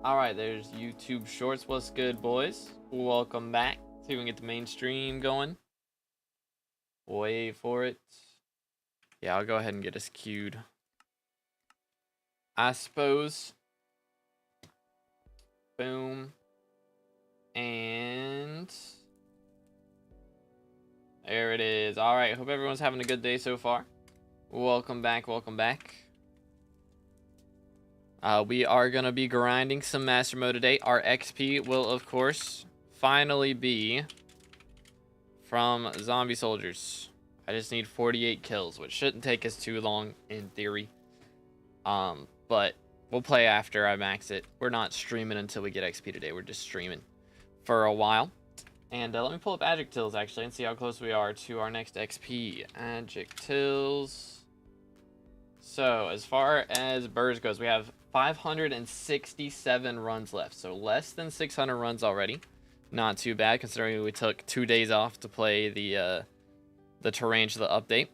Alright, there's YouTube Shorts. What's good, boys? Welcome back. See if we can get the main stream going. Wait for it. Yeah, I'll go ahead and get us queued. I suppose. Boom. And there it is. Alright, hope everyone's having a good day so far. Welcome back, welcome back. We are going to be grinding some Master Mode today. Our XP will, of course, finally be from zombie soldiers. I just need 48 kills, which shouldn't take us too long in theory. But we'll play after I max it. We're not streaming until we get XP today. We're just streaming for a while. And let me pull up adjectives, actually, and see how close we are to our next XP. Adjectives. So, as far as birds goes, we have 567 runs left. So, less than 600 runs already. Not too bad, considering we took 2 days off to play the Tarantula update.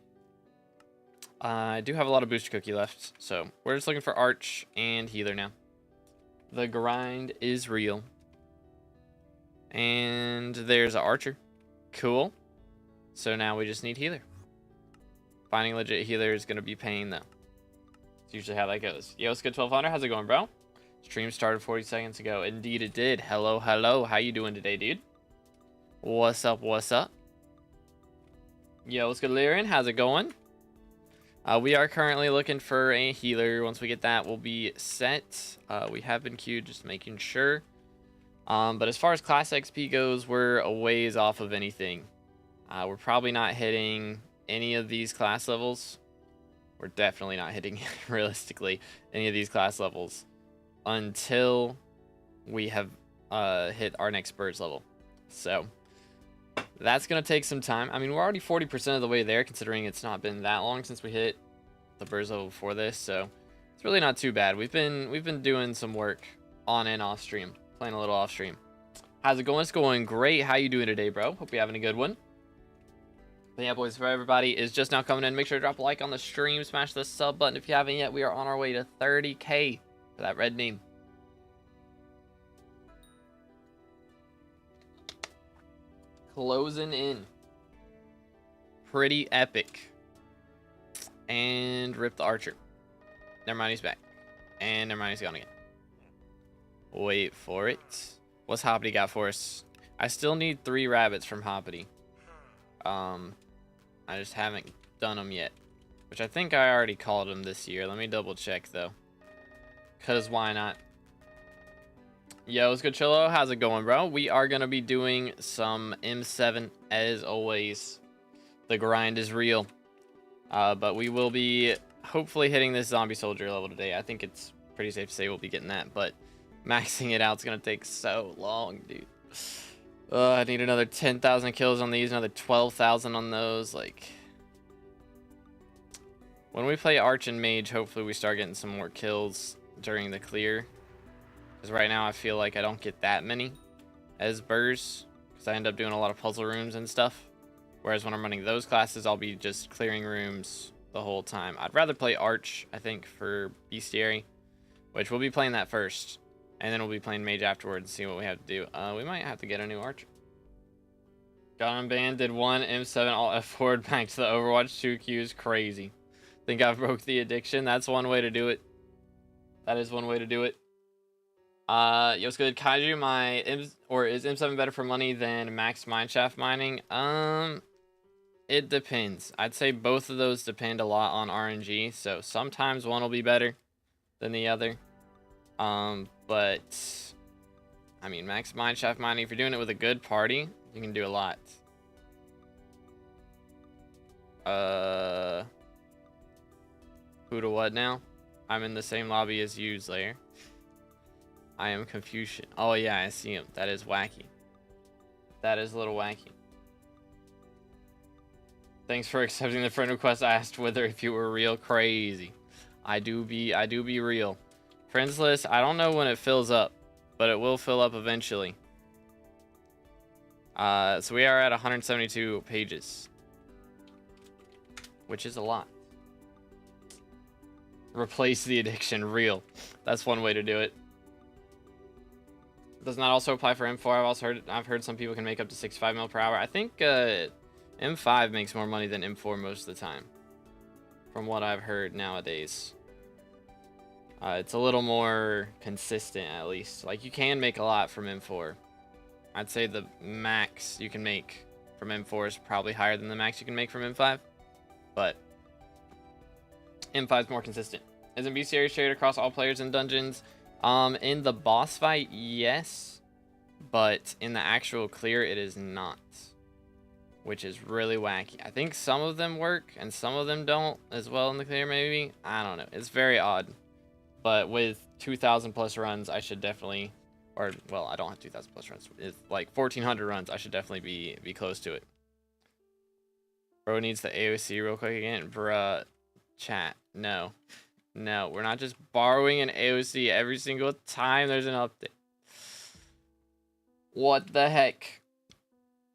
I do have a lot of booster cookie left, so we're just looking for Arch and Healer now. The grind is real. And there's an Archer. Cool. So now we just need Healer. Finding legit Healer is going to be pain, though. That's usually how that goes. Yo, it's good 1200. How's it going, bro? Stream started 40 seconds ago. Indeed it did. Hello, hello. How you doing today, dude? What's up, what's up? Yo, what's good, Lyrian? How's it going? We are currently looking for a healer. Once we get that, we'll be set. We have been queued, just making sure. But as far as class XP goes, we're a ways off of anything. We're probably not hitting any of these class levels. We're definitely not hitting, realistically, any of these class levels until we have hit our next birds level. So that's going to take some time. I mean, we're already 40% of the way there, considering it's not been that long since we hit the birds level before this. So it's really not too bad. We've been doing some work on and off stream, playing a little off stream. How's it going? It's going great. How you doing today, bro? Hope you're having a good one. But yeah, boys, for everybody is just now coming in, make sure to drop a like on the stream, smash the sub button if you haven't yet. We are on our way to 30K for that red name. Closing in. Pretty epic. And rip the Archer. Never mind, he's back. And never mind, he's gone again. Wait for it. What's Hoppity got for us? I still need 3 rabbits from Hoppity. I just haven't done them yet. Which I think I already called them this year. Let me double check, though. Because why not? Yo, what's good, Chillo? How's it going, bro? We are going to be doing some M7 as always. The grind is real. But we will be hopefully hitting this zombie soldier level today. I think it's pretty safe to say we'll be getting that. But maxing it out is going to take so long, dude. I need another 10,000 kills on these, another 12,000 on those. Like, when we play Arch and Mage, hopefully we start getting some more kills during the clear. Because right now I feel like I don't get that many as burrs, because I end up doing a lot of puzzle rooms and stuff. Whereas when I'm running those classes, I'll be just clearing rooms the whole time. I'd rather play Arch, I think, for Bestiary, which we'll be playing that first. And then we'll be playing Mage afterwards and see what we have to do. We might have to get a new Archer. Got unbanned, did 1 M7 all F forward back to the Overwatch 2 queues. Crazy. Think I broke the addiction. That's one way to do it. That is one way to do it. Yo, what's good, Kaiju? Is M7 better for money than max mineshaft mining? It depends. I'd say both of those depend a lot on RNG. So sometimes one will be better than the other. But I mean, max mineshaft mining, if you're doing it with a good party, you can do a lot. Who to what now? I'm in the same lobby as you, Slayer. I am Confucian. Oh yeah, I see him. That is wacky. That is a little wacky. Thanks for accepting the friend request. I asked whether if you were real. Crazy. I do be real. Friends list, I don't know when it fills up, but it will fill up eventually. So we are at 172 pages, which is a lot. Replace the addiction, real. That's one way to do it. Does not also apply for M4. I've heard some people can make up to 65 mil per hour. I think M5 makes more money than M4 most of the time, from what I've heard nowadays. It's a little more consistent, at least. Like, you can make a lot from M4. I'd say the max you can make from M4 is probably higher than the max you can make from M5, but M5 is more consistent. Isn't bestiary shared across all players in dungeons? In the boss fight, yes, but in the actual clear, it is not, which is really wacky. I think some of them work and some of them don't as well in the clear, maybe. I don't know. It's very odd, but with 2,000 plus runs, I should definitely, or, well, I don't have 2,000 plus runs. It's like 1,400 runs. I should definitely be close to it. Bro needs the AOC real quick again. Bruh, chat, no. No, we're not just borrowing an AOC every single time there's an update. What the heck?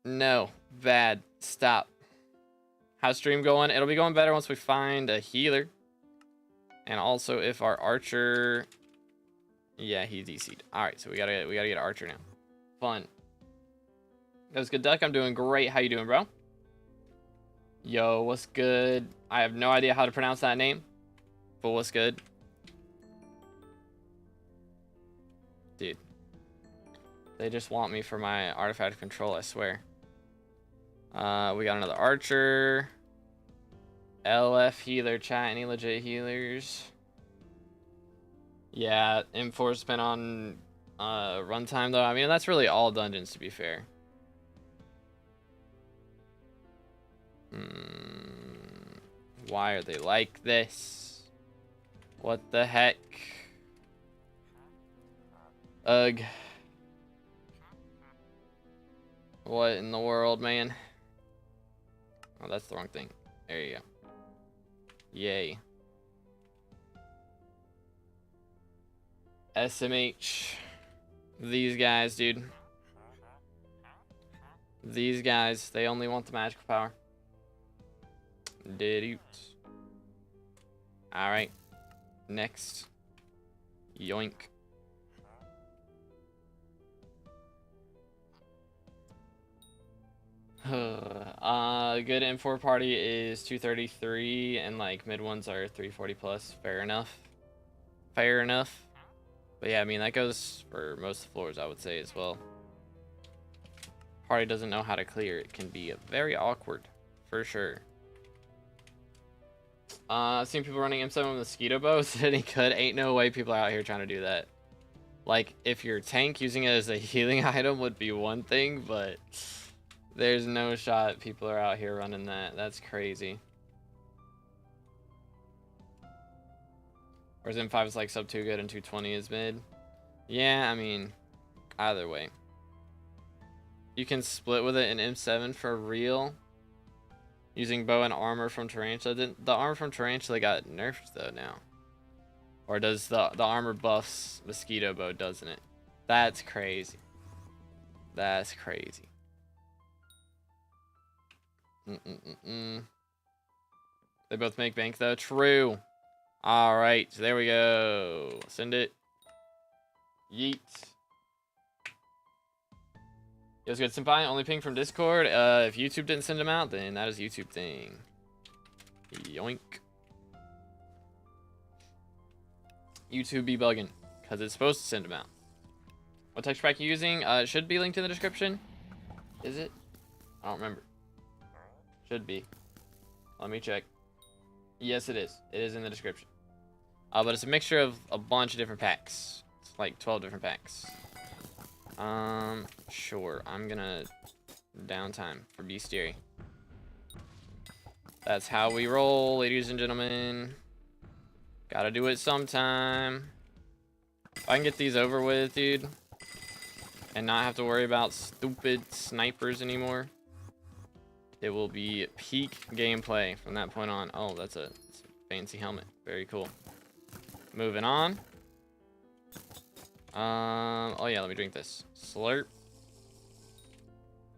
No, bad. Stop. How's stream going? It'll be going better once we find a healer. And also if our archer... Yeah, he DC'd. Alright, so we gotta get archer now. Fun. That was good, Duck. I'm doing great. How you doing, bro? Yo, what's good? I have no idea how to pronounce that name. But what's good? Dude. They just want me for my artifact control, I swear. We got another archer. LF healer, chat. Any legit healers? Yeah, M4 spent on runtime, though. I mean, that's really all dungeons, to be fair. Why are they like this? What the heck? Ugh. What in the world, man? Oh, that's the wrong thing. There you go. Yay. SMH. These guys, dude. These guys, they only want the magical power. Did Alright. Next. Yoink. Good M4 party is 233 and like mid ones are 340 plus. Fair enough. Fair enough. But yeah, I mean that goes for most floors, I would say, as well. Party doesn't know how to clear. It can be very awkward, for sure. I've seen people running M7 with mosquito bows. Any good? Ain't no way people are out here trying to do that. Like, if your tank using it as a healing item would be one thing, but there's no shot people are out here running that. That's crazy. Whereas M5 is like sub 2 good and 220 is mid. Yeah, I mean, either way. You can split with it in M7 for real. Using bow and armor from Tarantula. The armor from Tarantula got nerfed though now. Or does the armor buffs mosquito bow, doesn't it? That's crazy. That's crazy. They both make bank though. True. Alright, so there we go. Send it. Yeet. It was good, Senpai. Only ping from Discord. If YouTube didn't send them out, then that is a YouTube thing. Yoink. YouTube be bugging, because it's supposed to send them out. What texture pack you using? It should be linked in the description. Is it? I don't remember. Should be. Let me check. Yes, it is. It is in the description. But it's a mixture of a bunch of different packs. It's like 12 different packs. Sure. I'm gonna downtime for bestiary. That's how we roll, ladies and gentlemen. Gotta do it sometime. If I can get these over with, dude, and not have to worry about stupid snipers anymore, it will be peak gameplay from that point on. Oh, that's a fancy helmet. Very cool. Moving on. Oh yeah, let me drink this. Slurp.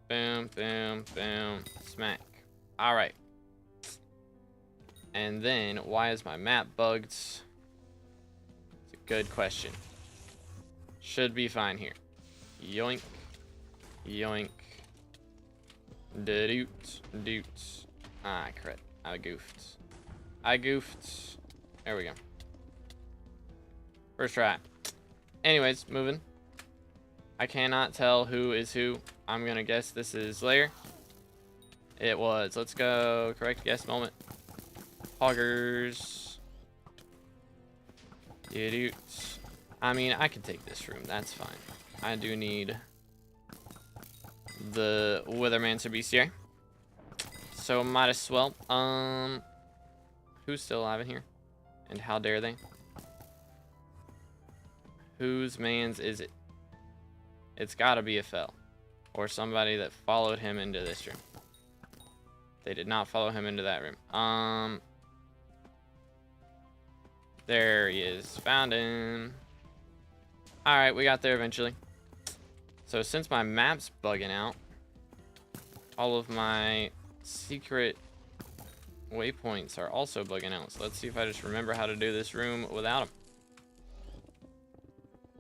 Boom, boom, boom. Smack. Alright. And then, why is my map bugged? It's a good question. Should be fine here. Yoink. Yoink. Doot. Doot. Ah, crit. I goofed. I goofed. There we go. First try. Anyways, moving. I cannot tell who is who. I'm gonna guess this is Lair. It was. Let's go. Correct guess moment. Hoggers. Doot. I mean, I can take this room. That's fine. I do need the Withermancer bestiary. So might as well. Who's still alive in here? And how dare they? Whose man's is it? It's gotta be a fell. Or somebody that followed him into this room. They did not follow him into that room. There he is. Found him. Alright, we got there eventually. So since my map's bugging out, all of my secret waypoints are also bugging out. So let's see if I just remember how to do this room without them.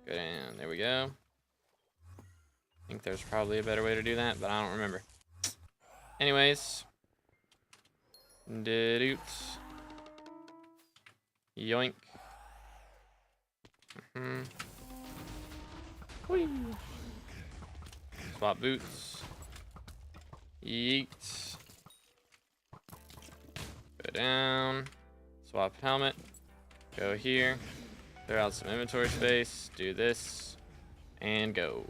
Go down. There we go. I think there's probably a better way to do that, but I don't remember. Anyways. Doot. Yoink. Whee. Swap boots. Yeet. Go down. Swap helmet. Go here. Clear out some inventory space. Do this. And go.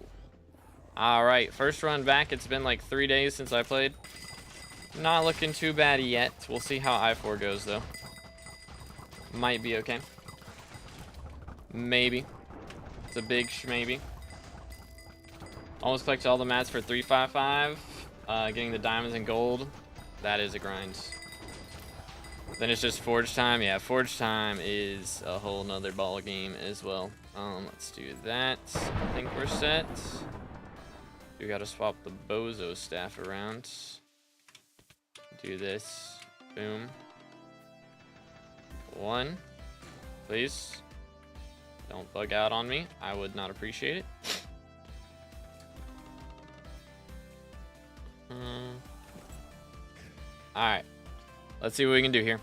Alright, first run back. It's been like 3 days since I played. Not looking too bad yet. We'll see how I4 goes though. Might be okay. Maybe. It's a big maybe. Almost collected all the mats for 355. Getting the diamonds and gold. That is a grind. Then it's just forge time. Yeah, forge time is a whole nother ball game as well. Let's do that. I think we're set. We gotta swap the bozo staff around. Do this. Boom. One. Please. Don't bug out on me. I would not appreciate it. Alright. Let's see what we can do here.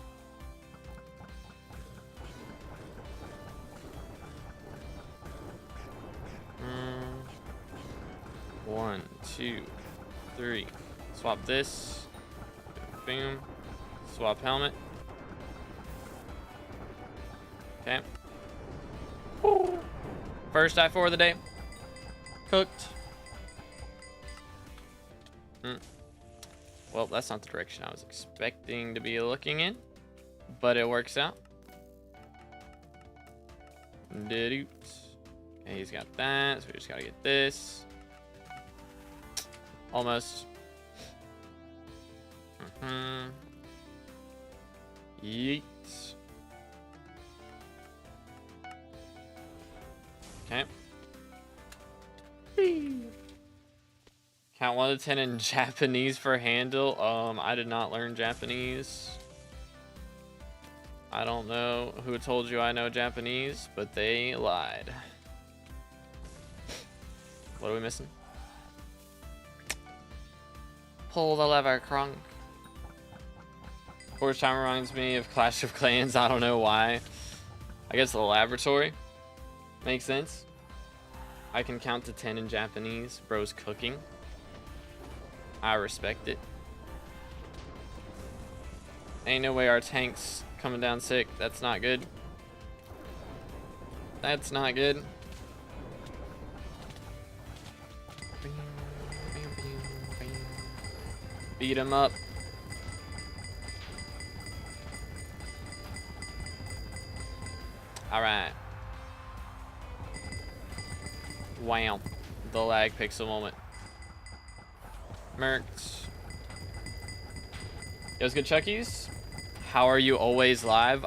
One, two, three. Swap this. Boom. Swap helmet. Okay. First I4 of the day. Cooked. Well, that's not the direction I was expecting to be looking in, but it works out. Okay, he's got that, so we just gotta get this. Almost. Yeet. Okay. Count 1 to 10 in Japanese for handle. I did not learn Japanese. I don't know who told you I know Japanese, but they lied. What are we missing? Pull the lever, Krunk. Forge time reminds me of Clash of Clans. I don't know why. I guess the laboratory makes sense. I can count to 10 in Japanese. Bro's cooking. I respect it. Ain't no way our tank's coming down sick. That's not good. That's not good. Beat him up. Alright. Wow. The lag pixel moment. Mercs. Yo, what's good, Chuckies? How are you always live?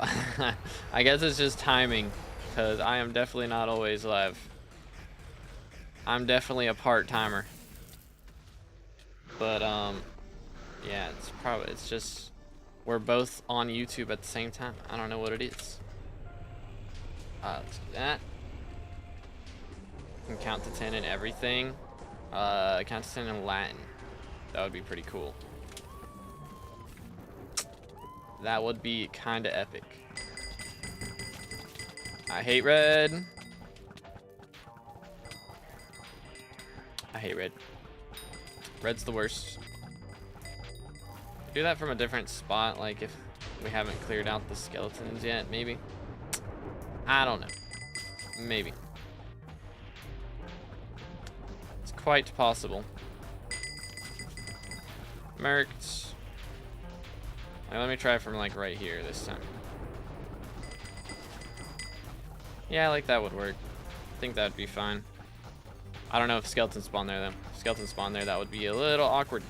I guess it's just timing, because I am definitely not always live. I'm definitely a part-timer. But, yeah, it's just, we're both on YouTube at the same time. I don't know what it is. Let's do that. And count to 10 and everything. Count to 10 in Latin. That would be pretty cool. That would be kind of epic. I hate red. I hate red. Red's the worst. Do that from a different spot, like if we haven't cleared out the skeletons yet, maybe. I don't know. Maybe. It's quite possible. Mercs. Let me try from like right here this time. Yeah, like that would work. I think that'd be fine. I don't know if skeletons spawn there though. If skeletons spawn there, that would be a little awkward.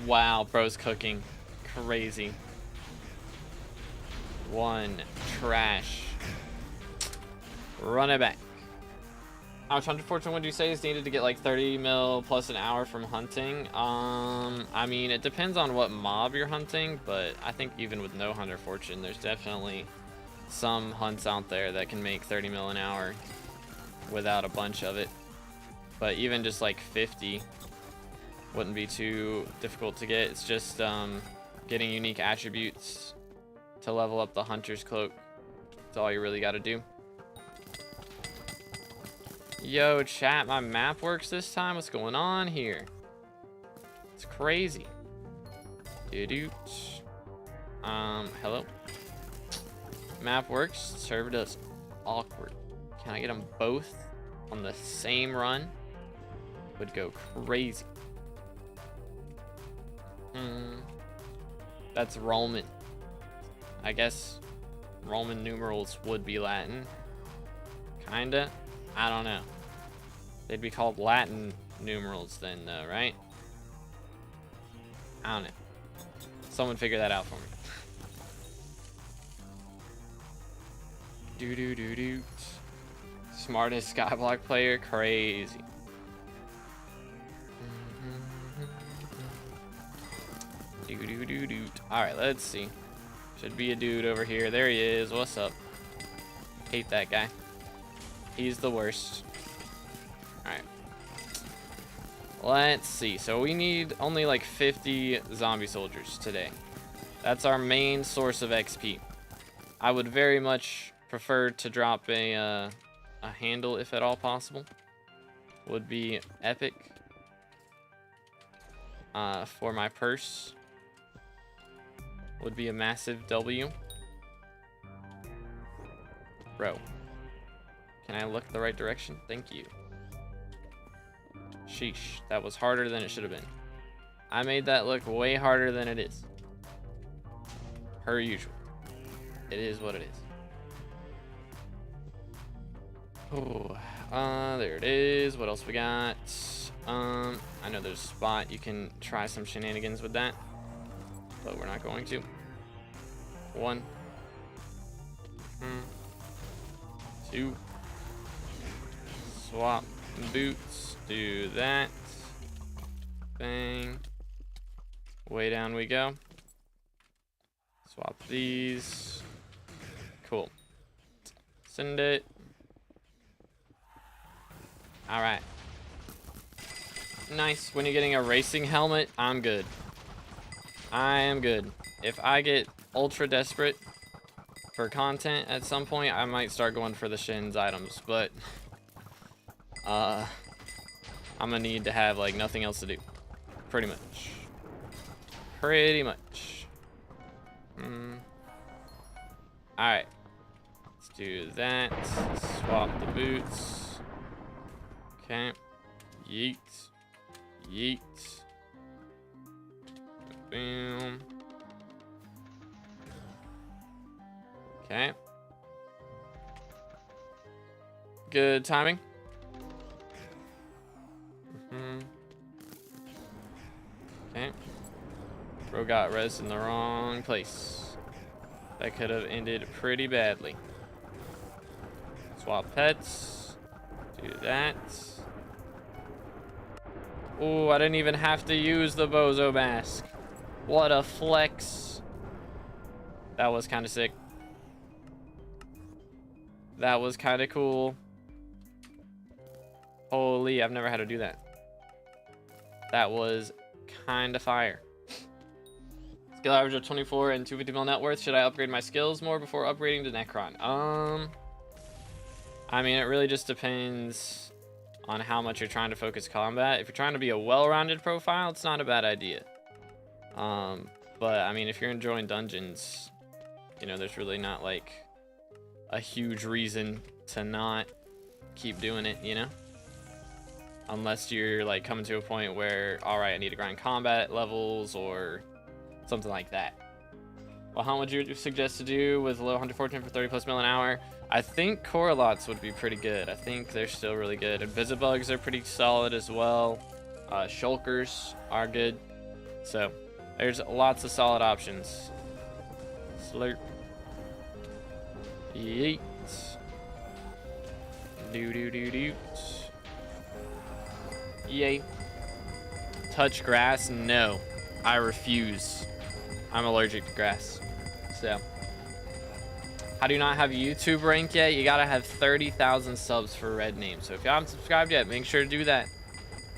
Wow, bro's cooking. Crazy. One. Trash. Run it back. How much hunter fortune would you say is needed to get like 30 mil plus an hour from hunting? I mean, it depends on what mob you're hunting, but I think even with no hunter fortune, there's definitely some hunts out there that can make 30 mil an hour without a bunch of it. But even just like 50 wouldn't be too difficult to get. It's just getting unique attributes to level up the hunter's cloak. That's all you really got to do. Yo, chat, my map works this time. What's going on here? It's crazy. Hello. Map works. Server does. Awkward. Can I get them both on the same run? Would go crazy. That's Roman. I guess Roman numerals would be Latin. Kinda. I don't know. They'd be called Latin numerals then, though, right? I don't know. Someone figure that out for me. Do. Smartest skyblock player, crazy. Do. All right, let's see. Should be a dude over here. There he is. What's up? Hate that guy. He's the worst. Alright. Let's see. So we need only like 50 zombie soldiers today. That's our main source of XP. I would very much prefer to drop a handle if at all possible. Would be epic. For my purse. Would be a massive W. Bro. Can I look the right direction? Thank you. Sheesh. That was harder than it should have been. I made that look way harder than it is. Per usual. It is what it is. Oh, there it is. What else we got? I know there's a spot you can try some shenanigans with that, but we're not going to. One. Two. Swap boots. Do that. Bang. Way down we go. Swap these. Cool. Send it. Alright. Nice. When you're getting a racing helmet, I'm good. I am good. If I get ultra desperate for content at some point, I might start going for the Shins items, but I'm gonna need to have like nothing else to do. Pretty much. Pretty much. Alright. Let's do that. Swap the boots. Okay. Yeet. Yeet. Boom. Okay. Good timing. Okay. Bro got res in the wrong place. That could have ended pretty badly. Swap pets. Do that. Oh, I didn't even have to use the bozo mask. What a flex. That was kind of sick. That was kind of cool. Holy, I've never had to do that. That was kind of fire. Skill average of 24 and 250 mil net worth. Should I upgrade my skills more before upgrading to Necron? I mean, it really just depends on how much you're trying to focus combat. If you're trying to be a well-rounded profile, it's not a bad idea. But I mean, if you're enjoying dungeons, you know, there's really not like a huge reason to not keep doing it, you know? Unless you're like coming to a point where, all right, I need to grind combat levels or something like that. What hunt would you suggest to do with low 114 for 30 plus mil an hour? I think Coralots would be pretty good. I think they're still really good. Invisibugs are pretty solid as well. Shulkers are good. So there's lots of solid options. Slurp. Yeet. Do. Yay. Touch grass? No. I refuse. I'm allergic to grass. So. I do not have YouTube rank yet. You gotta have 30,000 subs for red name. So if you haven't subscribed yet, make sure to do that.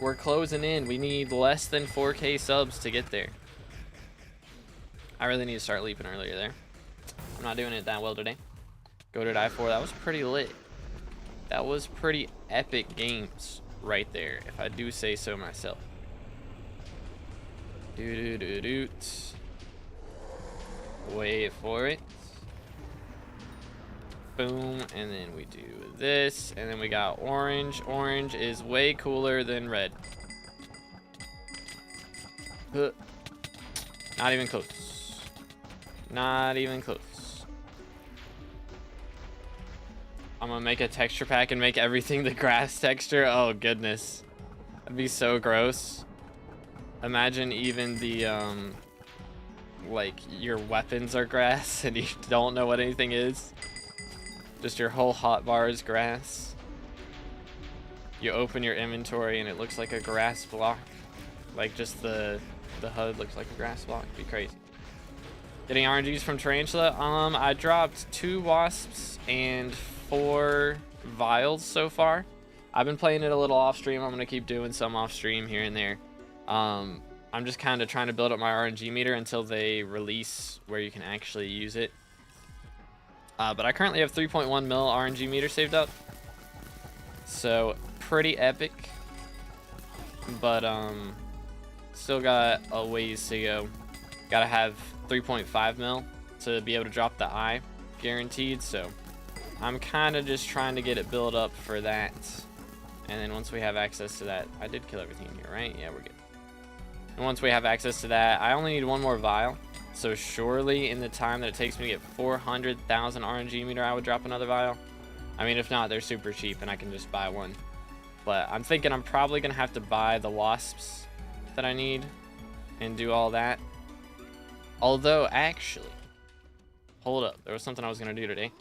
We're closing in. We need less than 4K subs to get there. I really need to start leaping earlier there. I'm not doing it that well today. Go to die for. That was pretty lit. That was pretty epic games right there, if I do say so myself. Do. Wait for it. Boom, and then we do this, and then we got orange. Orange is way cooler than red. Not even close. Not even close. I'm gonna make a texture pack and make everything the grass texture. Oh goodness, that'd be so gross. Imagine even the like your weapons are grass and you don't know what anything is. Just your whole hotbar is grass. You open your inventory and it looks like a grass block. Like just the HUD looks like a grass block. It'd be crazy. Getting RNGs from Tarantula. I dropped 2 wasps and 4 vials so far. I've been playing it a little off stream. I'm gonna keep doing some off stream here and there. I'm just kind of trying to build up my RNG meter until they release where you can actually use it. But I currently have 3.1 mil RNG meter saved up. So pretty epic. But still got a ways to go. Gotta have 3.5 mil to be able to drop the eye guaranteed. So I'm kind of just trying to get it built up for that. And then once we have access to that, I did kill everything here, right? Yeah, we're good. And once we have access to that, I only need 1 more vial. So surely in the time that it takes me to get 400,000 RNG meter, I would drop another vial. I mean, if not, they're super cheap and I can just buy one. But I'm thinking I'm probably going to have to buy the wasps that I need and do all that. Although, actually, hold up. There was something I was going to do today.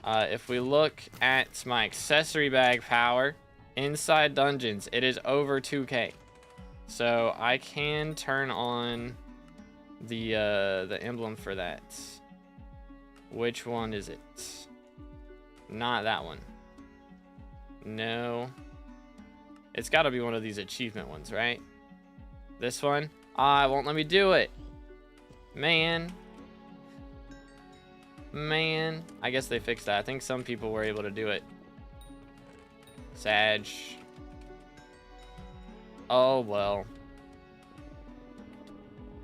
If we look at my accessory bag power inside dungeons, it is over 2K. So I can turn on the emblem for that. Which one is it? Not that one. No. It's got to be one of these achievement ones, right? This one? Ah, it won't let me do it. Man. I guess they fixed that. I think some people were able to do it. Sag. Oh, well.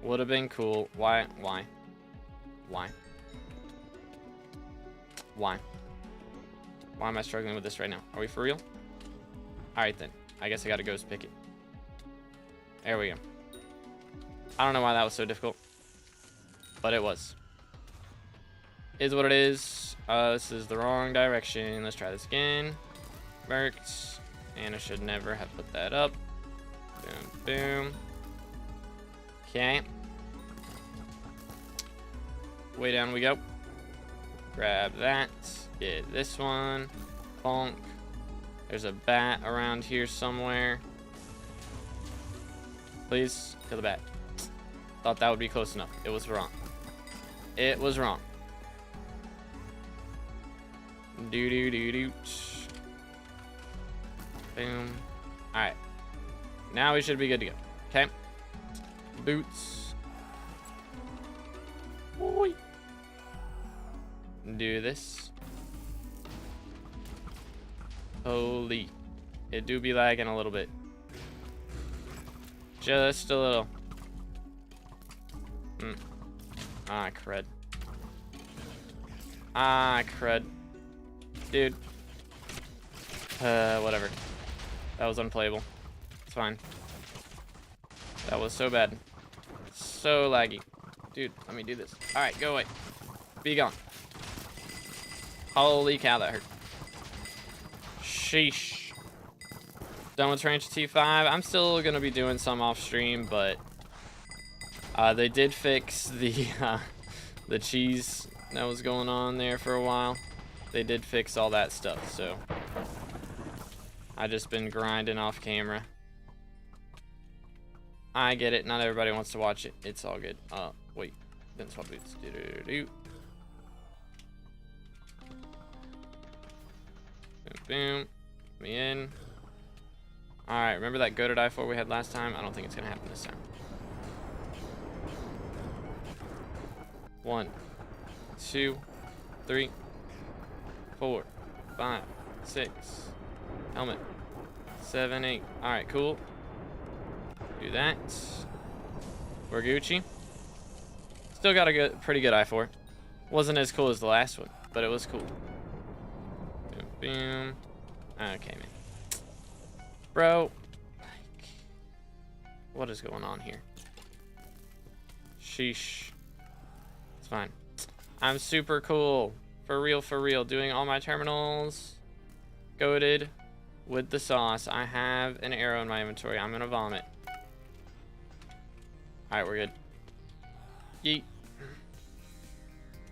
Would have been cool. Why? Why am I struggling with this right now? Are we for real? Alright then. I guess I gotta ghost pick it. There we go. I don't know why that was so difficult. But it was. Is what it is. This is the wrong direction. Let's try this again. Worked. And I should never have put that up. Boom, boom. Okay. Way down we go. Grab that. Get this one. Bonk. There's a bat around here somewhere. Please kill the bat. Thought that would be close enough. It was wrong. It was wrong. Do. Boom. Alright. Now we should be good to go. Okay. Boots. Boy. Do this. Holy. It do be lagging a little bit. Just a little. Ah, crud. Ah, crud. Dude. Whatever. That was unplayable. It's fine. That was so bad. So laggy. Dude, let me do this. Alright, go away. Be gone. Holy cow, that hurt. Sheesh. Done with Ranch T5. I'm still gonna be doing some off stream, but they did fix the cheese that was going on there for a while. They did fix all that stuff, so I just been grinding off camera. I get it. Not everybody wants to watch it. It's all good. Wait. Didn't swap boots. Boom, boom. Me in. Alright, remember that go to die for we had last time? I don't think it's gonna happen this time. 1, 2, 3, 4, 5, 6. Helmet. 7, 8. Alright, cool. Do that. We're Gucci. Still got a pretty good I4. Wasn't as cool as the last one, but it was cool. Boom, boom. Okay, man. Bro. Like, what is going on here? Sheesh. It's fine. I'm super cool. For real. Doing all my terminals. Goated. With the sauce. I have an arrow in my inventory. I'm gonna vomit. Alright, we're good. Yeet.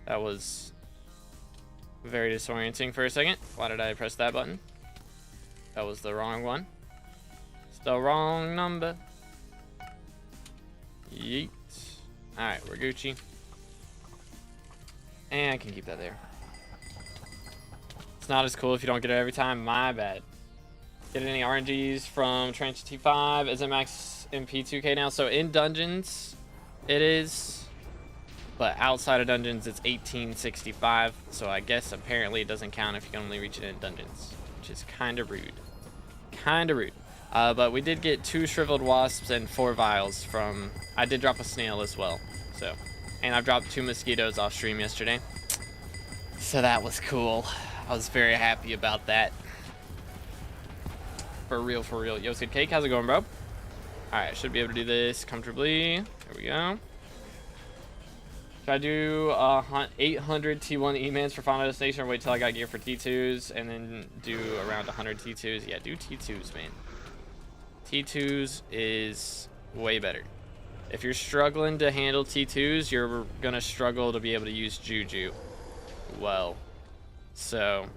That was very disorienting for a second. Why did I press that button? That was the wrong one. It's the wrong number. Yeet. Alright, we're Gucci. And I can keep that there. It's not as cool if you don't get it every time. My bad. Get any RNGs from Trench T5? Is it max MP 2K now? So in dungeons, it is. But outside of dungeons, it's 1865. So I guess apparently it doesn't count if you can only reach it in dungeons. Which is kind of rude. Kind of rude. But we did get 2 shriveled wasps and 4 vials from... I did drop a snail as well. So, and I've dropped 2 mosquitoes off stream yesterday. So that was cool. I was very happy about that. For real. Yo, Skid Cake, how's it going, bro? Alright, should be able to do this comfortably. There we go. Should I do 800 T1 E-mans for Final Destination or wait till I got gear for T2s and then do around 100 T2s? Yeah, do T2s, man. T2s is way better. If you're struggling to handle T2s, you're going to struggle to be able to use Juju well. So,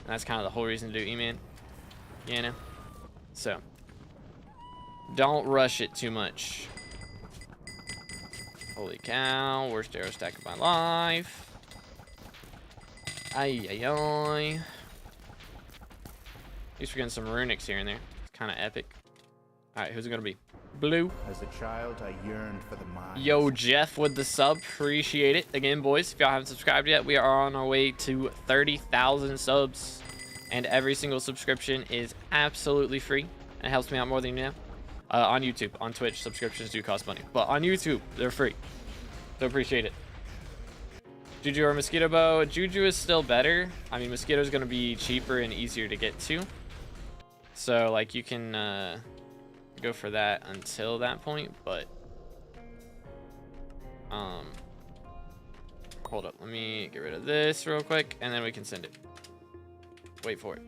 that's kind of the whole reason to do E-man. You know? So, don't rush it too much. Holy cow, worst arrow stack of my life. Ay. At least we're getting some runics here and there. It's kind of epic. Alright, who's it gonna be? Blue. As a child, I yearned for the mines. Yo, Jeff with the sub. Appreciate it. Again, boys, if y'all haven't subscribed yet, we are on our way to 30,000 subs. And every single subscription is absolutely free. And it helps me out more than you know. On YouTube. On Twitch, subscriptions do cost money. But on YouTube, they're free. So appreciate it. Juju or Mosquito Bow? Juju is still better. I mean, Mosquito is going to be cheaper and easier to get to. So, like, you can go for that until that point. But, hold up. Let me get rid of this real quick. And then we can send it. Wait for it.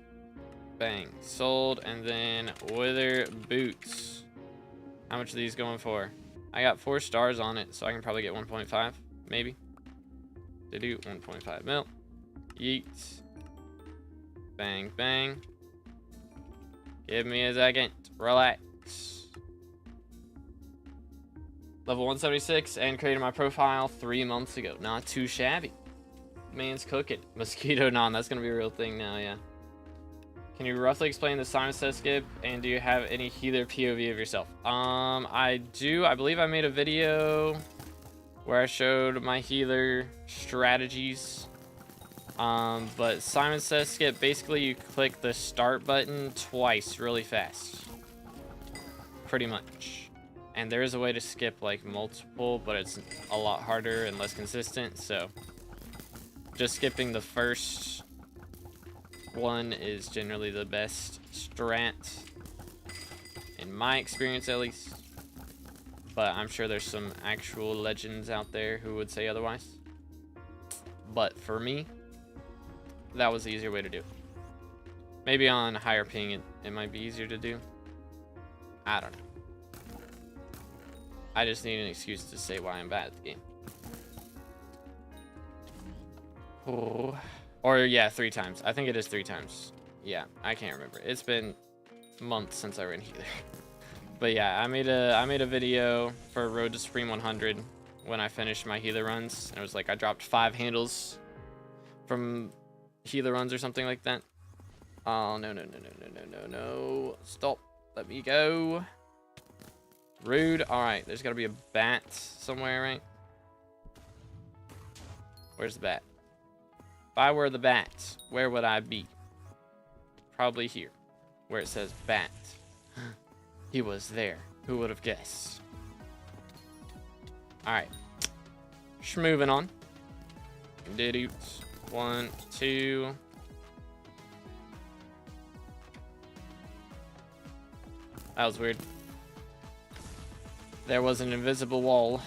Bang. Sold. And then Wither Boots. How much are these going for? I got 4 stars on it, so I can probably get 1.5, maybe. They do 1.5 mil. Yeet. Bang, bang. Give me a second. Relax. Level 176 and created my profile 3 months ago. Not too shabby. Man's cooking. Mosquito non, that's gonna be a real thing now, yeah. Can you roughly explain the Simon Says skip, and do you have any healer POV of yourself? I do. I believe I made a video where I showed my healer strategies. But Simon Says skip, basically you click the start button twice really fast. Pretty much. And there is a way to skip like multiple, but it's a lot harder and less consistent, so just skipping the first one is generally the best strat, in my experience at least. But I'm sure there's some actual legends out there who would say otherwise. But for me, that was the easier way to do it. Maybe on higher ping it might be easier to do. I don't know. I just need an excuse to say why I'm bad at the game. Oh. Or yeah, 3 times. I think it is 3 times. Yeah, I can't remember. It's been months since I ran healer. But yeah, I made a video for Road to Supreme 100 when I finished my healer runs. And it was like I dropped 5 handles from healer runs or something like that. Oh no no no no no no no no! Stop! Let me go. Rude. All right, there's gotta be a bat somewhere, right? Where's the bat? If I were the bat, where would I be? Probably here, where it says bat. He was there. Who would have guessed? All right. Moving on. Did 1, 2. That was weird. There was an invisible wall.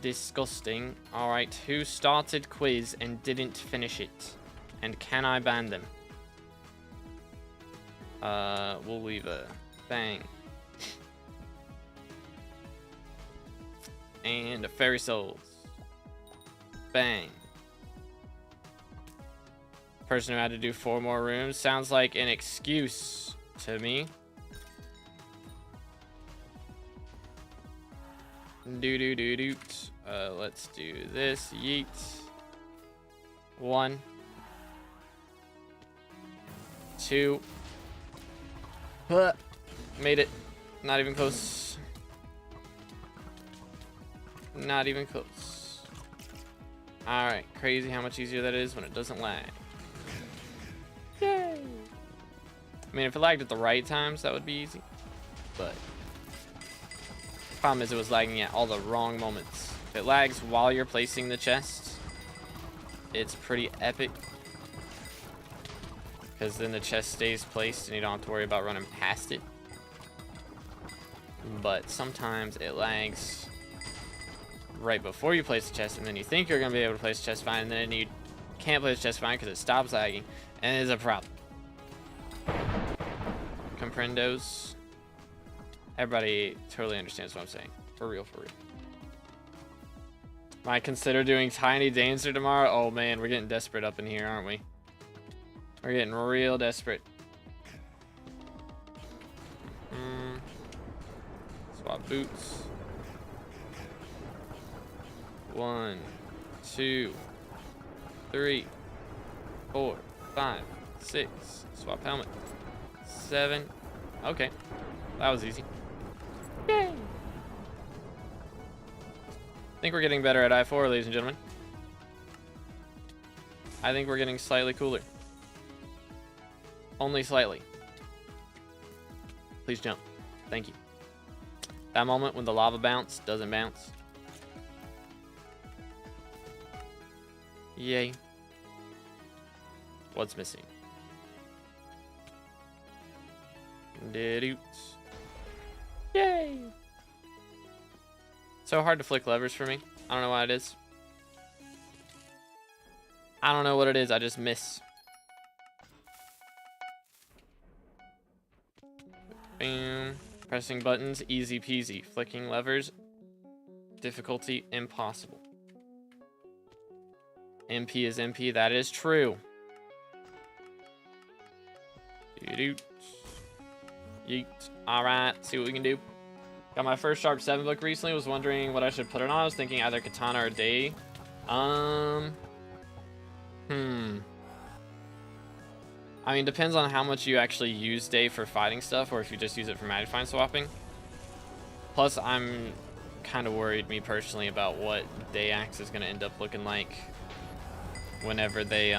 Disgusting. Alright, who started quiz and didn't finish it? And can I ban them? We'll leave a bang. And a fairy souls. Bang. Person who had to do 4 more rooms. Sounds like an excuse to me. Do. Let's do this. Yeet. 1, 2. Made it. Not even close. Not even close. Alright. Crazy how much easier that is when it doesn't lag. Yay! I mean, if it lagged at the right times, that would be easy. But problem is it was lagging at all the wrong moments. If it lags while you're placing the chest, it's pretty epic. Because then the chest stays placed and you don't have to worry about running past it. But sometimes it lags right before you place the chest, and then you think you're going to be able to place the chest fine, and then you can't place the chest fine because it stops lagging, and it is a problem. Comprendos. Everybody totally understands what I'm saying. For real, for real. Might consider doing Tiny Dancer tomorrow. Oh man, we're getting desperate up in here, aren't we? We're getting real desperate. Swap boots. 1, 2, 3, 4, 5, 6. Swap helmet. 7. Okay, that was easy. Yay! I think we're getting better at I-4, ladies and gentlemen. I think we're getting slightly cooler. Only slightly. Please jump. Thank you. That moment when the lava bounce doesn't bounce. Yay. What's missing? Yay! So hard to flick levers for me. I don't know why it is. I don't know what it is. I just miss. Bam. Pressing buttons, easy peasy. Flicking levers, difficulty impossible. MP is MP. That is true. Yeet. Alright, see what we can do. Got my first Sharp 7 book recently. Was wondering what I should put it on. I was thinking either Katana or Day. I mean, depends on how much you actually use Day for fighting stuff, or if you just use it for magic find swapping. Plus, I'm kind of worried, me personally, about what Day Axe is going to end up looking like whenever they,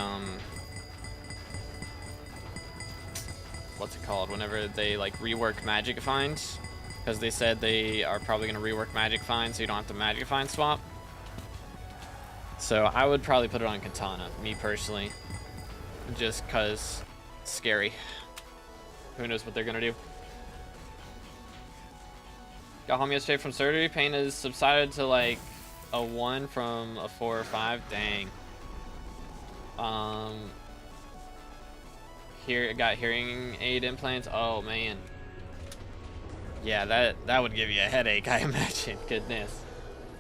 what's it called? Whenever they, like, rework magic finds. Because they said they are probably going to rework magic find so you don't have to magic find swap. So I would probably put it on Katana, me personally. Just because it's scary. Who knows what they're going to do. Got home yesterday from surgery. Pain has subsided to like a 1 from a 4 or 5. Dang. Here, got hearing aid implants. Oh, man. Yeah, that would give you a headache, I imagine. Goodness.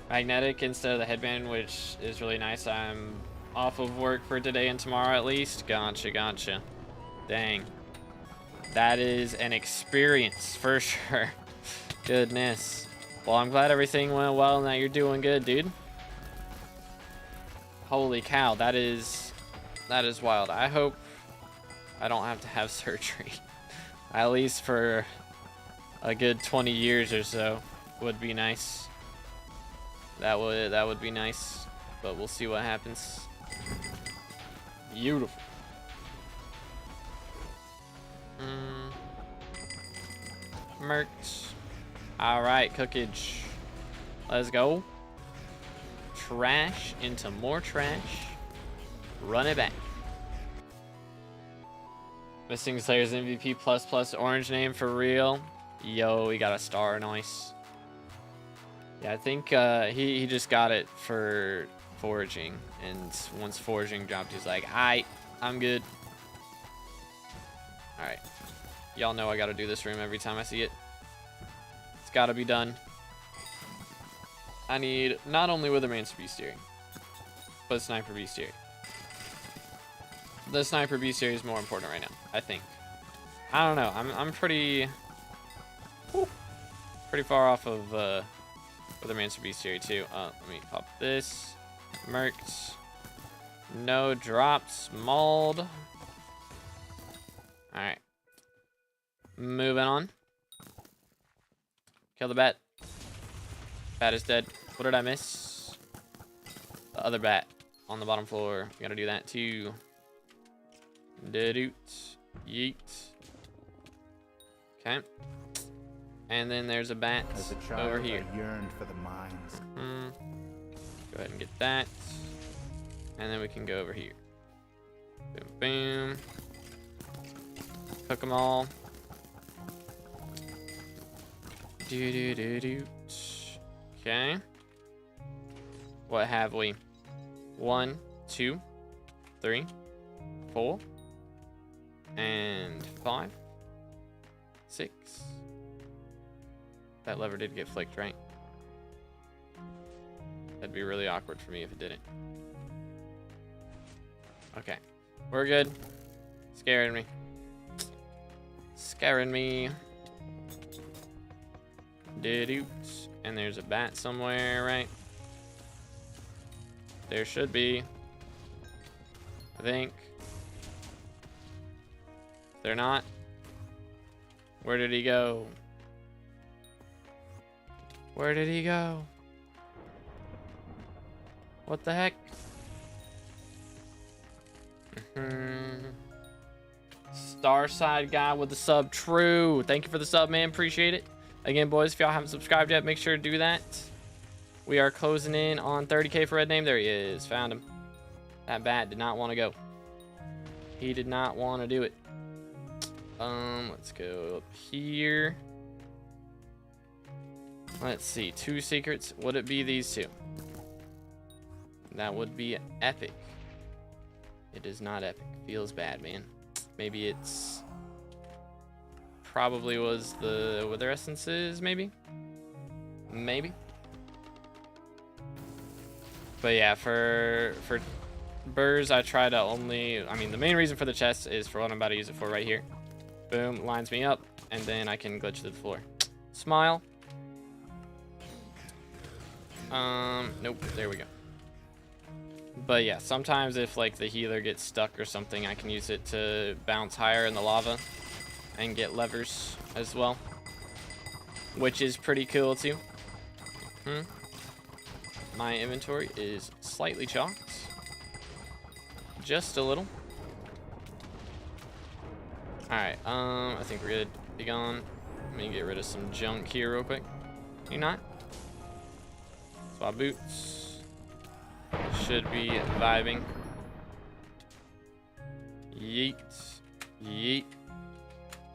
Magnetic instead of the headband, which is really nice. I'm off of work for today and tomorrow at least. Gotcha, gotcha. Dang. That is an experience for sure. Goodness. Well, I'm glad everything went well and that you're doing good, dude. Holy cow, that is wild. I hope I don't have to have surgery. At least for a good 20 years or so would be nice. That would be nice, but we'll see what happens. Beautiful. Mercs. All right, cookage. Let's go. Trash into more trash. Run it back. Missing Slayer's MVP ++ orange name for real. Yo, he got a star, nice. Yeah, I think he just got it for foraging, and once foraging dropped, he's like, "Aight, I'm good." All right, y'all know I gotta do this room every time I see it. It's gotta be done. I need not only Witherman's Bestiary, but Sniper Bestiary. The Sniper Bestiary is more important right now, I think. I don't know. I'm pretty far off of Witherman's Bestiary too. Let me pop this. Mercs. No drops. Mauled. All right. Moving on. Kill the bat. Bat is dead. What did I miss? The other bat on the bottom floor. We gotta do that too. Doot. Yeet. Okay. And then there's a bat over here. I yearned for the mines. Go ahead and get that. And then we can go over here. Boom, boom. Cook them all. Do. Okay. What have we? 1, 2, 3, 4, and 5, 6. That lever did get flicked, right? That'd be really awkward for me if it didn't. Okay. We're good. Scaring me. Scaring me. Doot. And there's a bat somewhere, right? There should be. I think. They're not. Where did he go? Where did he go? What the heck? Starside guy with the sub. True. Thank you for the sub, man. Appreciate it. Again, boys, if y'all haven't subscribed yet, make sure to do that. We are closing in on 30K for Red Name. There he is. Found him. That bat did not want to go. He did not want to do it. Let's go up here. Let's see. 2 secrets. Would it be these 2? That would be epic. It is not epic. Feels bad, man. Maybe it's... Probably was the Wither Essences, maybe? Maybe. But yeah, for burrs, I try to only... I mean, the main reason for the chest is for what I'm about to use it for right here. Boom, lines me up, and then I can glitch to the floor. Smile. Nope, there we go. But yeah, sometimes if like the healer gets stuck or something, I can use it to bounce higher in the lava and get levers as well, which is pretty cool too. My inventory is slightly chalked, just a little. All right, I think we're good. Be gone. Let me get rid of some junk here real quick. You not? Swap boots. Should be vibing. Yeet. Yeet.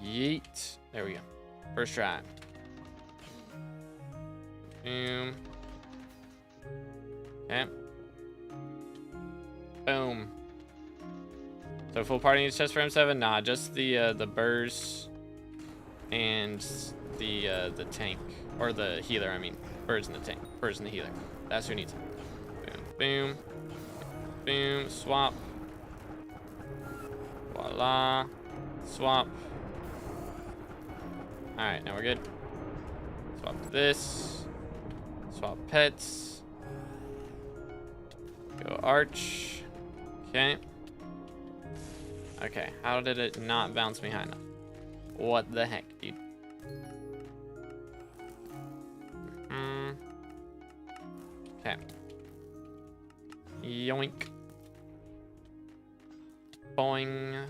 Yeet. There we go. First try. Boom. Okay. Boom. So full party needs chest for M7? Nah, just the burrs and the tank. Or the healer, I mean. Birds in the tank. Birds in the healer. That's who needs it. Boom. Boom. Swap. Voila. Swap. Alright, now we're good. Swap to this. Swap pets. Go arch. Okay. Okay, how did it not bounce me high enough? What the heck, dude? Okay. Yoink. Boing.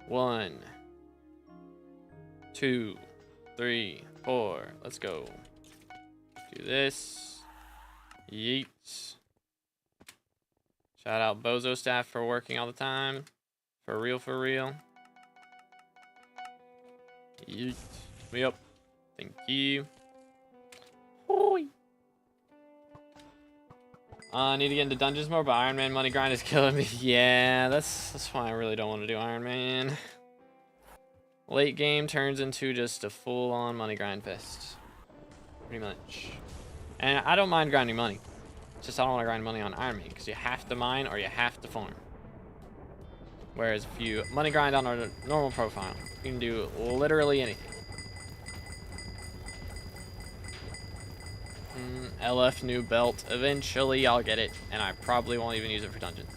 1, 2, 3, 4. Let's go. Do this. Yeet. Shout out Bozo staff for working all the time. For real, for real. Yeet. Me up. Thank you. Hoi. I need to get into dungeons more, but Iron Man money grind is killing me. Yeah, that's why I really don't want to do Iron Man. Late game turns into just a full-on money grind fest. Pretty much. And I don't mind grinding money. It's just I don't want to grind money on Iron Man, because you have to mine or you have to farm. Whereas if you money grind on a normal profile, you can do literally anything. LF new belt. Eventually I'll get it, and I probably won't even use it for dungeons.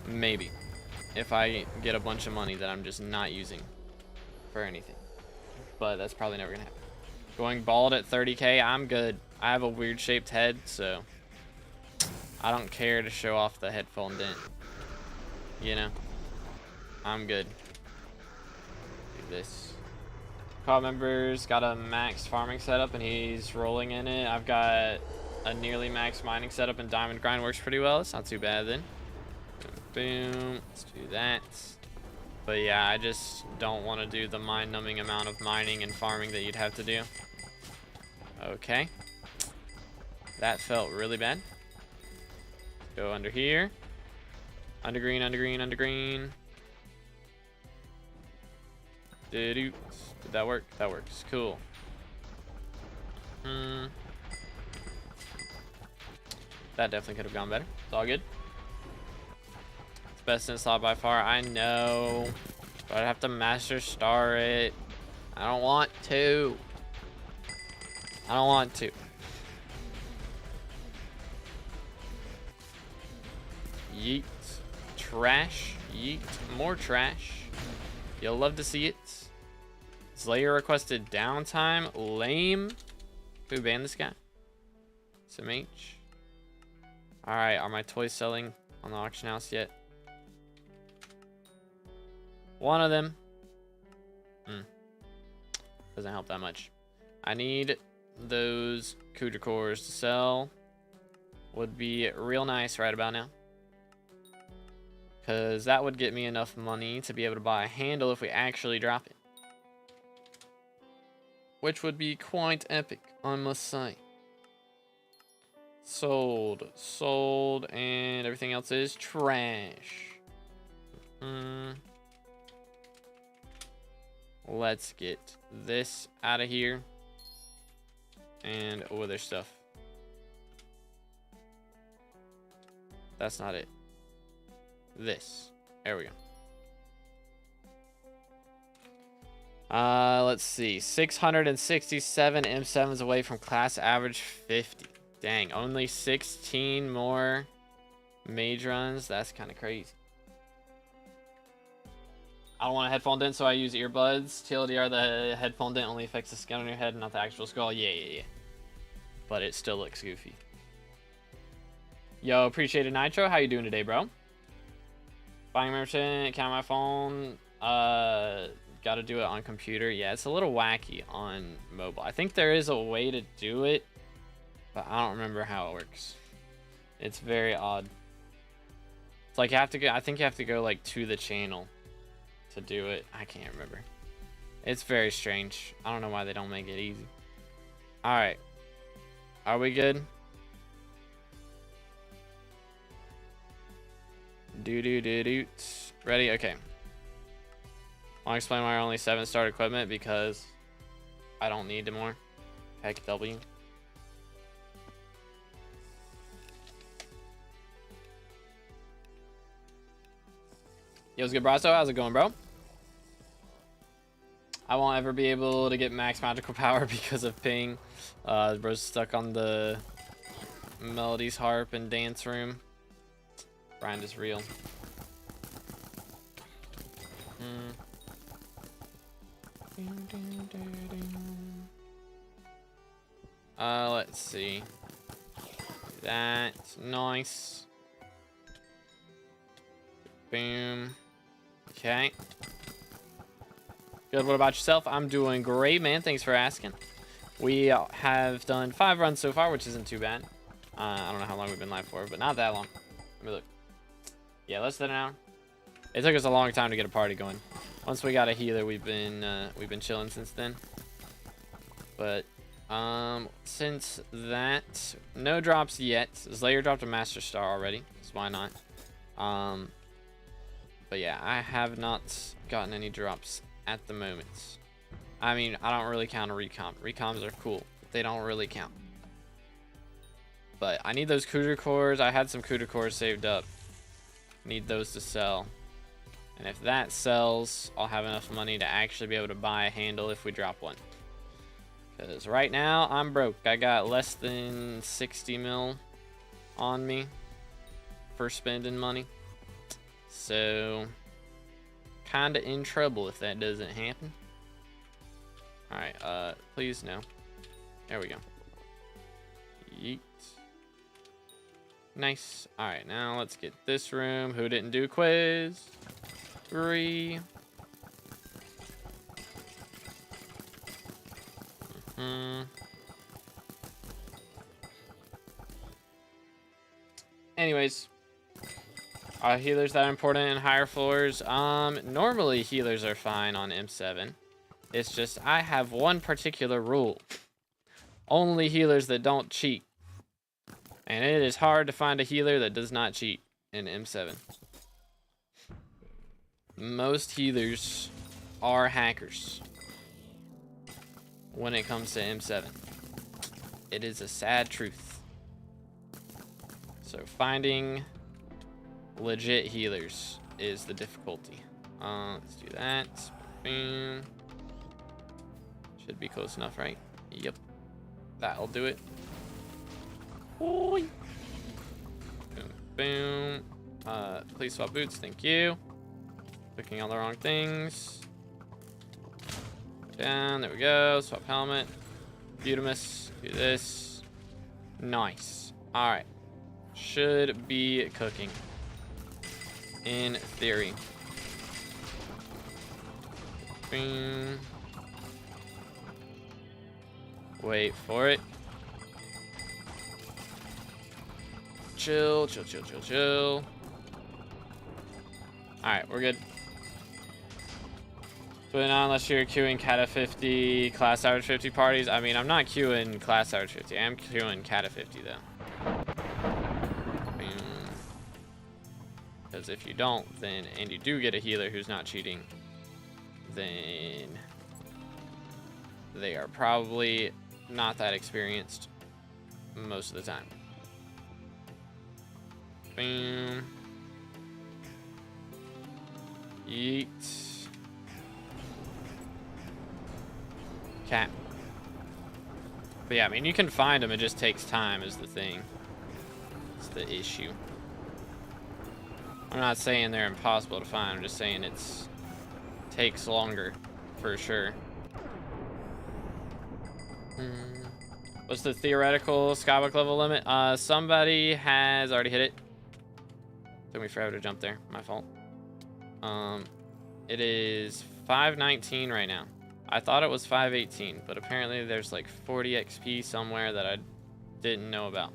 Maybe. If I get a bunch of money that I'm just not using for anything. But that's probably never gonna happen. Going bald at 30k, I'm good. I have a weird shaped head, so I don't care to show off the headphone dent. You know? I'm good. Do this. COD member's got a max farming setup and he's rolling in it. I've got a nearly max mining setup and diamond grind works pretty well. It's not too bad then. Boom. Let's do that. But yeah, I just don't want to do the mind-numbing amount of mining and farming that you'd have to do. Okay. That felt really bad. Go under here. Under green, under green, under green. Did that work? That works. Cool. That definitely could have gone better. It's all good. It's best in slot by far. I know. But I'd have to master star it. I don't want to. I don't want to. Yeet. Trash. Yeet. More trash. You'll love to see it. Slayer requested downtime. Lame. Who banned this guy? Some H. Alright, are my toys selling on the auction house yet? One of them. Doesn't help that much. I need those Kuja cores to sell. Would be real nice right about now. Because that would get me enough money to be able to buy a handle if we actually drop it. Which would be quite epic, I must say. Sold. Sold. And everything else is trash. Let's get this out of here. And other stuff. That's not it. This. There we go. Let's see. 667 M7s away from class average 50. Dang, only 16 more mage runs. That's kind of crazy. I don't want a headphone dent, so I use earbuds. TLDR, the headphone dent only affects the skin on your head, not the actual skull. Yeah. But it still looks goofy. Yo, appreciate it, Nitro. How you doing today, bro? Buying membership, count my phone. Gotta do it on computer. Yeah, it's a little wacky on mobile. I think there is a way to do it, but I don't remember how it works. It's very odd. It's like you have to go, I think you have to go like to the channel to do it. I can't remember. It's very strange. I don't know why they don't make it easy. All right. Are we good? Ready? Okay. I'll explain why only 7 start equipment, because I don't need more. Heck W. Yo, what's good, Brasso? How's it going, bro? I won't ever be able to get max magical power because of ping. Bro's stuck on the Melody's harp and dance room. Grind is real. Let's see. That's nice. Boom. Okay. Good. What about yourself? I'm doing great, man. Thanks for asking. We have done 5 runs so far, which isn't too bad. I don't know how long we've been live for, but not that long. Let me look. Yeah, less than an hour. It took us a long time to get a party going. Once we got a healer, we've been chilling since then. But since that, no drops yet. Slayer dropped a Master Star already, so why not? But yeah, I have not gotten any drops at the moment. I mean, I don't really count a recomp. Recoms are cool, but they don't really count. But I need those Cooter cores. I had some Cooter cores saved up. Need those to sell. And if that sells, I'll have enough money to actually be able to buy a handle if we drop one. Because right now, I'm broke. I got less than 60 mil on me for spending money. So, kind of in trouble if that doesn't happen. Alright, please no. There we go. Yeet. Nice. Alright, now let's get this room. Who didn't do quiz? 3. Anyways. Are healers that important in higher floors? Normally healers are fine on M7. It's just I have one particular rule. Only healers that don't cheat. And it is hard to find a healer that does not cheat in M7. Most healers are hackers when it comes to M7. It is a sad truth. So finding legit healers is the difficulty. Let's do that. Boom. Should be close enough, right? Yep. That'll do it. Boom, boom. Please swap boots. Thank you. Clicking on the wrong things. Down. There we go. Swap helmet. Beautimus. Do this. Nice. All right. Should be cooking. In theory. Boom. Wait for it. Chill, chill, chill, chill, chill. Alright, we're good. But not unless you're queuing Cata 50, class average 50 parties. I mean, I'm not queuing class average 50. I'm queuing Cata 50 though. Because if you don't, then, and you do get a healer who's not cheating, then they are probably not that experienced most of the time. Boom. Yeet. But yeah, I mean, you can find them. It just takes time is the thing. It's the issue. I'm not saying they're impossible to find. I'm just saying it's takes longer, for sure. What's the theoretical SkyBlock level limit? Somebody has already hit it. Took me forever to jump there. My fault. It is 519 right now. I thought it was 518, but apparently there's like 40 XP somewhere that I didn't know about.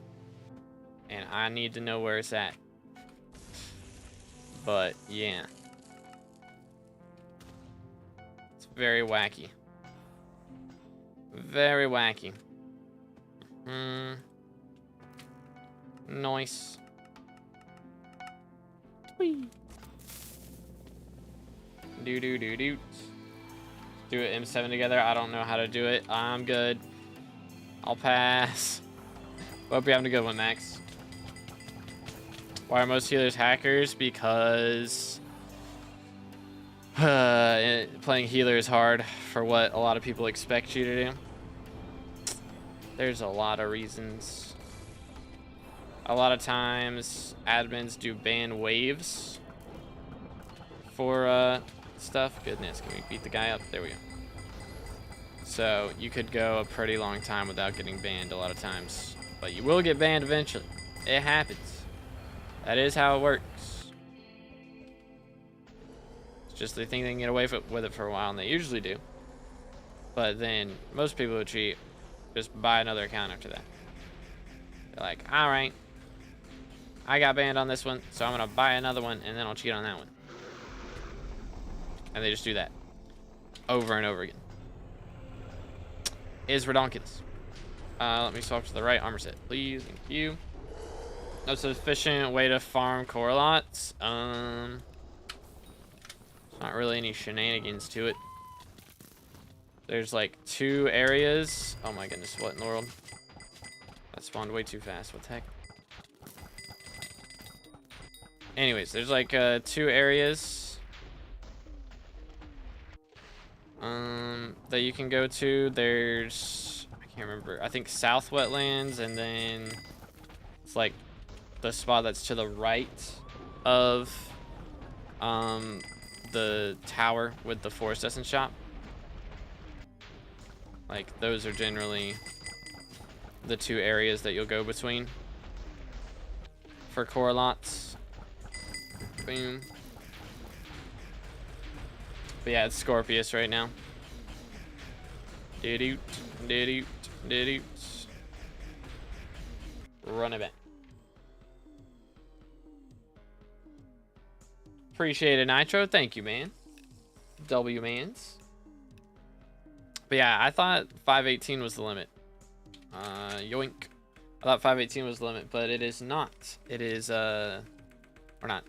And I need to know where it's at. But yeah. It's very wacky. Very wacky. Nice. Whee. Do it M7 together. I don't know how to do it. I'm good. I'll pass. Hope you're having a good one, Max. Why are most healers hackers? Because playing healer is hard for what a lot of people expect you to do. There's a lot of reasons. A lot of times admins do ban waves for stuff. Goodness, can we beat the guy up? There we go. So you could go a pretty long time without getting banned a lot of times, but you will get banned eventually. It happens. That is how it works. It's just they think they can get away with it for a while, and they usually do. But then most people who cheat just buy another account after that. They're like, all right, I got banned on this one, so I'm gonna buy another one, and then I'll cheat on that one. And they just do that over and over again. Is redonkulous. Let me swap to the right armor set, please. Thank you. No sufficient way to farm core lots. There's not really any shenanigans to it. There's like 2 areas. Oh my goodness, what in the world? That spawned way too fast. What the heck? Anyways, there's like 2 areas that you can go to. There's, I can't remember, I think South Wetlands, and then it's like the spot that's to the right of the tower with the Forest Essence shop. Like those are generally the 2 areas that you'll go between for core lots. Boom. But yeah, it's Scorpius right now. Did-oot, did-oot, did-oot. Run it back. Appreciate it, Nitro. Thank you, man. W-mans. But yeah, I thought 518 was the limit. Yoink. I thought 518 was the limit, but it is not. It is, or not.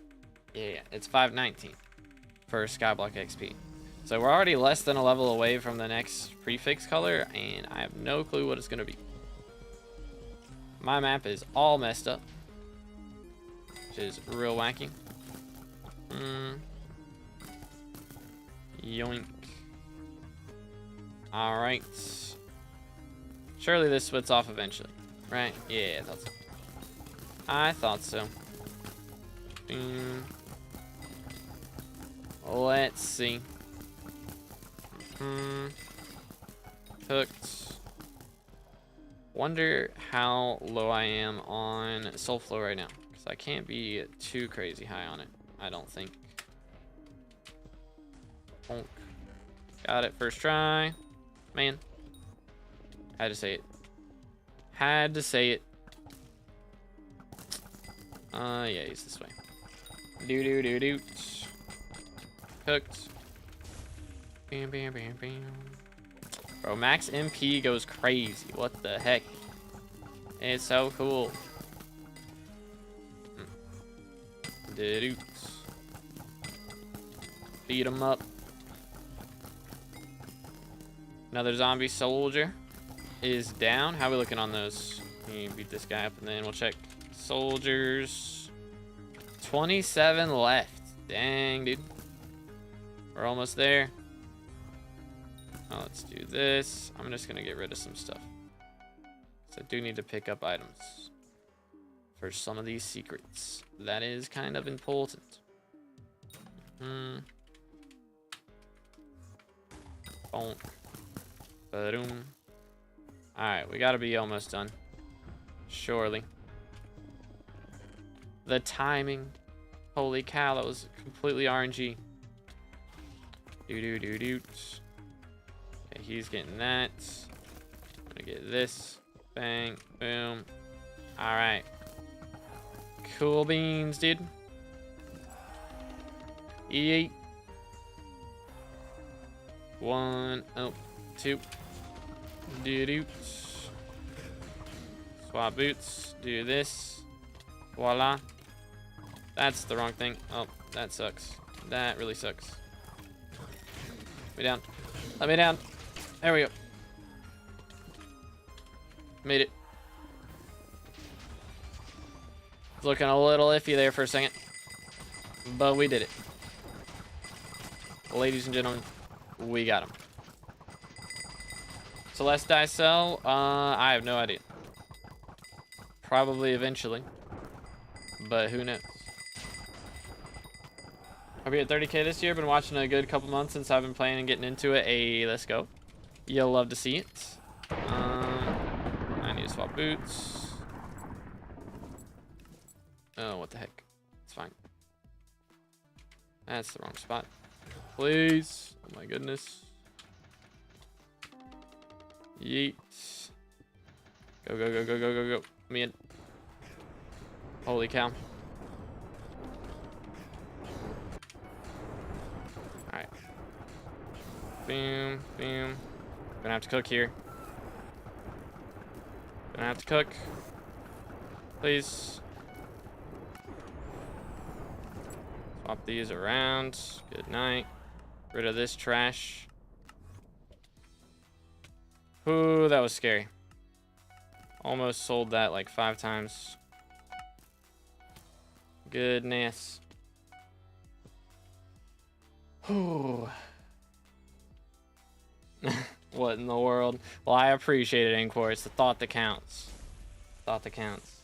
Yeah, it's 519 for SkyBlock XP. So we're already less than a level away from the next prefix color, and I have no clue what it's going to be. My map is all messed up, which is real wacky. Yoink. Alright. Surely this splits off eventually, right? Yeah, I thought so. Let's see. Hooked. Wonder how low I am on soul flow right now, because I can't be too crazy high on it, I don't think. Bonk. Got it first try. Man. Had to say it. Had to say it. Yeah, he's this way. Do. Cooked. Bam, bam, bam, bam. Bro, max MP goes crazy. What the heck? It's so cool. Do. Beat him up. Another zombie soldier is down. How are we looking on those? You beat this guy up, and then we'll check soldiers. 27 left. Dang, dude. We're almost there. Oh, let's do this. I'm just gonna get rid of some stuff. So I do need to pick up items for some of these secrets. That is kind of important. Boom. Boom. Alright, we gotta be almost done. Surely. The timing. Holy cow, that was completely RNG. Okay, he's getting that. I'm gonna get this. Bang. Boom. Alright. Cool beans, dude. Yeet. 1, 2. Do. Swap boots. Do this. Voila. That's the wrong thing. Oh, that sucks. That really sucks. Let me down. Let me down. There we go. Made it. It's looking a little iffy there for a second. But we did it. Ladies and gentlemen, we got him. So let's die sell. I have no idea. Probably eventually. But who knows? I'll be at 30K this year. Been watching a good couple months since I've been playing and getting into it. Hey, let's go. You'll love to see it. I need to swap boots. Oh, what the heck? It's fine. That's the wrong spot. Please. Oh my goodness. Yeet. Go, go, go, go, go, go, go. Me in. Holy cow. Alright. Boom, boom. Gonna have to cook here. Gonna have to cook. Please. Swap these around. Good night. Rid of this trash. Ooh, that was scary. Almost sold that like 5 times. Goodness. Ooh. What in the world? Well, I appreciate it, Encore. It's the thought that counts. Thought that counts.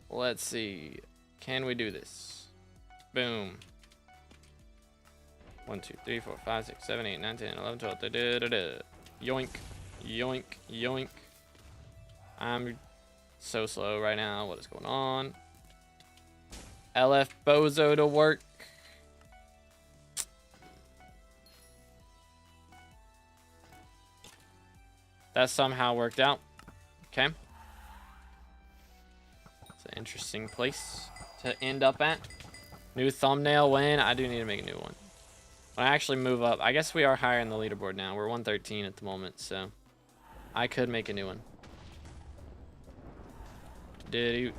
Let's see. Can we do this? Boom. 1, 2, 3, 4, 5, 6, 7, 8, 9, 10, 11, 12. Da, da, da, da. Yoink. Yoink. Yoink. I'm so slow right now. What is going on? LF Bozo to work. That somehow worked out. Okay. It's an interesting place to end up at. New thumbnail win. I do need to make a new one. When I actually move up, I guess we are higher in the leaderboard now. We're 113 at the moment, so I could make a new one. Yeet.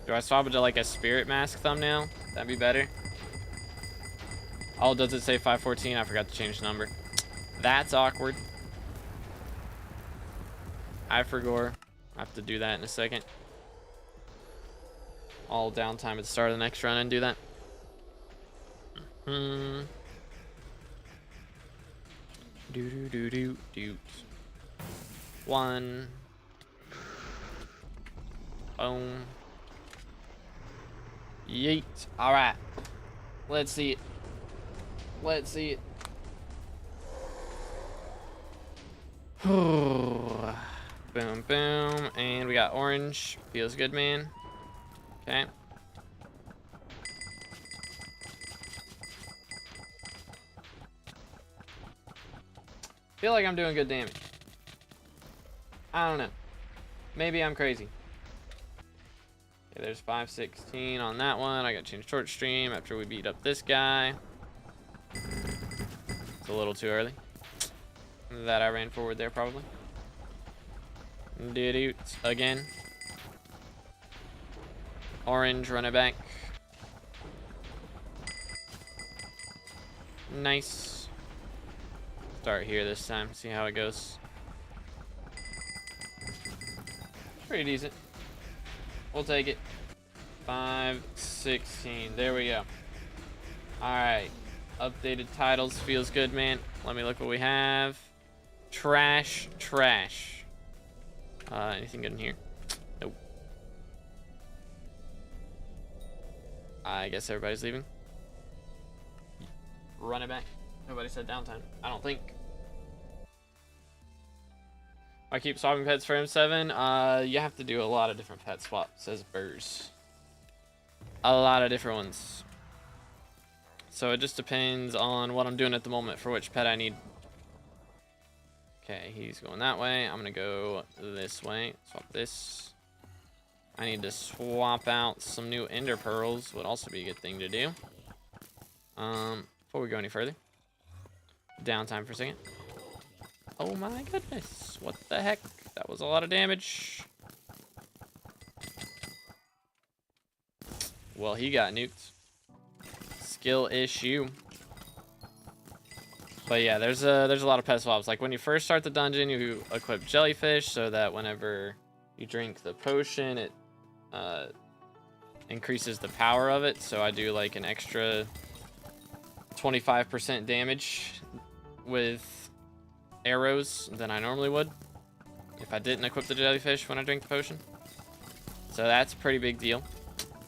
Do I swap it to like a spirit mask thumbnail? That'd be better. Oh, does it say 514? I forgot to change the number. That's awkward. I forgot. I have to do that in a second. All downtime at the start of the next run and do that. Do. 1. Boom. Yeet. All right. Let's see it. Let's see it. Boom, boom. And we got orange. Feels good, man. Okay. Feel like I'm doing good damage. I don't know. Maybe I'm crazy. Okay, there's 516 on that one. I gotta change short stream after we beat up this guy. It's a little too early. That I ran forward there probably. Did again. Orange, run it back. Nice. Start here this time. See how it goes. Pretty decent. We'll take it. 516. There we go. All right. Updated titles feels good, man. Let me look what we have. Trash. Anything good in here? Nope. I guess everybody's leaving. Run it back. Nobody said downtime. I don't think. I keep swapping pets for M7. You have to do a lot of different pet swaps, says Burrs. A lot of different ones. So it just depends on what I'm doing at the moment for which pet I need. Okay, he's going that way. I'm gonna go this way. Swap this. I need to swap out some new ender pearls. Would also be a good thing to do. Before we go any further. Downtime for a second. Oh my goodness. What the heck? That was a lot of damage. Well, he got nuked. Skill issue. But yeah, there's a lot of pet swaps. Like when you first start the dungeon, you equip jellyfish so that whenever you drink the potion, it increases the power of it. So I do like an extra 25% damage with arrows than I normally would if I didn't equip the jellyfish when I drink the potion. So that's a pretty big deal.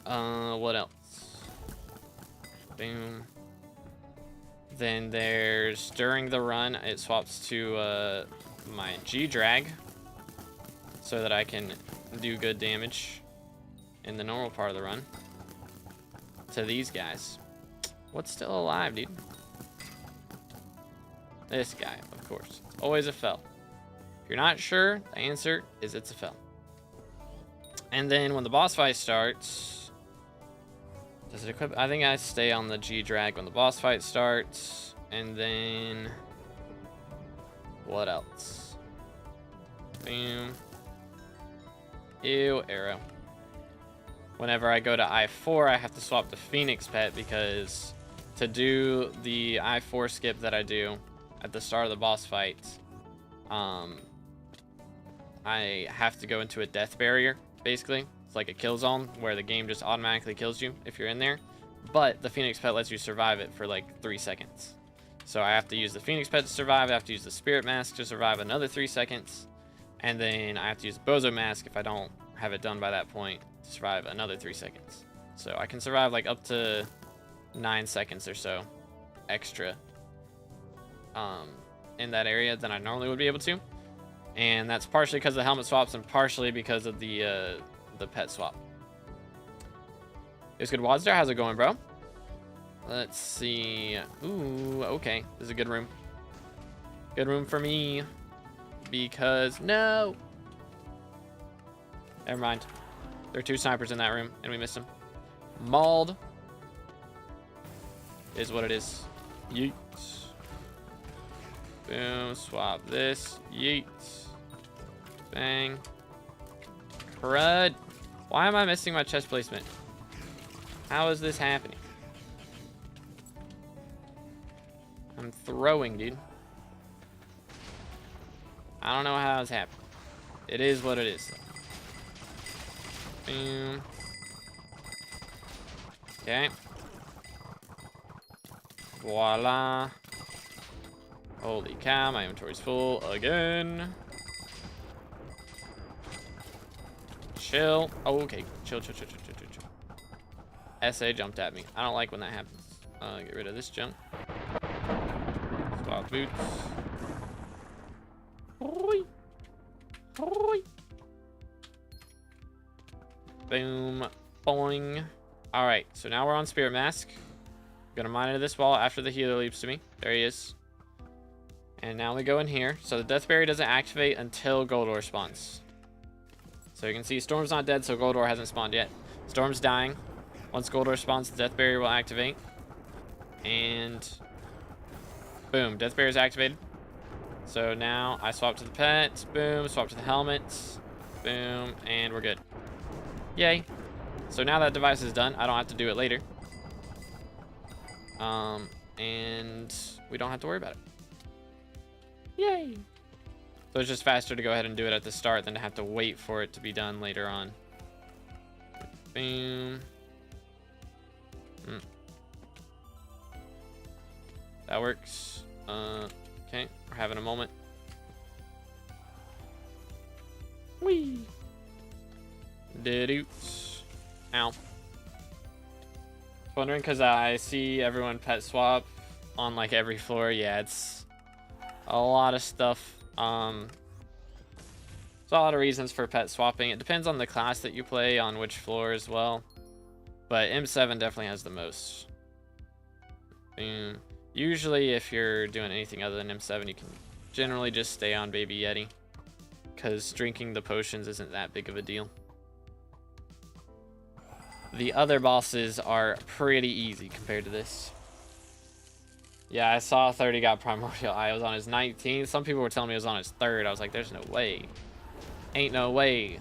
What else? Boom. Then there's during the run, it swaps to my G-drag so that I can do good damage in the normal part of the run to these guys. What's still alive, dude? This guy, of course. It's always a fel. If you're not sure, the answer is it's a fel. And then when the boss fight starts, does it equip? I think I stay on the G-drag when the boss fight starts. And then what else? Boom. Ew, arrow. Whenever I go to I4, I have to swap to Phoenix Pet because to do the I4 skip that I do at the start of the boss fight, I have to go into a death barrier, basically. It's like a kill zone where the game just automatically kills you if you're in there. But the Phoenix Pet lets you survive it for like 3 seconds. So I have to use the Phoenix Pet to survive. I have to use the Spirit Mask to survive another 3 seconds. And then I have to use the Bozo Mask if I don't have it done by that point to survive another 3 seconds. So I can survive like up to 9 seconds or so extra in that area than I normally would be able to. And that's partially because of the helmet swaps and partially because of the pet swap. It's good. Wadstar, how's it going, bro? Let's see. Ooh, okay. This is a good room. Good room for me. Because, no. Never mind. There are 2 snipers in that room, and we missed them. Mauled. Is what it is. Yeet. Boom. Swap this. Yeet. Bang. Crud. Why am I missing my chest placement? How is this happening? I'm throwing, dude. I don't know how it's happening. It is what it is. Boom. Okay. Voila. Holy cow, my inventory's full again. Chill. Oh, okay. Chill. SA jumped at me. I don't like when that happens. Get rid of this junk. Swap boots. Boom. Boing. Alright, so now we're on Spirit Mask. Gonna mine into this wall after the healer leaps to me. There he is. And now we go in here. So the Death Barrier doesn't activate until Goldor spawns. So you can see Storm's not dead, so Goldor hasn't spawned yet. Storm's dying. Once Goldor spawns, the Death Barrier will activate. And boom, Death Barrier is activated. So now I swap to the pet. Boom, swap to the helmets. Boom, and we're good. Yay. So now that device is done, I don't have to do it later. And we don't have to worry about it. Yay. So it's just faster to go ahead and do it at the start than to have to wait for it to be done later on. Boom. That works. Okay, we're having a moment. Whee! Didoots. Ow. Wondering because I see everyone pet swap on like every floor. Yeah, it's a lot of stuff. There's a lot of reasons for pet swapping. It depends on the class that you play, on which floor as well. But M7 definitely has the most. Usually if you're doing anything other than M7, you can generally just stay on Baby Yeti, because drinking the potions isn't that big of a deal. The other bosses are pretty easy compared to this. Yeah, I saw 30 got Primordial Eye. I was on his 19th. Some people were telling me it was on his 3rd. I was like, there's no way. Ain't no way.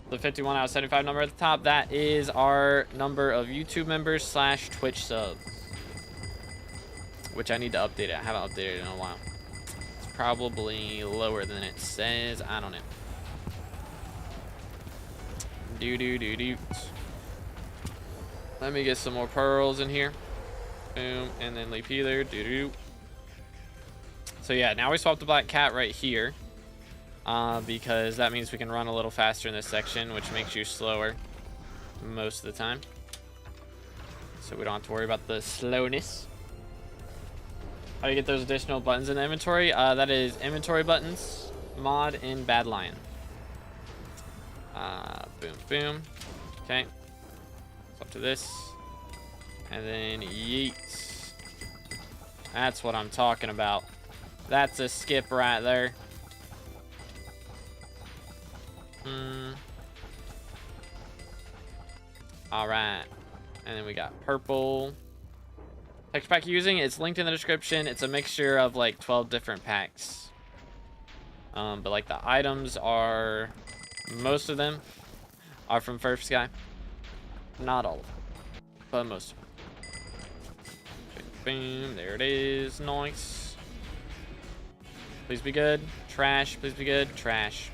The 51 out of 75 number at the top, that is our number of YouTube members / Twitch subs. Which I need to update it. I haven't updated it in a while. It's probably lower than it says. I don't know. Do. Let me get some more pearls in here. Boom, and then leap healer. Do. So yeah, now we swap the black cat right here. Because that means we can run a little faster in this section, which makes you slower most of the time. So we don't have to worry about the slowness. How do you get those additional buttons in the inventory? That is inventory buttons, mod in Bad Lion. Boom, boom. Okay. Up to this. And then yeet. That's what I'm talking about. That's a skip right there. Alright. And then we got purple. Texture pack you're using, it's linked in the description. It's a mixture of like 12 different packs. But like the items are, most of them are from Furfsky. Not all of them, but most of them. Boom, there it is. Nice. Please be good. Trash. Please be good. Trash.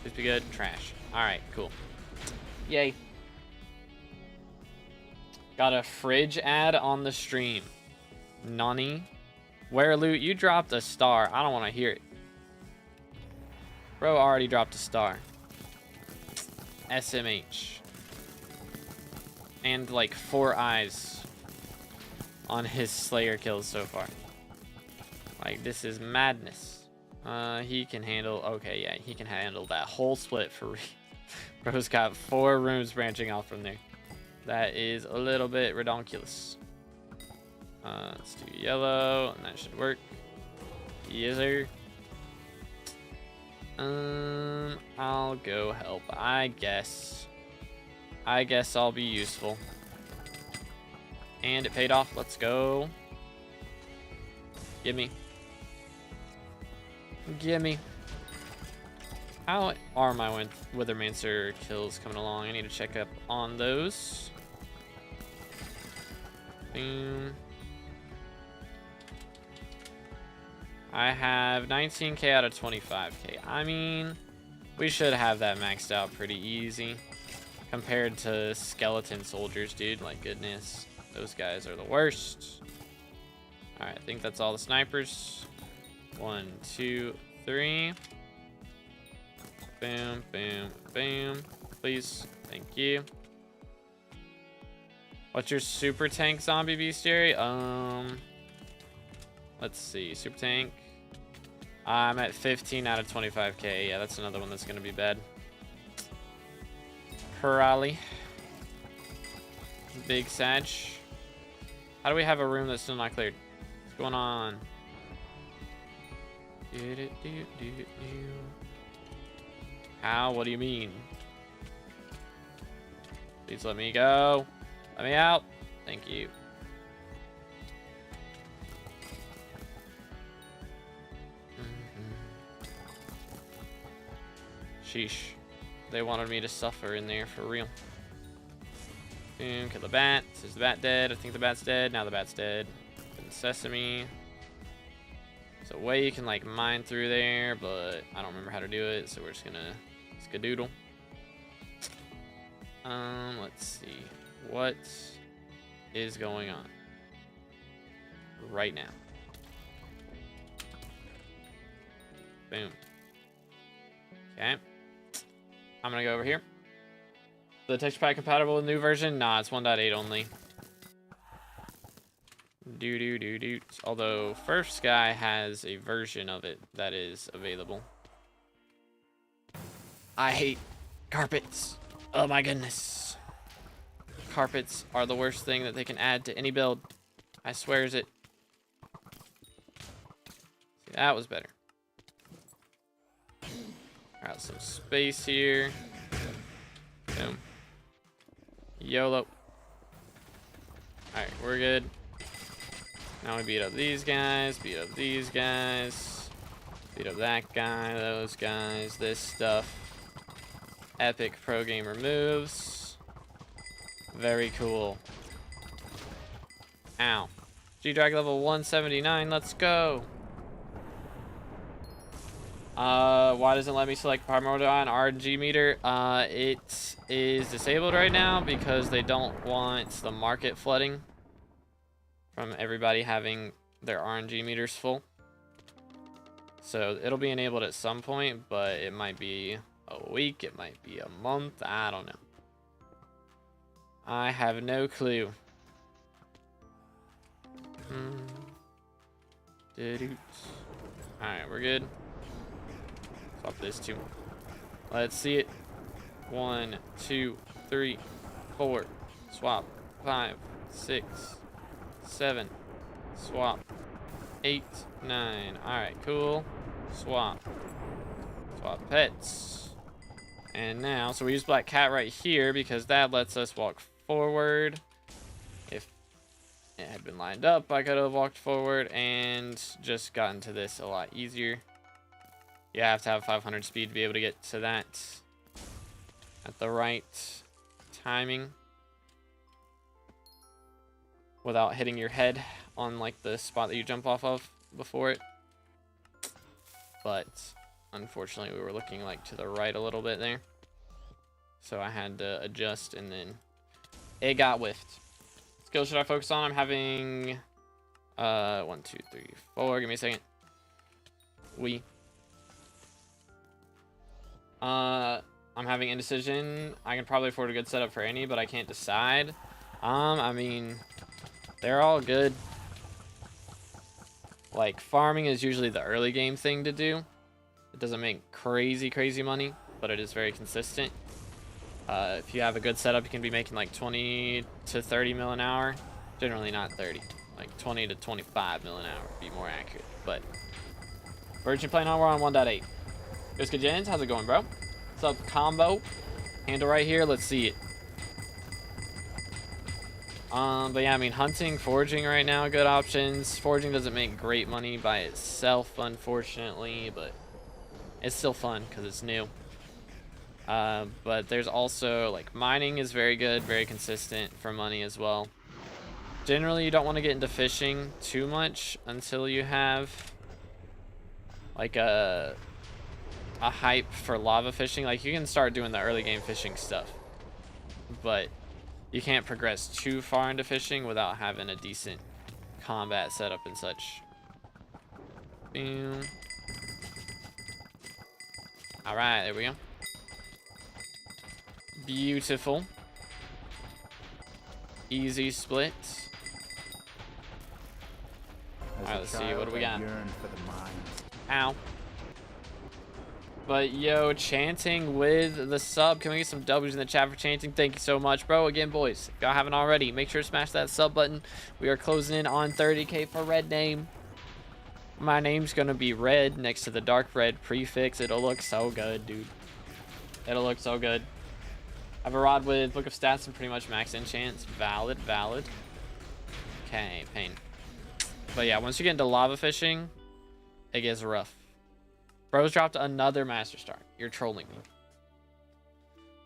Please be good. Trash. Alright, cool. Yay. Got a fridge ad on the stream. Nani? Where loot? You dropped a star. I don't want to hear it. Bro already dropped a star. SMH. And like 4 eyes on his Slayer kills so far. Like, this is madness. He can handle... Okay, yeah, he can handle that whole split for real. Bro's got 4 rooms branching off from there. That is a little bit redonkulous. Let's do yellow, and that should work. Yes, sir. I'll go help, I guess. I guess I'll be useful. And it paid off. Let's go. Gimme. Gimme. How are my Withermancer kills coming along? I need to check up on those. Boom. I have 19k out of 25k. I mean, we should have that maxed out pretty easy compared to skeleton soldiers, dude. Like, goodness, those guys are the worst. All right, I think that's all the snipers. 1, 2, 3. Boom, boom, boom. Please, thank you. What's your super tank zombie bestiary? Let's see, super tank. I'm at 15 out of 25k. Yeah, that's another one that's gonna be bad. Pirali. Big Sag. How do we have a room that's still not cleared? What's going on? How? What do you mean? Please let me go. Let me out. Thank you. Sheesh. They wanted me to suffer in there for real. Boom, kill the bat. Is the bat dead? I think the bat's dead. Now the bat's dead. And sesame. There's a way you can like mine through there, but I don't remember how to do it, so we're just gonna skadoodle. Let's see. What is going on? right now. Boom. Okay. I'm gonna go over here. The texture pack compatible with the new version? Nah, it's 1.8 only. Do. Although Furfsky has a version of it that is available. I hate carpets. Oh my goodness. Carpets are the worst thing that they can add to any build. I swears it. See, that was better. Got some space here. Boom. YOLO. Alright, we're good. Now we beat up these guys, beat up these guys, beat up that guy, those guys, this stuff. Epic pro gamer moves. Very cool. Ow. G-Drag level 179, let's go. Why doesn't it let me select primordial on RNG meter? It is disabled right now because they don't want the market flooding from everybody having their RNG meters full. So it'll be enabled at some point, but it might be a week, it might be a month, I don't know. I have no clue. Alright, we're good. Swap this too. Let's see it. 1, 2, 3, 4. Swap. 5, 6, 7. Swap. 8, 9. Alright, cool. Swap. Swap pets. And now, so we use Black Cat right here because that lets us walk forward. If it had been lined up, I could have walked forward and just gotten to this a lot easier. You have to have 500 speed to be able to get to that at the right timing without hitting your head on like the spot that you jump off of before it. But unfortunately we were looking like to the right a little bit there, so I had to adjust and then it got whiffed. Skill should I focus on? I'm having 1, 2, 3, 4. Give me a second. I'm having indecision. I can probably afford a good setup for any, but I can't decide. I mean, they're all good. Like, farming is usually the early game thing to do. It doesn't make crazy money, but it is very consistent. If you have a good setup, you can be making like 20 to 30 mil an hour. Generally not 30. Like 20 to 25 mil an hour would be more accurate. But Virgin playing on, we're on 1.8. Biscuit Jens, how's it going, bro? What's up, combo? Handle right here, let's see it. But yeah, I mean, hunting, foraging right now, good options. Foraging doesn't make great money by itself, unfortunately, but it's still fun because it's new. But there's also, like, mining is very good, very consistent for money as well. Generally, you don't want to get into fishing too much until you have, like, a hype for lava fishing. Like, you can start doing the early game fishing stuff, but you can't progress too far into fishing without having a decent combat setup and such. Boom. All right, there we go. Beautiful. Easy split. All right, let's see, what do we got? Ow. But yo, chanting with the sub. Can we get some W's in the chat for chanting? Thank you so much, bro. Again, boys, if y'all haven't already, make sure to smash that sub button. We are closing in on 30K for red name. My name's gonna be red next to the dark red prefix. It'll look so good, dude. It'll look so good. I have a rod with Book of Stats and pretty much max enchants. Valid. Okay, pain. But yeah, once you get into lava fishing, it gets rough. Bro's dropped another Master Star. You're trolling me.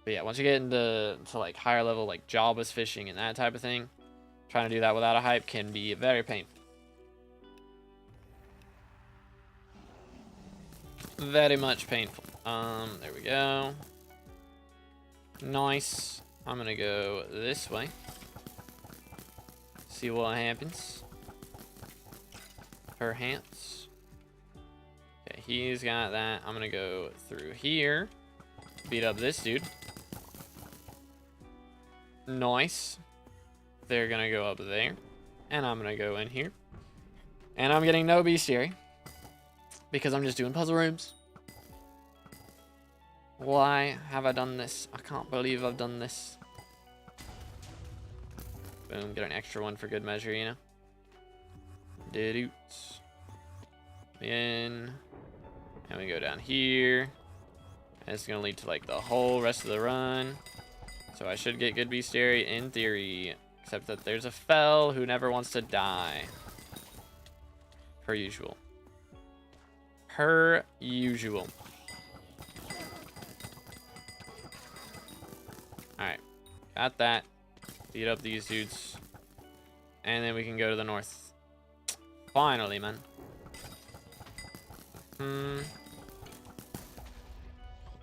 But yeah, once you get into like higher level, like jobless fishing and that type of thing, trying to do that without a hype can be very painful. Very much painful. There we go. Nice. I'm gonna go this way. See what happens. Perhaps. Okay, he's got that. I'm gonna go through here. Beat up this dude. Nice. They're gonna go up there. And I'm gonna go in here. And I'm getting no bestiary. Because I'm just doing puzzle rooms. Why have I done this? I can't believe I've done this. Boom, get an extra one for good measure, you know? Didoots. In. And we go down here. And it's gonna lead to like the whole rest of the run. So I should get good bestiary in theory. Except that there's a fell who never wants to die. Per usual. Per usual. Alright. Got that. Beat up these dudes. And then we can go to the north. Finally, man.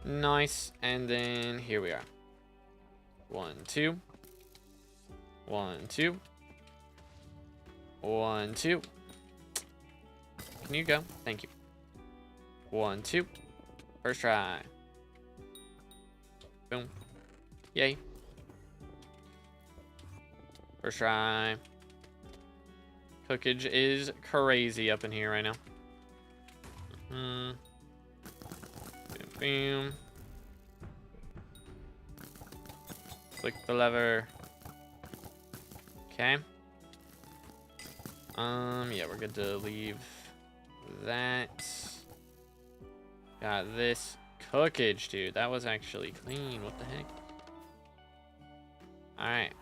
Nice. And then here we are. 1, 2. 1, 2. 1, 2. Can you go? Thank you. 1, 2. First try. Boom. Yay. First try. Cookage is crazy up in here right now. Boom, boom. Click the lever. Okay. Yeah, we're good to leave that. Got this cookage, dude. That was actually clean. What the heck? Alright.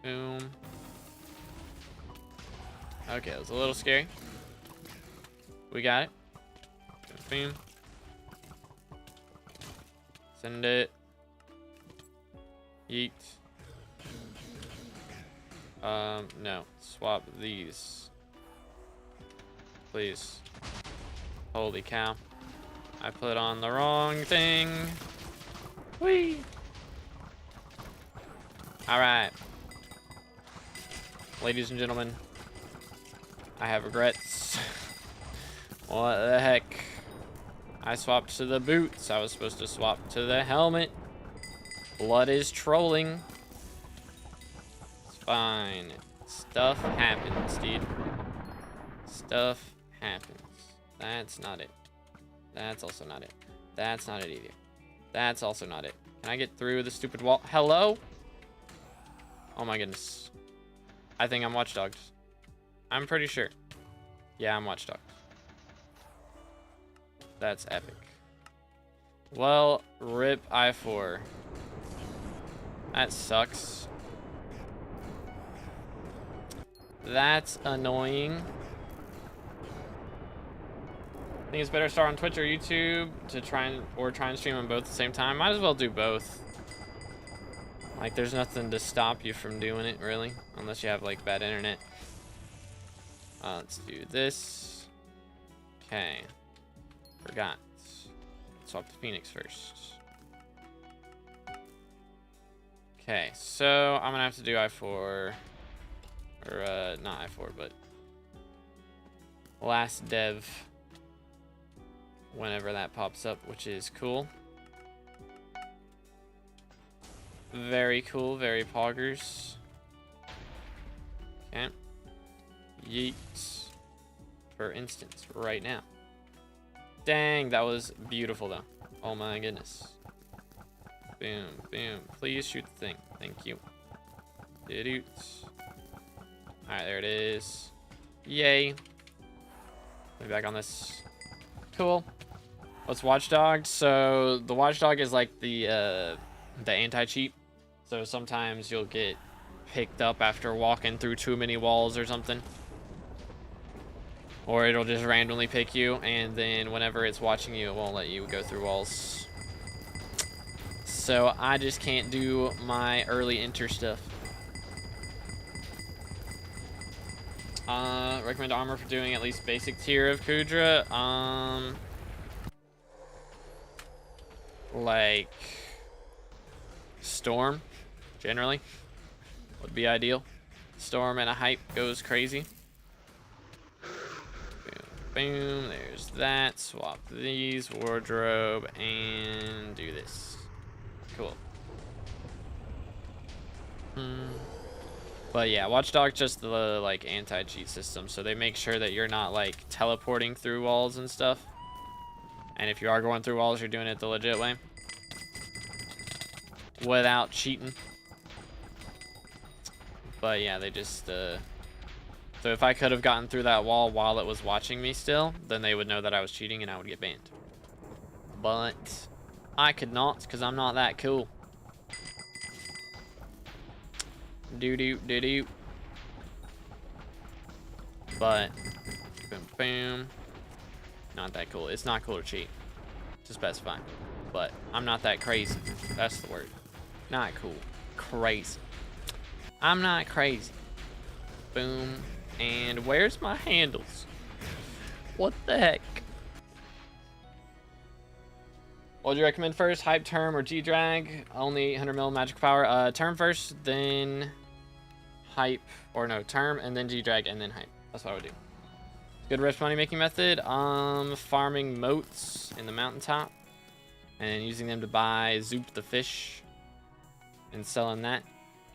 Boom. Okay, that was a little scary. We got it. Boom. Send it. Yeet. No. Swap these. Please. Holy cow. I put on the wrong thing. Whee! Alright. Ladies and gentlemen, I have regrets. What the heck? I swapped to the boots. I was supposed to swap to the helmet. Blood is trolling. It's fine. Stuff happens, dude. Stuff happens. That's not it. That's also not it. That's not it either. That's also not it. Can I get through the stupid wall? Hello? Oh my goodness. I think I'm watchdogged. I'm pretty sure. Yeah, I'm watchdogged. That's epic. Well, rip I4. That sucks. That's annoying. I think it's better to start on Twitch or YouTube to try and stream them both at the same time. Might as well do both. Like, there's nothing to stop you from doing it, really, unless you have like bad internet. Let's do this. Okay. Forgot. Swap to Phoenix first. Okay, so I'm gonna have to do I4, or not I4, but last dev whenever that pops up, which is cool. Very cool, very poggers. Okay. Yeet. For instance, right now. Dang, that was beautiful though. Oh my goodness. Boom, boom. Please shoot the thing. Thank you. Didoots. Alright, there it is. Yay. Let me back on this. Cool. What's watchdogged? So the watchdog is like the anti-cheat. So sometimes you'll get picked up after walking through too many walls or something. Or it'll just randomly pick you, and then whenever it's watching you, it won't let you go through walls. So I just can't do my early enter stuff. Recommend armor for doing at least basic tier of Kudra. Like Storm, generally, would be ideal. Storm and a hype goes crazy. Boom, there's that. Swap these, wardrobe, and do this. Cool. But yeah, Watchdog's just the like anti-cheat system, so they make sure that you're not like teleporting through walls and stuff. And if you are going through walls, you're doing it the legit way, without cheating. But yeah, they just so if I could have gotten through that wall while it was watching me still, then they would know that I was cheating and I would get banned. But I could not, because I'm not that cool. Doo-doo. But boom, boom. Not that cool. It's not cool to cheat, to specify. But I'm not that crazy. That's the word. Not cool. Crazy. I'm not crazy. Boom. And where's my handles? What the heck? What would you recommend first? Hype, Term, or G-Drag? Only 800 mil magic power. Term first, then Hype. Or no, Term, and then G-Drag, and then Hype. That's what I would do. Good rich money making method. Farming moats in the mountaintop. And using them to buy Zoop the fish. And selling that.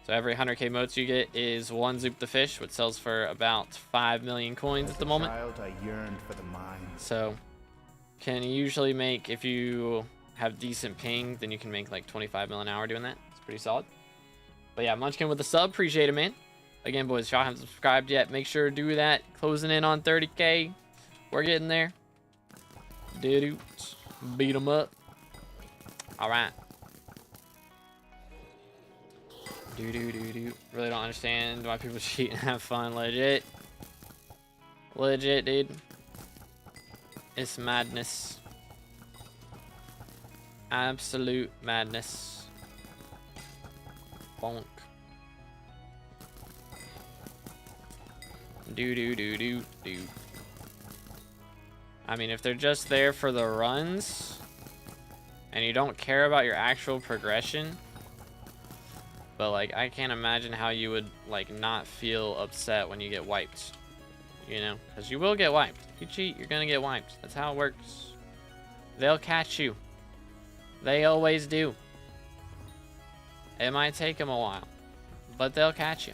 So every 100k moats you get is 1 Zoop the fish, which sells for about 5 million coins at the moment. Child, I yearned for the mines. So can usually make, if you have decent ping, then you can make like 25 mil an hour doing that. It's pretty solid. But yeah, Munchkin with the sub, appreciate it, man. Again, boys, if y'all haven't subscribed yet, make sure to do that. Closing in on 30k. We're getting there. Doo-doo. Beat them up. All right. Really don't understand why people cheat and have fun. Legit, dude. It's madness. Absolute madness. Bonk. Do. I mean, if they're just there for the runs and you don't care about your actual progression. But, like, I can't imagine how you would, like, not feel upset when you get wiped. You know? Because you will get wiped. If you cheat, you're going to get wiped. That's how it works. They'll catch you. They always do. It might take them a while. But they'll catch you.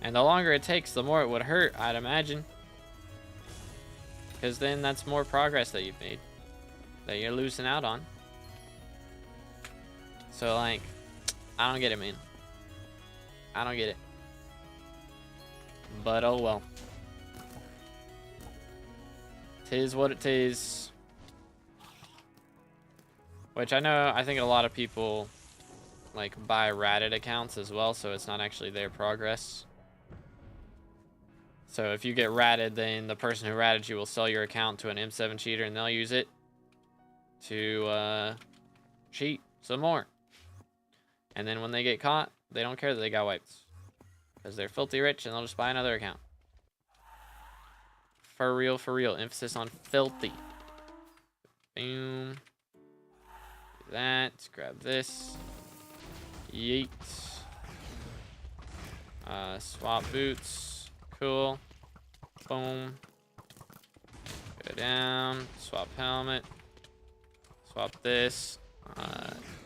And the longer it takes, the more it would hurt, I'd imagine. Because then that's more progress that you've made. That you're losing out on. So, like... I don't get it, man. I don't get it. But oh well. Tis what it is. Which I think a lot of people like buy ratted accounts as well, so it's not actually their progress. So if you get ratted, then the person who ratted you will sell your account to an M7 cheater and they'll use it to cheat some more. And then when they get caught, they don't care that they got wiped. Because they're filthy rich and they'll just buy another account. For real. Emphasis on filthy. Boom. Do that. Grab this. Yeet. Swap boots. Cool. Boom. Go down. Swap helmet. Swap this.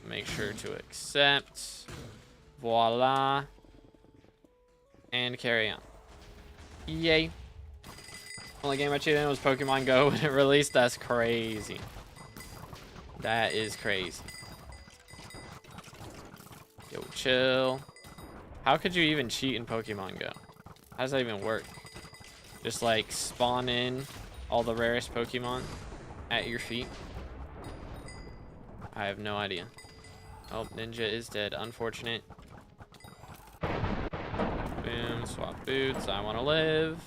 Make sure to accept. Voila. And carry on. Yay. Only game I cheated in was Pokemon Go when it released. That's crazy. That is crazy. Yo, chill. How could you even cheat in Pokemon Go? How does that even work? Just like spawn in all the rarest Pokemon at your feet? I have no idea. Oh, Ninja is dead. Unfortunate. Boom. Swap boots. I want to live.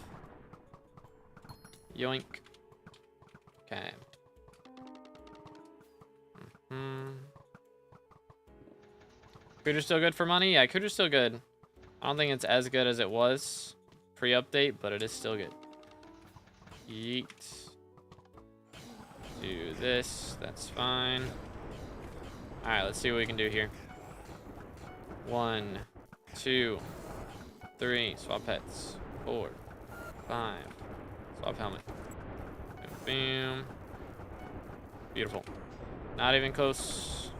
Yoink. Okay. Cooter's still good for money? Yeah, Cooter's still good. I don't think it's as good as it was pre-update, but it is still good. Yeet. Do this. That's fine. Alright, let's see what we can do here. 1, 2, 3. Swap pets. 4, 5. Swap helmet. Boom. Beautiful. Not even close.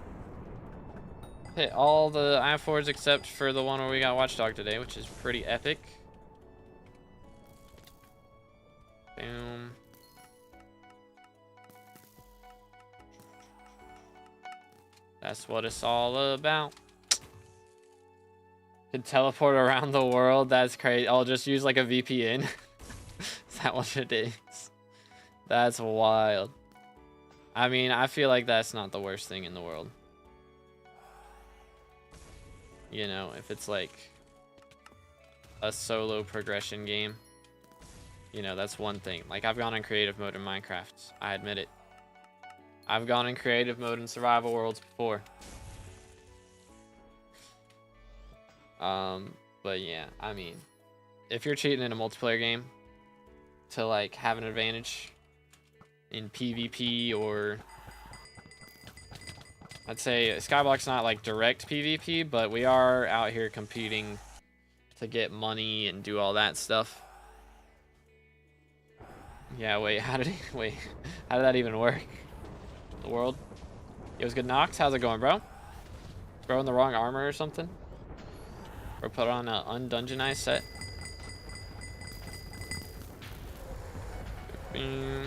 Hit all the I4s except for the one where we got Watchdog today, which is pretty epic. Boom. That's what it's all about. Can teleport around the world. That's crazy. I'll just use like a VPN. Is that what it is? That's wild. I mean, I feel like that's not the worst thing in the world. You know, if it's like a solo progression game, you know, that's one thing. Like, I've gone in creative mode in Minecraft. I admit it. I've gone in creative mode in survival worlds before. But yeah, I mean, if you're cheating in a multiplayer game to like have an advantage in PvP, or I'd say SkyBlock's not like direct PvP, but we are out here competing to get money and do all that stuff. Yeah, wait, how did that even work? The world. It was good. Nox, how's it going, bro? Throwing the wrong armor or something? Or put on an undungeonized set? I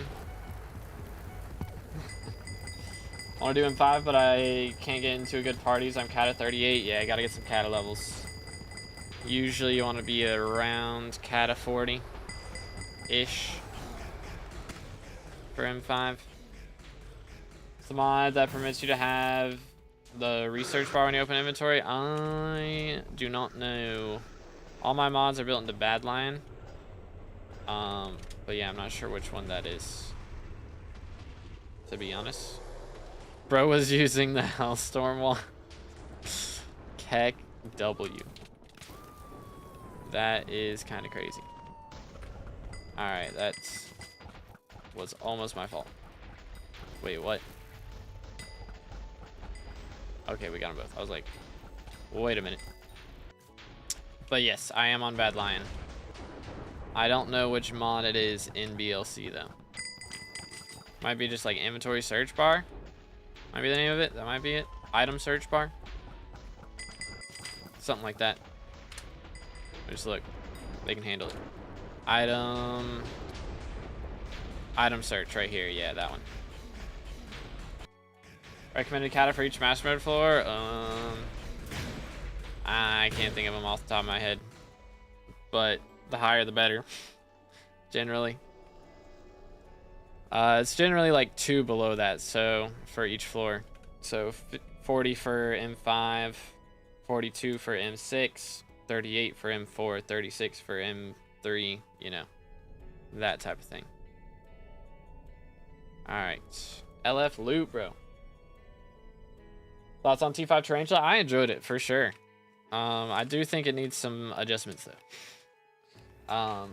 want to do M5, but I can't get into good parties. I'm cat at 38. Yeah, I gotta get some cat levels. Usually you want to be around cat of 40-ish for M5. It's the mod that permits you to have the research bar when you open inventory. I do not know. All my mods are built into Badlion. But yeah, I'm not sure which one that is, to be honest. Bro was using the Hellstorm one. Keck W. That is kind of crazy. Alright, that was almost my fault. Wait, what? Okay, we got them both. I was like, wait a minute. But yes, I am on Bad Lion. I don't know which mod it is in BLC though. Might be just like inventory search bar. Might be the name of it. That might be it. Item search bar. Something like that. Just look. They can handle it. Item search right here. Yeah, that one. Recommended cata for each master mode floor. I can't think of them off the top of my head. But the higher the better. Generally. It's generally like 2 below that, so for each floor. So 40 for M5, 42 for M6, 38 for M4, 36 for M3, you know, that type of thing. Alright. LF loot, bro. Thoughts on T5 Tarantula? I enjoyed it for sure. I do think it needs some adjustments though.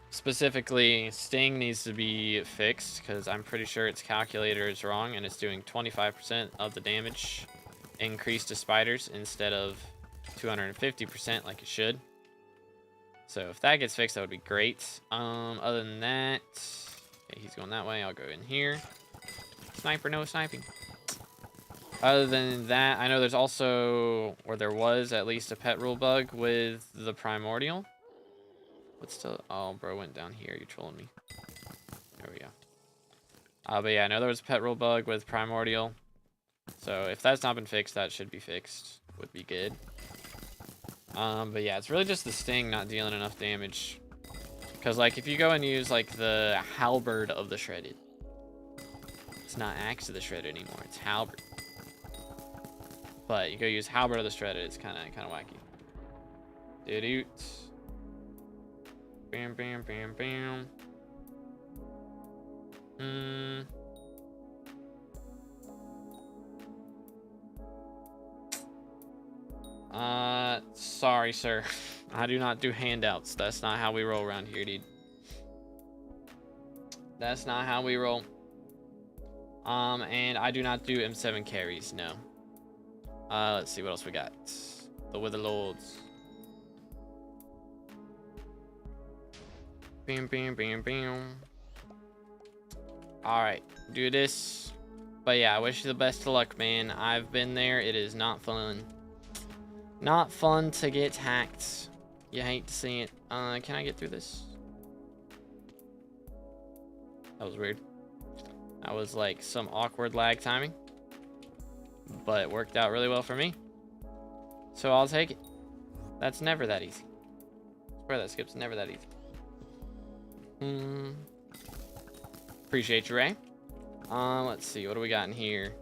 Specifically, Sting needs to be fixed because I'm pretty sure its calculator is wrong and it's doing 25% of the damage increase to spiders instead of 250% like it should. So if that gets fixed, that would be great. Other than that, okay, he's going that way. I'll go in here. Sniper, no sniping. Other than that, I know there's also, or there was at least, a pet rule bug with the Primordial. What's still? Oh, bro went down here. You're trolling me. There we go. But yeah, I know there was a pet rule bug with Primordial. So if that's not been fixed, that should be fixed. Would be good. But yeah, it's really just the Sting not dealing enough damage. Because like if you go and use like the Halberd of the Shredded, it's not Axe of the Shredded anymore. It's Halberd. But you go use Halberd of the Shredded, it's kind of wacky. Dude. Bam, bam, bam, bam. Sorry, sir. I do not do handouts. That's not how we roll around here, dude. That's not how we roll. And I do not do M7 carries, no. Let's see what else we got. The Wither Lords. Bam, bam, bam, bam. Alright, do this. But yeah, I wish you the best of luck, man. I've been there. It is not fun. Not fun to get hacked. You hate to see it. Can I get through this? That was weird. That was like some awkward lag timing. But it worked out really well for me. So I'll take it. That's never that easy. I swear that skip's never that easy. Appreciate you, Ray. Let's see. What do we got in here?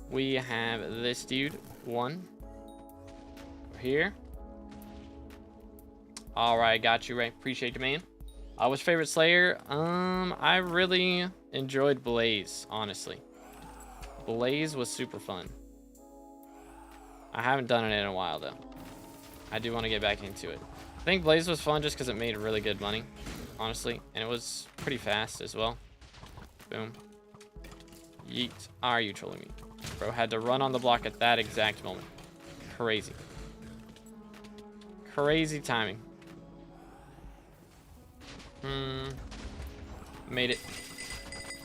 We have this dude. One. Here. Alright, got you, Ray. Appreciate you, man. What's your favorite Slayer? I really enjoyed Blaze, honestly. Blaze was super fun. I haven't done it in a while, though. I do want to get back into it. I think Blaze was fun just because it made really good money, honestly. And it was pretty fast as well. Boom. Yeet. Are you trolling me? Bro had to run on the block at that exact moment. Crazy. Crazy timing. Made it.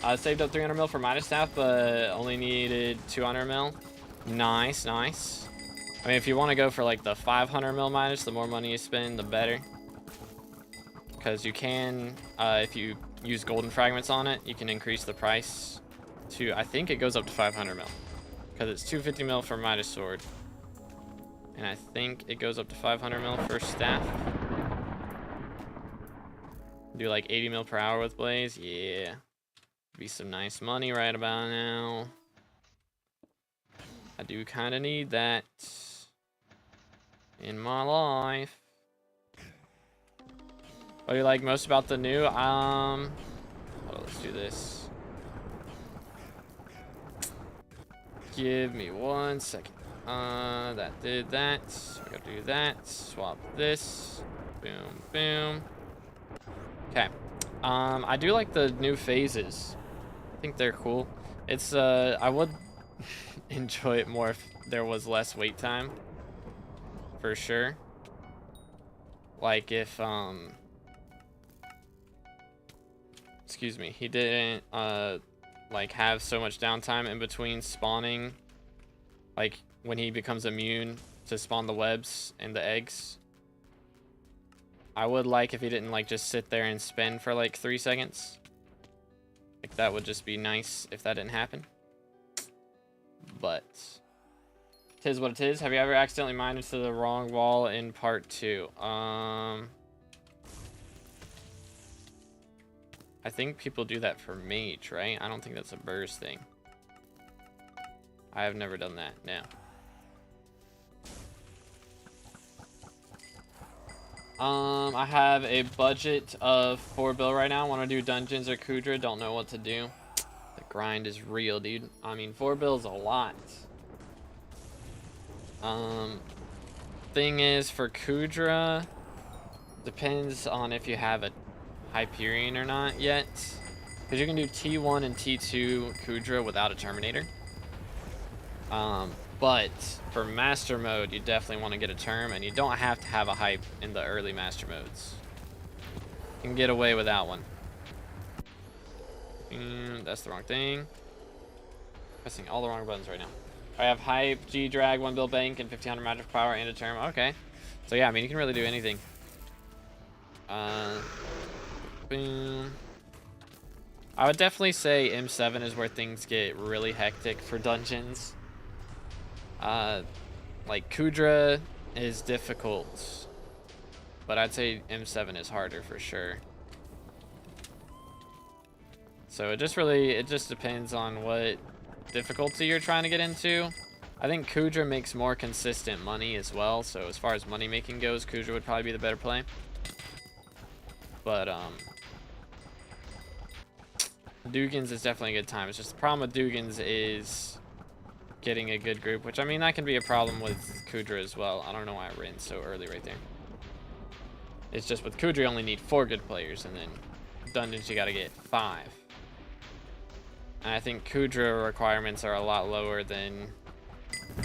I saved up 300 mil for Midas Staff, but only needed 200 mil. Nice, nice. I mean, if you want to go for like the 500 mil Midas, the more money you spend, the better. Because you can, if you use golden fragments on it, you can increase the price to, I think it goes up to 500 mil. Because it's 250 mil for Midas Sword. And I think it goes up to 500 mil for Staff. Do like 80 mil per hour with Blaze. Yeah. Be some nice money right about now. I do kind of need that in my life. What do you like most about the new? Oh, let's do this. Give me 1 second. That did that. I gotta do that. Swap this. Boom, boom. Okay. I do like the new phases. I think they're cool. It's I would enjoy it more if there was less wait time. For sure. Like if excuse me, he didn't like have so much downtime in between spawning, like when he becomes immune to spawn the webs and the eggs. I would like if he didn't like just sit there and spin for like 3 seconds. Like that would just be nice if that didn't happen. But tis what it is. Have you ever accidentally mined into the wrong wall in part 2? I think people do that for mage, right? I don't think that's a burst thing. I have never done that, no. I have a budget of 4 bill right now. Want to do dungeons or Kudra, don't know what to do. The grind is real, dude. I mean, 4 bill is a lot. Thing is, for Kudra, depends on if you have a Hyperion or not yet. Because you can do T1 and T2 Kudra without a Terminator. But for master mode, you definitely want to get a term, and you don't have to have a hype in the early master modes. You can get away with that one. That's the wrong thing. Pressing all the wrong buttons right now. I have hype, G drag, 1 bill bank, and 1500 magic power and a term. Okay. So yeah, I mean, you can really do anything. Boom. I would definitely say M7 is where things get really hectic for dungeons. Like Kudra is difficult, but I'd say M7 is harder for sure. So it just depends on what difficulty you're trying to get into. I think Kudra makes more consistent money as well, so as far as money making goes, Kudra would probably be the better play. But Dugans is definitely a good time. It's just the problem with Dugans is getting a good group, which I mean that can be a problem with Kudra as well. I don't know why I ran so early right there. It's just with Kudra you only need 4 good players, and then dungeons you gotta get 5. And I think Kudra requirements are a lot lower than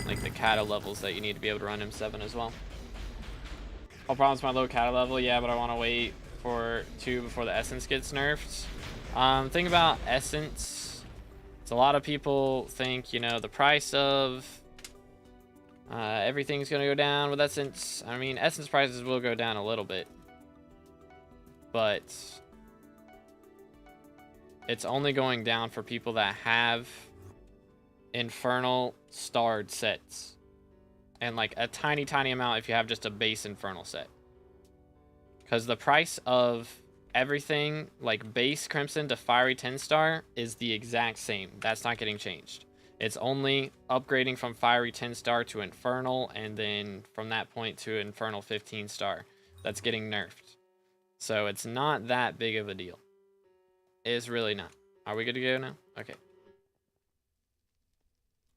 like the kata levels that you need to be able to run M7 as well. All problems with my low kata level, yeah, but I want to wait for 2 before the essence gets nerfed. Thing about Essence. So a lot of people think, you know, the price of everything's gonna go down with Essence. I mean, Essence prices will go down a little bit, but it's only going down for people that have Infernal starred sets, and like a tiny amount if you have just a base Infernal set, because the price of everything like base Crimson to Fiery 10-star is the exact same. That's not getting changed. It's only upgrading from Fiery 10-star to Infernal, and then from that point to Infernal 15-star. That's getting nerfed. So it's not that big of a deal. It's really not. Are we good to go now? Okay.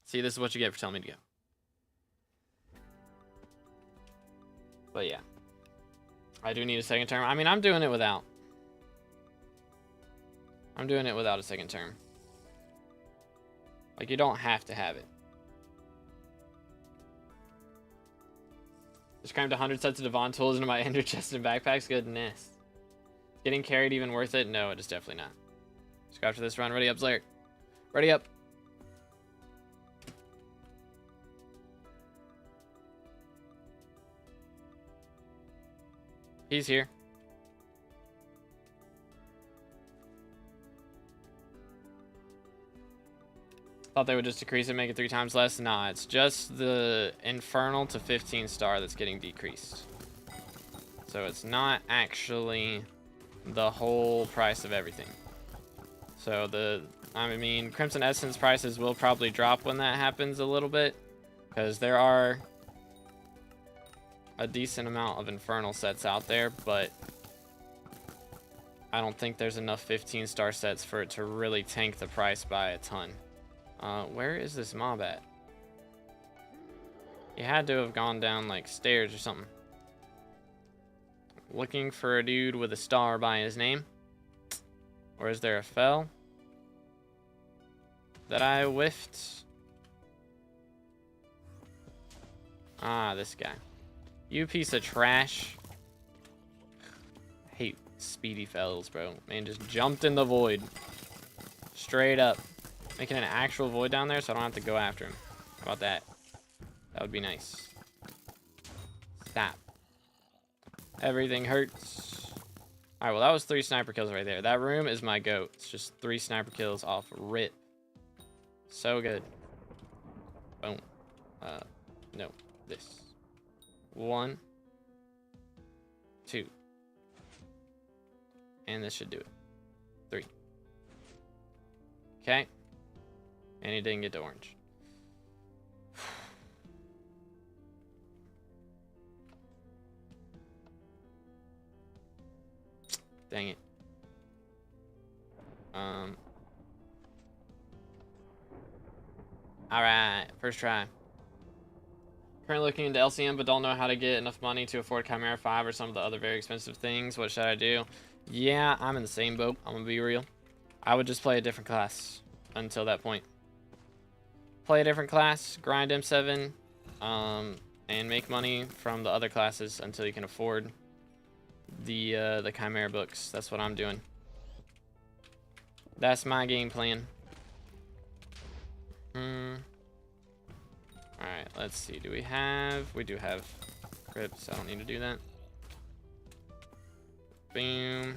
See, this is what you get for telling me to go. But yeah. I do need a second term. I mean, I'm doing it without. I'm doing it without a second term. Like, you don't have to have it. Just crammed 100 sets of Devon tools into my ender chest and backpacks. Goodness. Getting carried even worth it? No, it is definitely not. Let's go after this run. Ready up, Slayer. Ready up. He's here. Thought they would just decrease it, make it 3 times less. Nah, it's just the Infernal to 15-star that's getting decreased. So it's not actually the whole price of everything. So I mean, Crimson Essence prices will probably drop when that happens a little bit, because there are a decent amount of Infernal sets out there, but I don't think there's enough 15-star sets for it to really tank the price by a ton. Where is this mob at? He had to have gone down like stairs or something. Looking for a dude with a star by his name. Or is there a fell that I whiffed? Ah, this guy. You piece of trash. I hate speedy fells, bro. Man just jumped in the void. Straight up. Making an actual void down there so I don't have to go after him. How about that? That would be nice. Stop. Everything hurts. Alright, well that was 3 sniper kills right there. That room is my goat. It's just 3 sniper kills off rip. So good. Boom. No. This. 1. 2. And this should do it. 3. Okay. And he didn't get to orange. Dang it. Alright, first try. Currently looking into LCM, but don't know how to get enough money to afford Chimera 5 or some of the other very expensive things. What should I do? Yeah, I'm in the same boat. I'm gonna be real. I would just play a different class until that point. Play a different class, grind M7, and make money from the other classes until you can afford the Chimera books. That's what I'm doing. That's my game plan. Alright, let's see. Do we have... We do have crypts. I don't need to do that. Boom.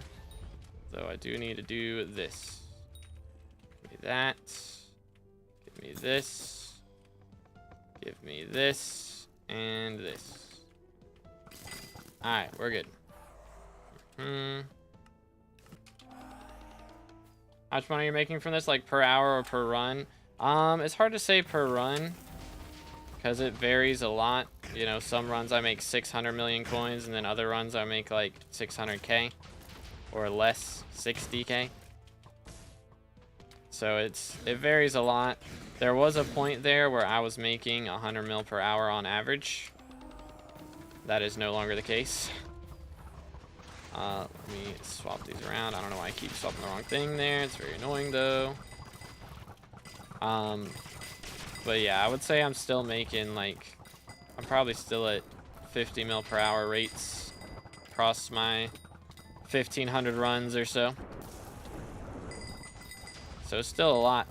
Though I do need to do this. Give me that. Give me this. Give me this. And this. Alright, we're good. How much money are you making from this? Like per hour or per run? It's hard to say per run, because it varies a lot. You know, some runs I make 600 million coins, and then other runs I make like 600k or less, 60k. So it varies a lot. There was a point there where I was making 100 mil per hour on average. That is no longer the case. Let me swap these around. I don't know why I keep swapping the wrong thing there. It's very annoying though. But yeah, I would say I'm still making like, I'm probably still at 50 mil per hour rates across my 1500 runs or so. So still a lot.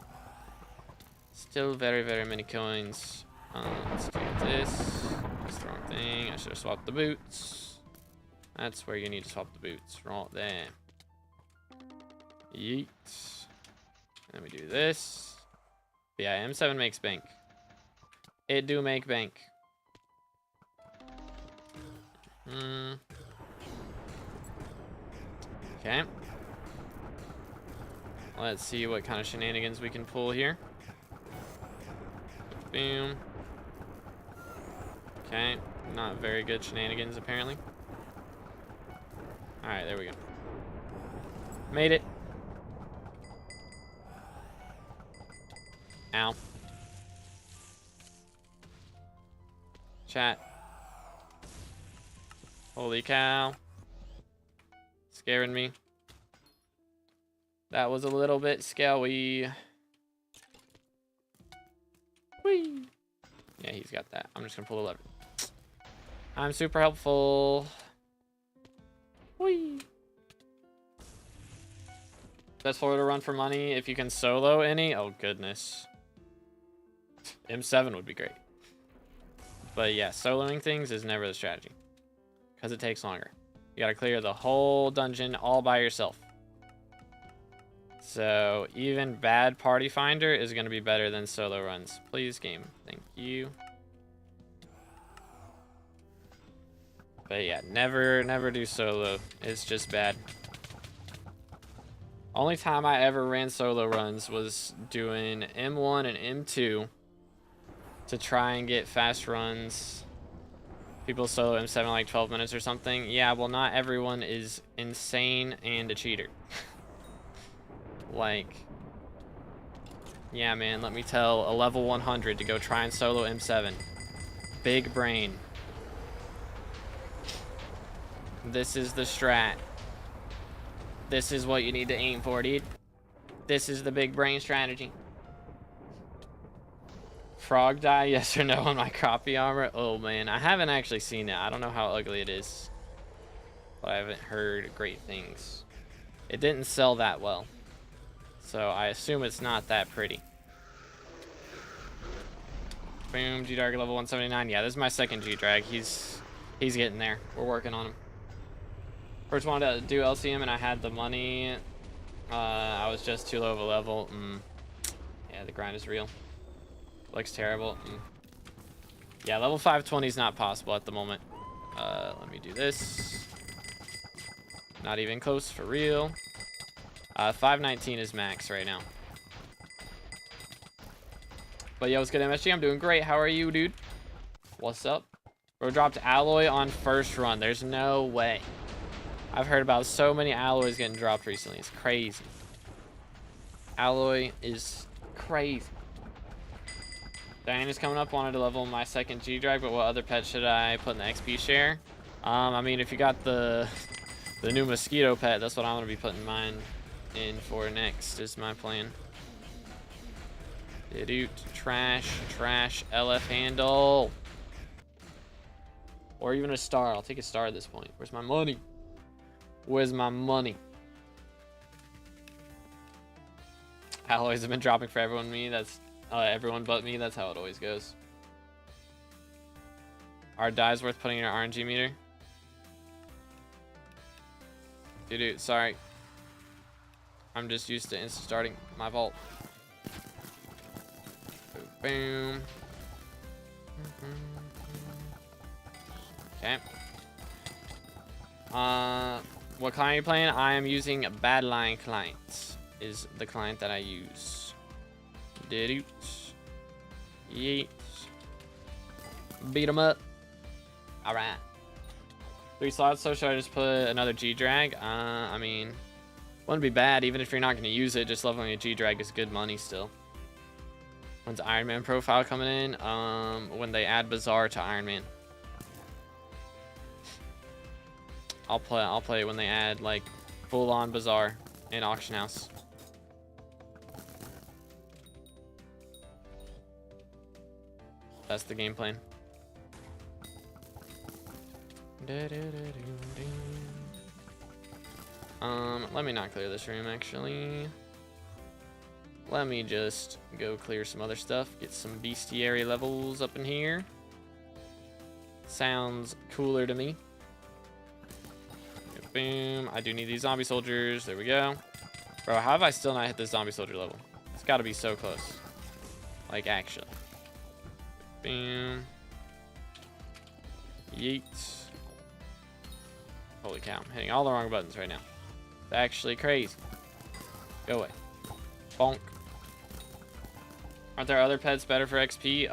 Still very, very many coins. Let's do this. That's the wrong thing. I should have swapped the boots. That's where you need to swap the boots. Right there. Yeet. Then we do this. But yeah, M7 makes bank. It do make bank. Okay. Let's see what kind of shenanigans we can pull here. Boom. Okay. Not very good shenanigans, apparently. Alright, there we go. Made it. Ow. Chat. Holy cow. Scaring me. That was a little bit scary. Whee! Yeah, he's got that. I'm just gonna pull the lever. I'm super helpful. Whee! Best forward to run for money if you can solo any. Oh goodness. M7 would be great. But yeah, soloing things is never the strategy. Because it takes longer. You gotta clear the whole dungeon all by yourself. So even bad party finder is gonna be better than solo runs. Please game. Thank you. But yeah, never do solo. It's just bad. Only time I ever ran solo runs was doing M1 and M2 to try and get fast runs. People solo M7 like 12 minutes or something. Yeah, well, not everyone is insane and a cheater. Like, yeah, man, let me tell a level 100 to go try and solo M7. Big brain. This is the strat. This is what you need to aim for, dude. This is the big brain strategy. Frog die, yes or no on my copy armor? Oh man, I haven't actually seen it. I don't know how ugly it is. But I haven't heard great things. It didn't sell that well. So I assume it's not that pretty. Boom, G-Drag level 179. Yeah, this is my second G-Drag. He's getting there. We're working on him. First wanted to do LCM and I had the money. I was just too low of a level. Yeah, the grind is real. Looks terrible. Yeah, level 520 is not possible at the moment. Let me do this. Not even close for real. 519 is max right now. But yo, what's good, MSG? I'm doing great. How are you, dude? What's up? Bro dropped alloy on first run. There's no way. I've heard about so many alloys getting dropped recently. It's crazy. Alloy is crazy. Diana's coming up. Wanted to level my second G-Drag, but what other pet should I put in the XP share? I mean, if you got the new mosquito pet, that's what I'm going to be putting mine in for next, is my plan. Dude, trash, LF handle. Or even a star. I'll take a star at this point. Where's my money? Where's my money? Alloys have been dropping for everyone everyone but me. That's how it always goes. Are dyes worth putting in your RNG meter? Dude, sorry. I'm just used to instant starting my vault. Boom. Okay. What client are you playing? I am using Badline client. Is the client that I use. Yeet. Beat them up. All right. 3 slots. So should I just put another G-Drag? I mean, wouldn't be bad. Even if you're not going to use it, just leveling a G-Drag is good money still. When's Iron Man profile coming in? When they add Bazaar to Iron Man. I'll play it when they add like full-on Bazaar in Auction House. That's the game plan. Let me not clear this room actually. let me just go clear some other stuff. Get some bestiary levels up in here. Sounds cooler to me. Boom. I do need these zombie soldiers. There we go. Bro, how have I still not hit this zombie soldier level? It's got to be so close. Like, actually. Boom. Yeet. Holy cow. I'm hitting all the wrong buttons right now. It's actually crazy. Go away. Bonk. Aren't there other pets better for XP?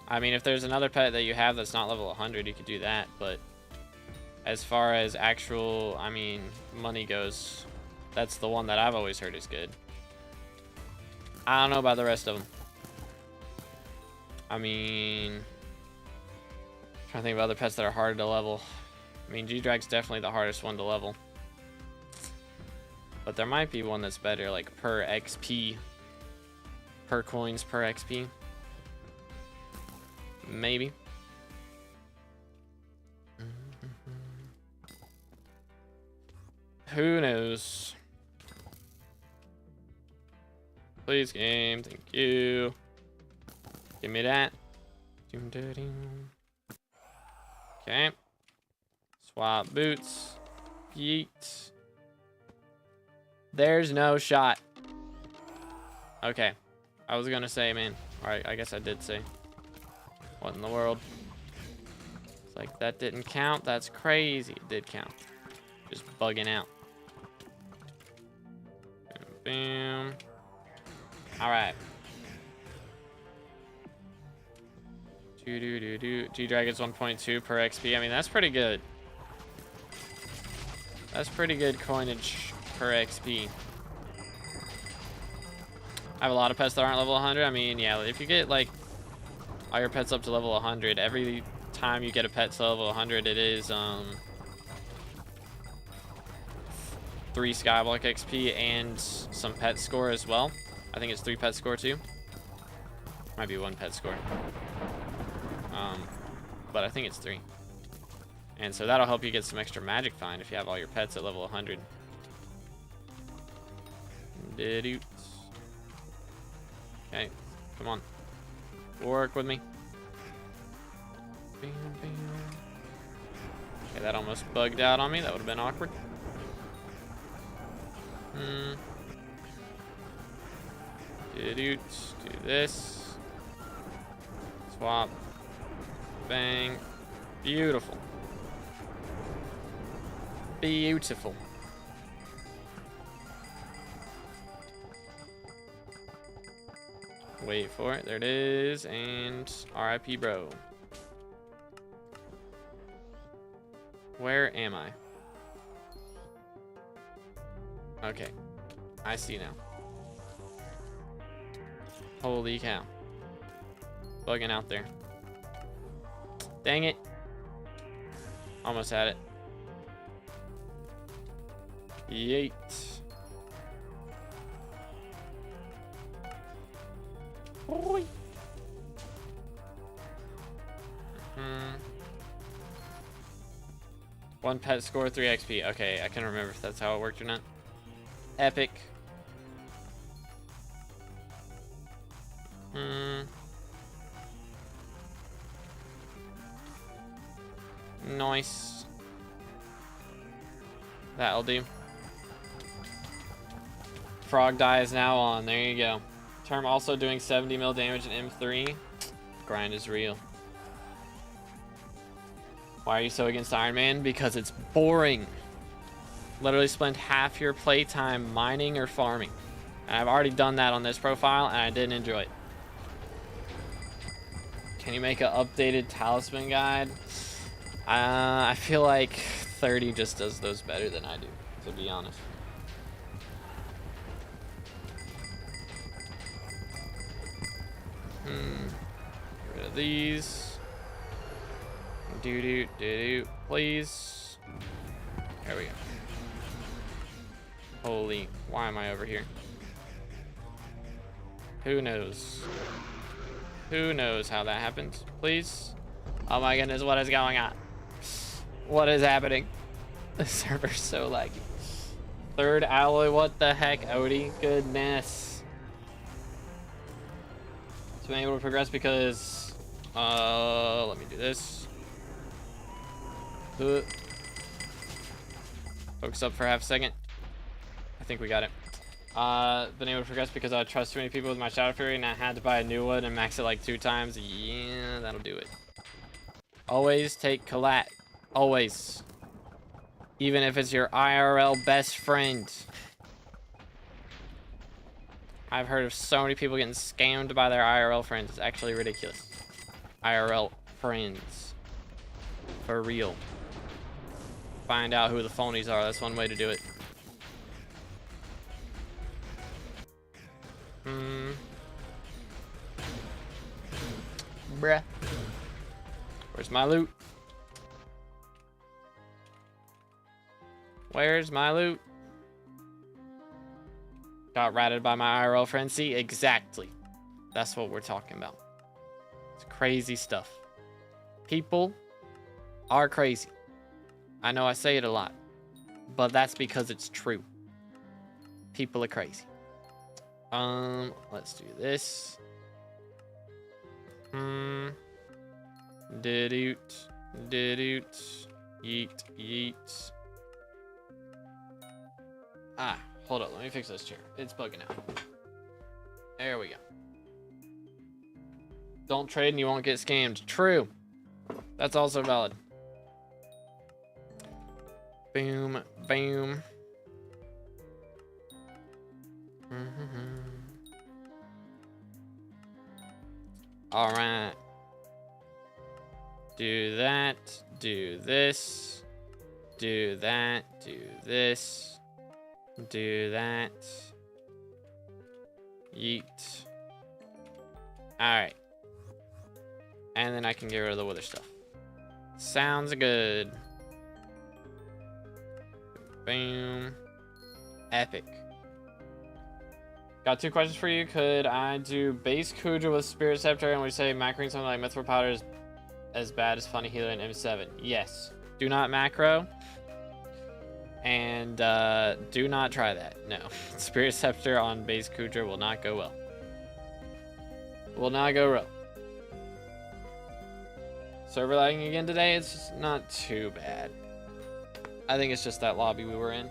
I mean, if there's another pet that you have that's not level 100, you could do that. But as far as actual, I mean, money goes, that's the one that I've always heard is good. I don't know about the rest of them. I mean, I'm trying to think of other pets that are harder to level. I mean, G-Drag's definitely the hardest one to level. But there might be one that's better, like per XP. Per coins, per XP. Maybe. Who knows? Please, game. Thank you. Give me that. Okay. Swap boots. Yeet. There's no shot. Okay. I was gonna say, man. Alright, I guess I did say. What in the world? It's like, that didn't count. That's crazy. It did count. Just bugging out. Boom. Boom. Alright. G-Dragon's 1.2 per XP. I mean, that's pretty good. That's pretty good coinage per XP. I have a lot of pets that aren't level 100. I mean, yeah, if you get, like, all your pets up to level 100, every time you get a pet to level 100, it is, 3 SkyBlock XP and some pet score as well. I think it's 3 pet score, too. Might be 1 pet score. But I think it's 3. And so that'll help you get some extra magic find if you have all your pets at level 100. Okay, come on. Work with me. Okay, that almost bugged out on me. That would have been awkward. Do this. Swap. Bang. Beautiful. Beautiful. Wait for it. There it is. And RIP, bro. Where am I? Okay. I see now. Holy cow. Bugging out there. Dang it. Almost had it. Yeet. Boy. One pet score, 3 XP. Okay, I can remember if that's how it worked or not. Epic. Nice. That'll do. Frog die is now on. There you go. Term also doing 70 mil damage in M3. Grind is real. Why are you so against Iron Man? Because it's boring. Literally spend half your playtime mining or farming. And I've already done that on this profile and I didn't enjoy it. Can you make an updated talisman guide? I feel like 30 just does those better than I do, to be honest. Get rid of these. Please. There we go. Holy, why am I over here? Who knows? Who knows how that happened? Please. Oh my goodness, what is going on? What is happening? The server's so laggy. Third alloy, what the heck, Odie? Goodness. So I'm able to progress because, let me do this. Focus up for half a second. I think we got it. Been able to progress because I trust too many people with my Shadow Fury and I had to buy a new one and max it like 2 times. Yeah, that'll do it. Always take collat. Always. Even if it's your IRL best friend. I've heard of so many people getting scammed by their IRL friends. It's actually ridiculous. IRL friends. For real. Find out who the phonies are. That's one way to do it. Bruh. Where's my loot? Where's my loot? Got ratted by my IRL friend. See, exactly. That's what we're talking about. It's crazy stuff. People are crazy. I know I say it a lot, but that's because it's true. People are crazy. Let's do this. Did-oot. Yeet, yeet. Ah, hold up. Let me fix this chair. It's bugging out. There we go. Don't trade and you won't get scammed. True. That's also valid. Boom, boom. All right. Do that. Do this. Do that. Do this. Do that. Yeet. All right. And then I can get rid of the wither stuff. Sounds good. Boom. Epic. Got 2 questions for you. Could I do base Kudra with Spirit Scepter and we say macroing something like Mythril Powder is as bad as Funny Healer and M7? Yes. Do not macro. And do not try that. No. Spirit Scepter on base Kudra will not go well. Will not go well. Server lagging again today? It's just not too bad. I think it's just that lobby we were in.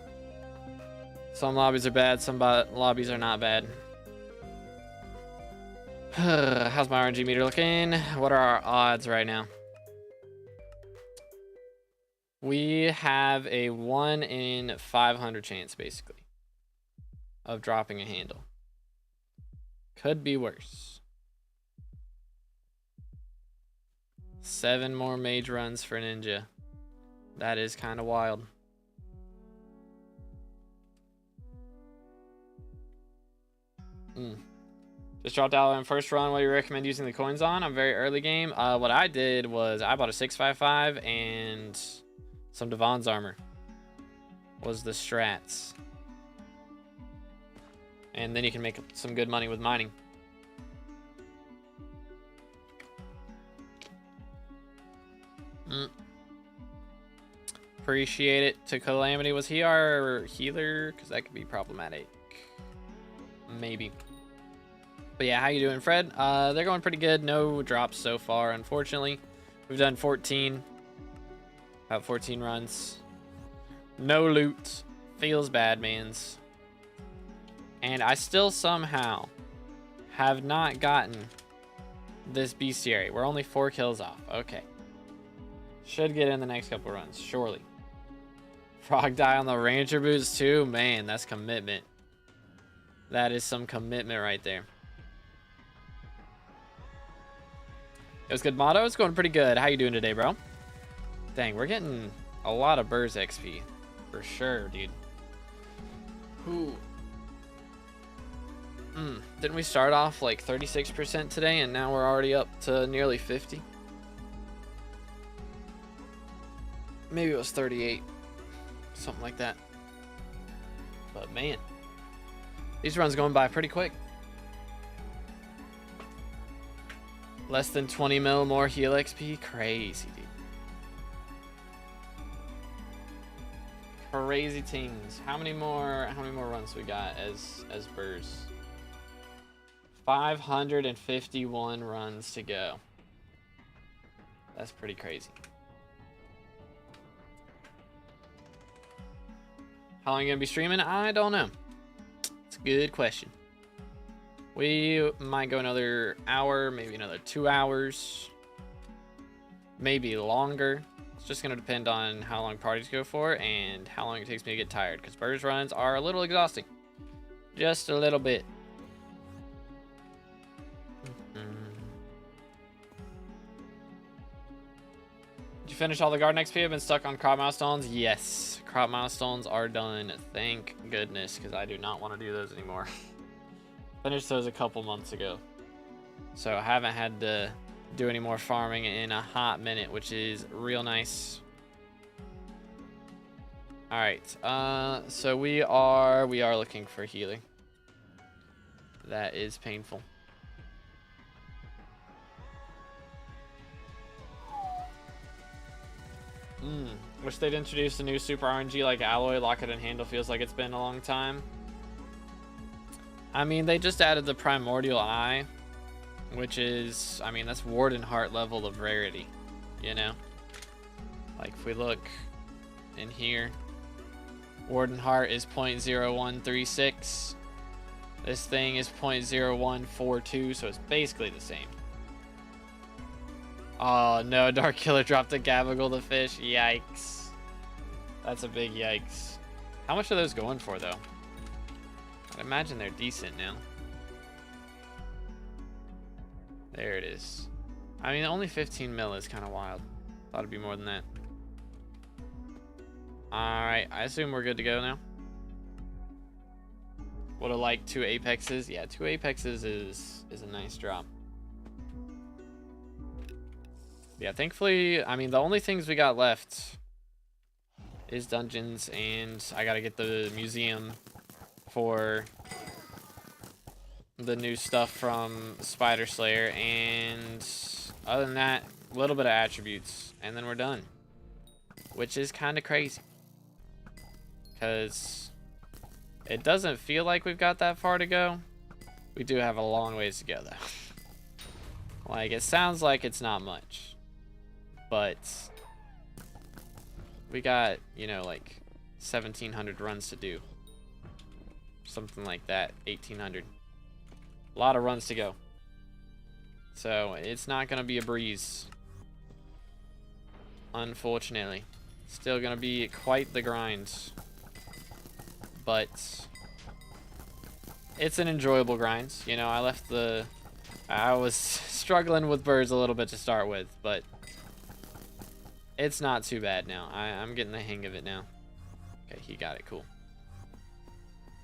Some lobbies are bad, some lobbies are not bad. How's my RNG meter looking? What are our odds right now? We have a 1 in 500 chance, basically, of dropping a handle. Could be worse. 7 more mage runs for Ninja. That is kind of wild. Just dropped out in first run. What do you recommend using the coins on? I'm very early game. What I did was I bought a 655 and some Devon's armor was the strats. And then you can make some good money with mining. Appreciate it to Calamity. Was he our healer? Because that could be problematic. Maybe. But yeah, how you doing, Fred? They're going pretty good. No drops so far, unfortunately. We've done 14. About 14 runs. No loot. Feels bad, mans. And I still somehow have not gotten this bestiary. We're only 4 kills off. Okay. Should get in the next couple runs, surely. Frog die on the Ranger boots too? Man, that's commitment. That is some commitment right there. It was good motto. It's going pretty good. How you doing today, bro? Dang, we're getting a lot of Burrs XP. For sure, dude. Ooh. Didn't we start off like 36% today and now we're already up to nearly 50? Maybe it was 38. Something like that. But man, these runs going by pretty quick. Less than 20 mil more heal XP. Crazy, dude. Crazy things. How many more runs we got as birds? 551 runs to go. That's pretty crazy. How long are you gonna be streaming? I don't know. It's a good question. We might go another hour, maybe another 2 hours, maybe longer. It's just gonna depend on how long parties go for and how long it takes me to get tired, because birds runs are a little exhausting. Just a little bit. Did you finish all the garden XP? I've been stuck on crop milestones. Yes, crop milestones are done. Thank goodness, because I do not want to do those anymore. Finished those a couple months ago, so I haven't had to do any more farming in a hot minute, which is real nice. All right, so we are looking for healing. That is painful. Wish they'd introduce a new super RNG like Alloy, Locket, and Handle. Feels like it's been a long time. I mean, they just added the Primordial Eye, which is, I mean, that's Warden Heart level of rarity, you know? Like, if we look in here, Warden Heart is 0.0136. This thing is 0.0142, so it's basically the same. Oh, no, Dark Killer dropped a Gabagool the fish. Yikes. That's a big yikes. How much are those going for, though? I imagine they're decent now. There it is. I mean, only 15 mil is kind of wild. Thought it'd be more than that. Alright, I assume we're good to go now. Would have liked 2 apexes. Yeah, 2 apexes is a nice drop. Yeah, thankfully, I mean, the only things we got left is dungeons, and I gotta get the museum for the new stuff from Spider Slayer, and other than that, a little bit of attributes, and then we're done, which is kind of crazy, because it doesn't feel like we've got that far to go. We do have a long ways to go, though. Like, it sounds like it's not much, but we got, you know, like 1,700 runs to do. Something like that, 1,800. A lot of runs to go. So it's not gonna be a breeze, unfortunately. Still gonna be quite the grind, but it's an enjoyable grind. You know, I was struggling with birds a little bit to start with, but it's not too bad now. I'm getting the hang of it now. Okay, he got it, cool.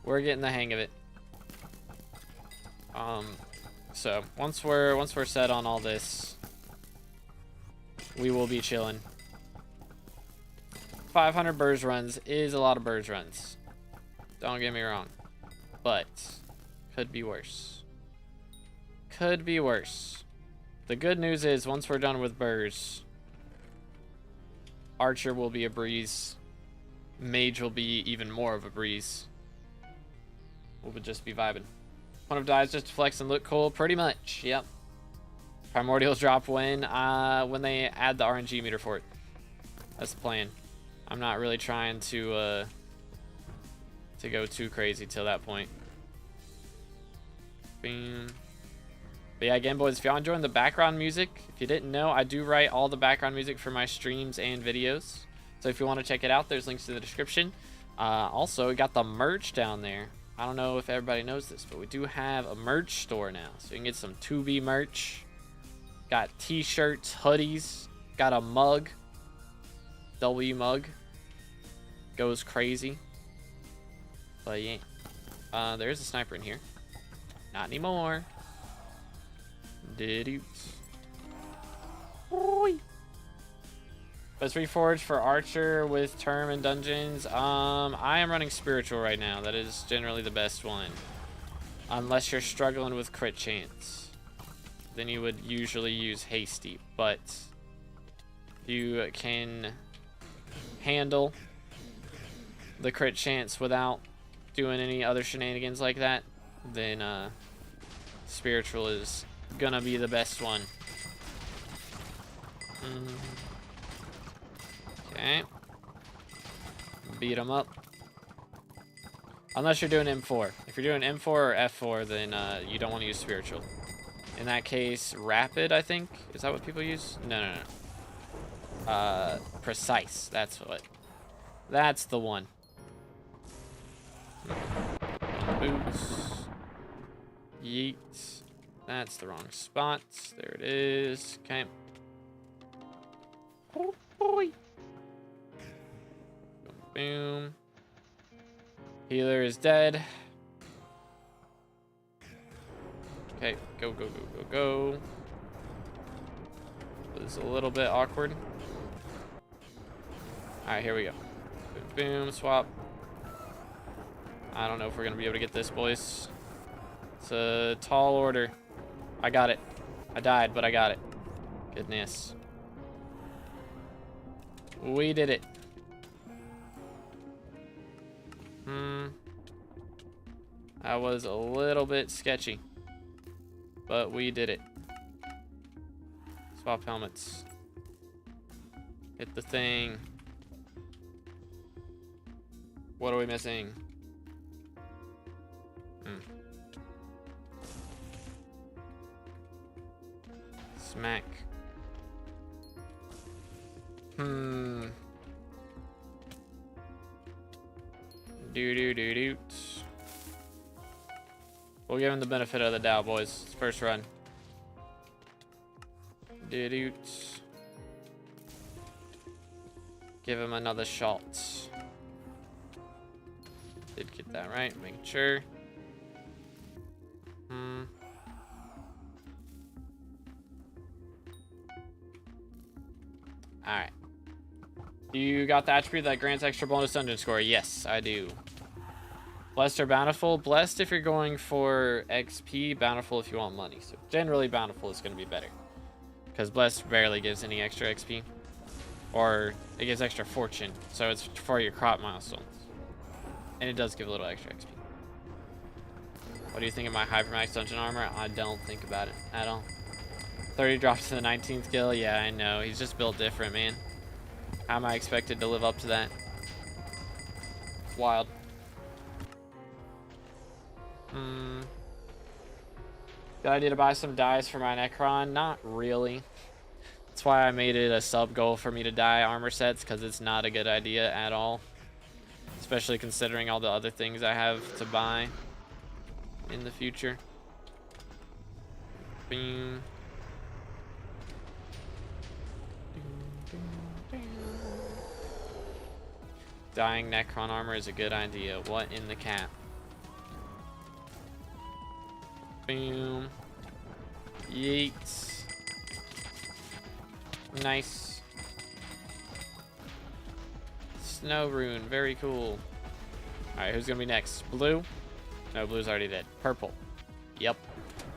We're getting the hang of it. So once we're set on all this, we will be chilling. 500 birds runs is a lot of birds runs. Don't get me wrong, but could be worse. Could be worse. The good news is once we're done with birds, Archer will be a breeze. Mage will be even more of a breeze. We'll just be vibing. One of dies just to flex and look cool, pretty much. Yep. Primordials drop when they add the RNG meter for it. That's the plan. I'm not really trying to go too crazy till that point. Bing. But yeah, again, boys, if y'all enjoying the background music, if you didn't know, I do write all the background music for my streams and videos. So if you want to check it out, there's links in the description. Also, we got the merch down there. I don't know if everybody knows this, but we do have a merch store now. So you can get some 2B merch. Got t-shirts, hoodies. Got a mug. W mug. Goes crazy. But yeah. There's a sniper in here. Not anymore. Did it. Best reforged for Archer with Term and Dungeons. I am running Spiritual right now. That is generally the best one. Unless you're struggling with crit chance. Then you would usually use Hasty. But you can handle the crit chance without doing any other shenanigans like that, then spiritual is gonna be the best one. Okay. Beat him up. Unless you're doing M4. If you're doing M4 or F4, then you don't want to use spiritual. In that case, rapid, I think. Is that what people use? No. Precise. That's what. That's the one. Boots. Yeet. That's the wrong spot. There it is. Okay. Oh boy. Boom. Healer is dead. Okay, go. It was a little bit awkward. Alright, here we go. Boom, boom, swap. I don't know if we're gonna be able to get this, boys. It's a tall order. I got it. I died, but I got it. Goodness. We did it. That was a little bit sketchy, but we did it. Swap helmets. Hit the thing. What are we missing? Smack. Doot. We'll give him the benefit of the doubt, boys. First run. Doot. Give him another shot. Did get that right, making sure. Alright. You got the attribute that grants extra bonus dungeon score? Yes, I do. Blessed or Bountiful? Blessed if you're going for XP, Bountiful if you want money. So generally Bountiful is going to be better. Because Blessed barely gives any extra XP. Or it gives extra fortune. So it's for your crop milestones. And it does give a little extra XP. What do you think of my Hypermax Dungeon Armor? I don't think about it at all. 30 drops to the 19th kill? Yeah, I know. He's just built different, man. How am I expected to live up to that? Wild. Good idea to buy some dies for my Necron? Not really. That's why I made it a sub goal for me to dye armor sets, because it's not a good idea at all. Especially considering all the other things I have to buy in the future. Boom. Dyeing Necron armor is a good idea. What in the cap? Boom. Yeet. Nice. Snow rune. Very cool. Alright, who's gonna be next? Blue? No, blue's already dead. Purple. Yep.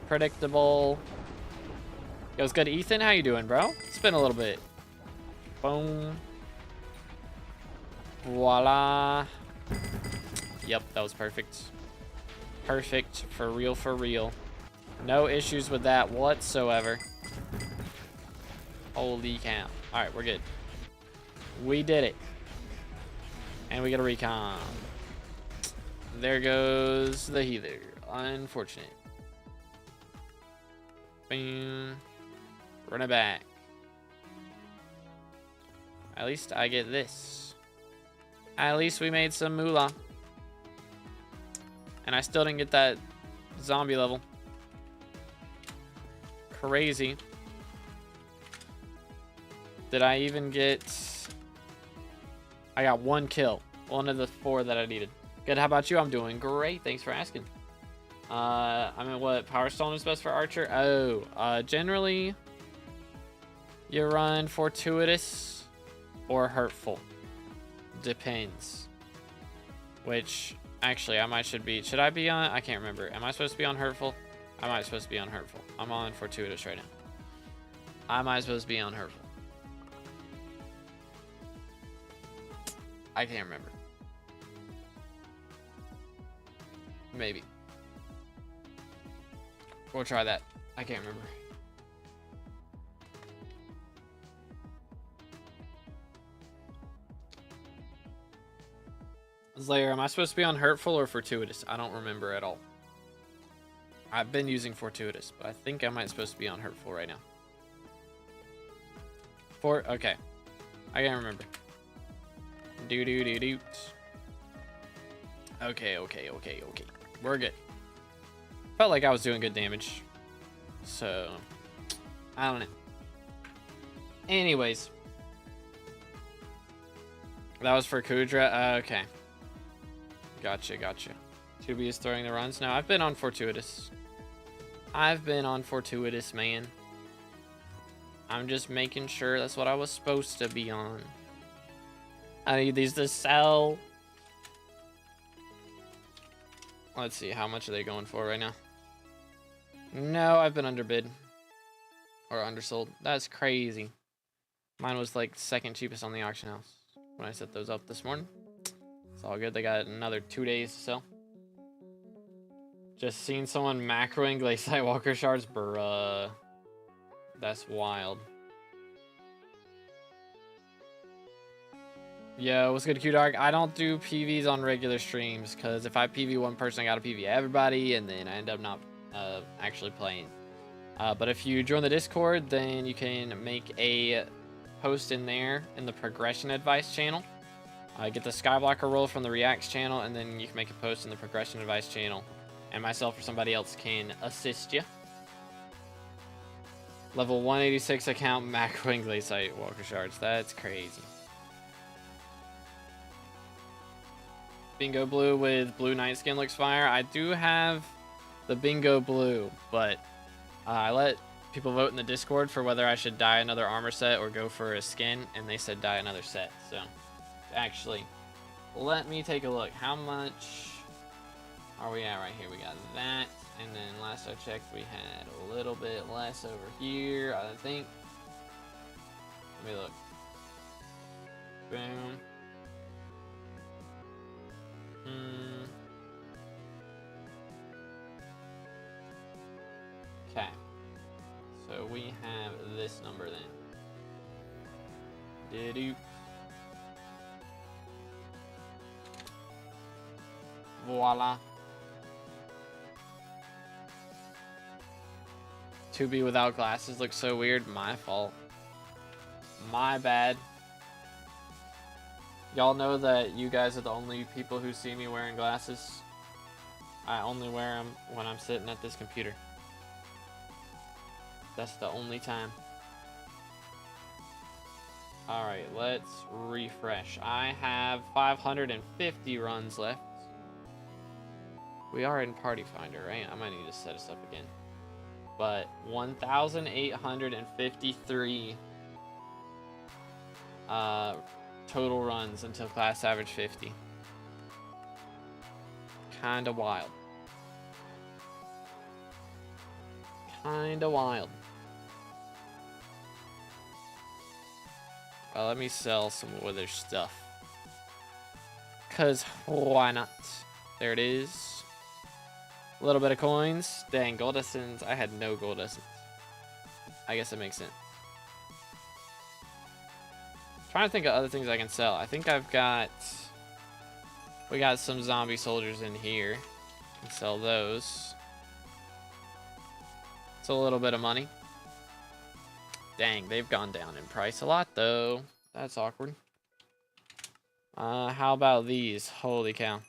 Predictable. Yo, what's good, Ethan? How you doing, bro? It's been a little bit. Boom. Voila. Yep, that was perfect. Perfect. For real, for real. No issues with that whatsoever. Holy cow. Alright, we're good. We did it. And we got a recon. There goes the healer. Unfortunate. Boom. Run it back. At least I get this. At least we made some moolah. And I still didn't get that zombie level. Crazy. Did I even get... I got 1 kill. One of the 4 that I needed. Good, how about you? I'm doing great. Thanks for asking. I mean, what Power Stone is best for Archer? Oh, generally, you run Fortuitous or Hurtful. Depends. Which, actually, should I be on? I can't remember. Am I supposed to be on Hurtful? I might supposed to be on Hurtful. I'm on Fortuitous right now. I might supposed to be on Hurtful. I can't remember. Maybe. We'll try that. I can't remember. Slayer, am I supposed to be on hurtful or fortuitous? I don't remember at all. I've been using fortuitous, but I think I might supposed to be on hurtful right now. Okay. I can't remember. Do. Okay. We're good. Felt like I was doing good damage. So, I don't know. Anyways. That was for Kudra? Okay. Gotcha. 2B is throwing the runs. No, I've been on fortuitous. Man. I'm just making sure that's what I was supposed to be on. I need these to sell. Let's see, how much are they going for right now? No, I've been underbid. Or undersold. That's crazy. Mine was like second cheapest on the auction house when I set those up this morning. It's all good. They got another 2 days to sell. Just seen someone macroing Glaciate Walker Shards. Bruh. That's wild. Yo, what's good, Q-Dog? I don't do PVs on regular streams, because if I PV one person, I gotta PV everybody, and then I end up not actually playing. But if you join the Discord, then you can make a post in there in the progression advice channel. Get the Skyblocker roll from the Reacts channel, and then you can make a post in the progression advice channel. And myself or somebody else can assist you. Level 186 account macroing Glaciate Walker Shards. That's crazy. Bingo Blue with Blue Night Skin looks fire. I do have the Bingo Blue, but I let people vote in the Discord for whether I should dye another armor set or go for a skin, and they said dye another set. So, actually, let me take a look. How much are we at right here? We got that, and then last I checked, we had a little bit less over here, I think. Let me look. Boom. Okay. So we have this number then. Did-do. Voila. 2B without glasses looks so weird. My fault. My bad. Y'all know that you guys are the only people who see me wearing glasses. I only wear them when I'm sitting at this computer. That's the only time. Alright, let's refresh. I have 550 runs left. We are in Party Finder, right? I might need to set us up again. But 1,853 total runs until class average 50. Kinda wild. Kinda wild. Well, let me sell some Wither stuff. Cause why not? There it is. A little bit of coins. Dang, gold essence. I had no gold essence. I guess it makes sense. Trying to think of other things I can sell. I think we got some zombie soldiers in here. Can sell those. It's a little bit of money. Dang, they've gone down in price a lot though. That's awkward. How about these? Holy cow.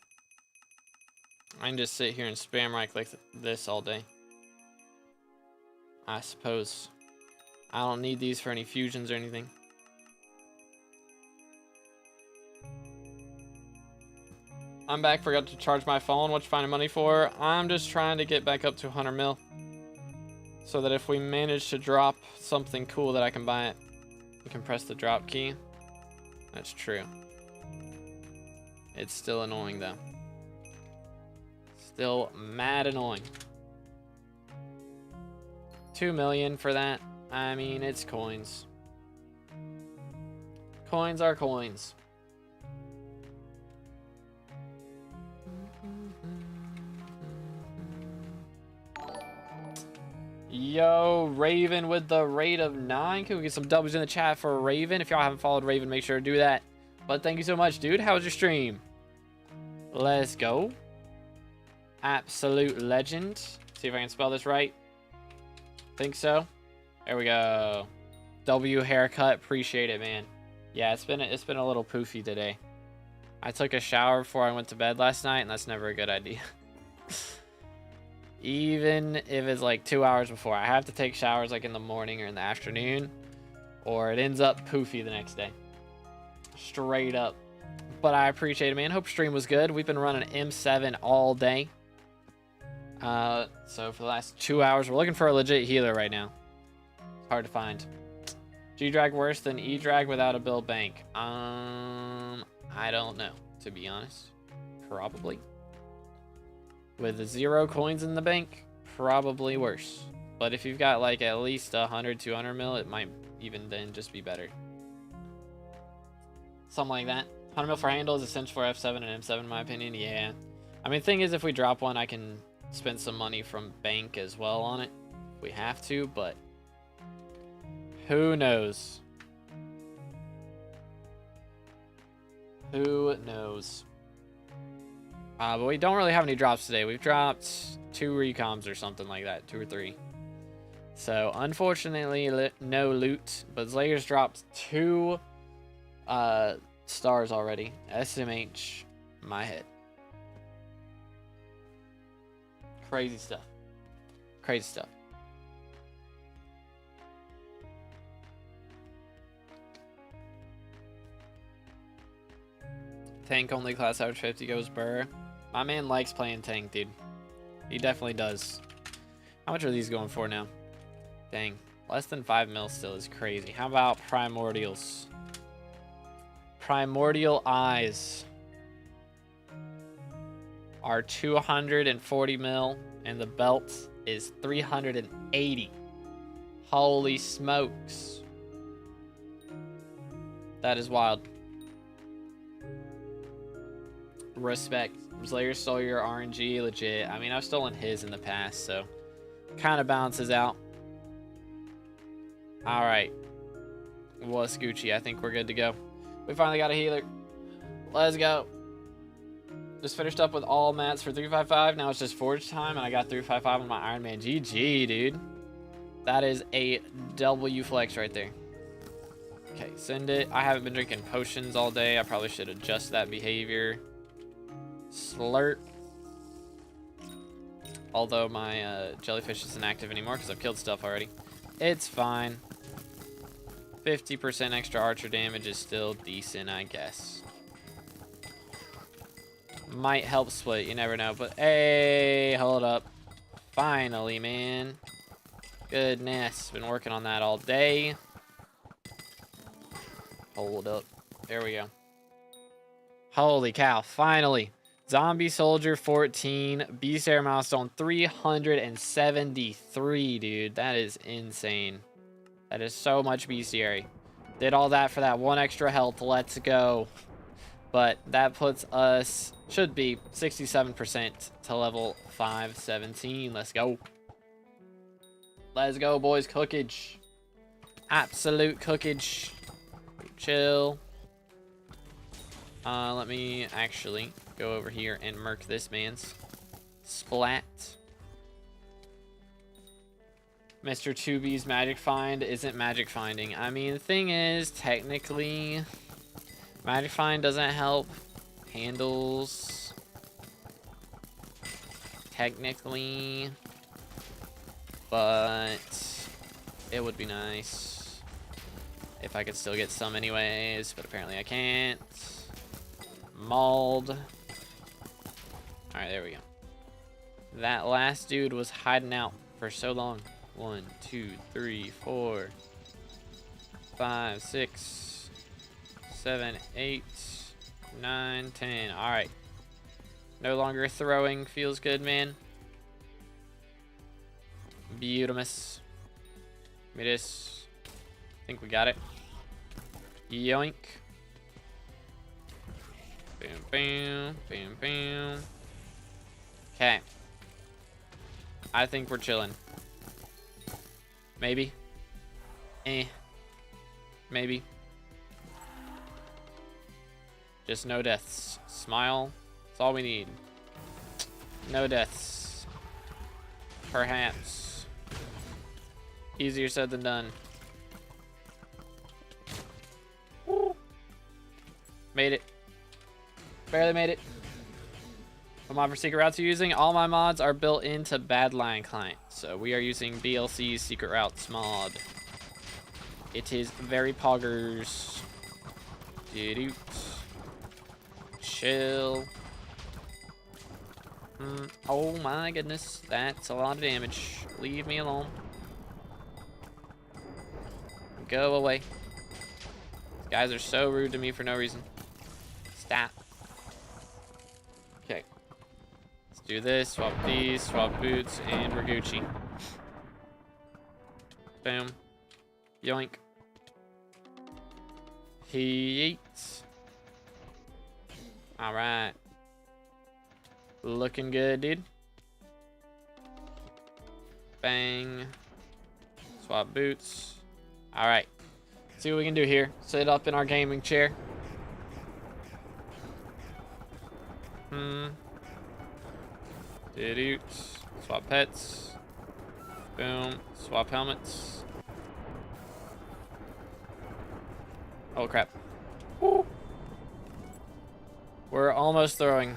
I can just sit here and spam right click this all day. I suppose. I don't need these for any fusions or anything. I'm back, forgot to charge my phone. What you finding money for? I'm just trying to get back up to 100 mil. So that if we manage to drop something cool that I can buy it, you can press the drop key. That's true. It's still annoying though. Still mad annoying. 2 million for that. I mean, it's coins. Coins are coins. Yo, Raven with the rate of 9. Can we get some W's in the chat for Raven? If y'all haven't followed Raven, make sure to do that. But thank you so much, dude. How was your stream? Let's go. Absolute legend. See if I can spell this right. Think so. There we go. W haircut. Appreciate it, man. Yeah, it's been a little poofy today. I took a shower before I went to bed last night, and that's never a good idea. Even if it's like 2 hours before. I have to take showers like in the morning or in the afternoon, or it ends up poofy the next day. Straight up. But I appreciate it, man. Hope stream was good. We've been running M7 all day. So for the last 2 hours, we're looking for a legit healer right now. It's hard to find. G-Drag worse than E-Drag without a build bank? I don't know, to be honest. Probably. With 0 coins in the bank, probably worse. But if you've got like at least 100, 200 mil, it might even then just be better. Something like that. 100 mil for handle is essential for F7 and M7 in my opinion. Yeah. I mean, the thing is, if we drop one, I can spend some money from bank as well on it. If we have to, but who knows? Who knows? But we don't really have any drops today. We've dropped 2 recoms or something like that. 2 or 3. So, unfortunately, no loot. But Slayer's dropped 2 stars already. SMH, my head. Crazy stuff. Crazy stuff. Tank only class average 50 goes burr. My man likes playing tank, dude. He definitely does. How much are these going for now? Dang. Less than 5 mil still is crazy. How about primordials? Primordial eyes are 240 mil, and the belt is 380. Holy smokes. That is wild. Respect. Slayer stole your RNG, legit. I mean, I've stolen his in the past, so kind of balances out. All right. What's Gucci? I think we're good to go. We finally got a healer. Let's go. Just finished up with all mats for 355. Now it's just forge time, and I got 355 on my Iron Man. GG, dude. That is a W flex right there. Okay, send it. I haven't been drinking potions all day. I probably should adjust that behavior. Slurp. Although my jellyfish isn't active anymore because I've killed stuff already. It's fine. 50% extra archer damage is still decent, I guess. Might help split, you never know. But hey, hold up. Finally, man. Goodness, been working on that all day. Hold up. There we go. Holy cow, finally. Zombie Soldier 14, Beastary milestone 373, dude. That is insane. That is so much Beastary. Did all that for that 1 extra health. Let's go. But that puts us, should be 67% to level 517. Let's go. Let's go, boys. Cookage. Absolute cookage. Chill. Let me actually go over here and murk this man's. Splat. Mr. 2B's magic find isn't magic finding. I mean, the thing is, technically, magic find doesn't help handles. Technically. But it would be nice if I could still get some anyways, but apparently I can't. Mauled. Alright, there we go. That last dude was hiding out for so long. 1, 2, 3, 4, 5, 6, 7, 8, 9, 10. Alright. No longer throwing. Feels good, man. Beautimus. Give me this. I think we got it. Yoink. Boom, boom, boom, boom. Okay. I think we're chilling. Maybe. Maybe. Just no deaths. Smile. That's all we need. No deaths. Perhaps. Easier said than done. Woo. Made it. Barely made it. What mod for secret routes are you using? All my mods are built into Badlion client. So we are using BLC's secret routes mod. It is very poggers. Dude. Chill. Oh my goodness. That's a lot of damage. Leave me alone. Go away. These guys are so rude to me for no reason. Stop. Okay. Let's do this. Swap these. Swap boots. And we're Gucci. Boom. Yoink. He eats. Alright. Looking good, dude. Bang. Swap boots. Alright. See what we can do here. Sit up in our gaming chair. Did swap pets. Boom. Swap helmets. Oh crap. Woo. We're almost throwing.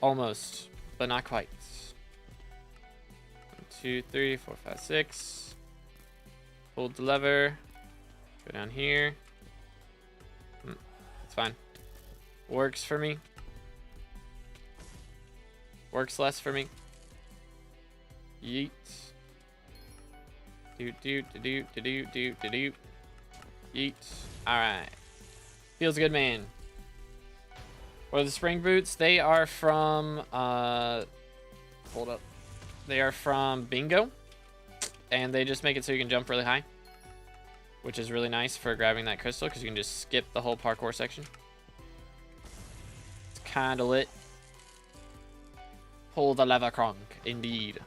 Almost, but not quite. 1, 2, 3, 4, 5, 6. Hold the lever. Go down here. It's fine. Works for me. Works less for me. Yeet. Do. Yeet. Alright. Feels good, man. What are the spring boots? They are from, hold up. They are from Bingo. And they just make it so you can jump really high. Which is really nice for grabbing that crystal, because you can just skip the whole parkour section. It's kind of lit. Pull the lever, Kronk. Indeed.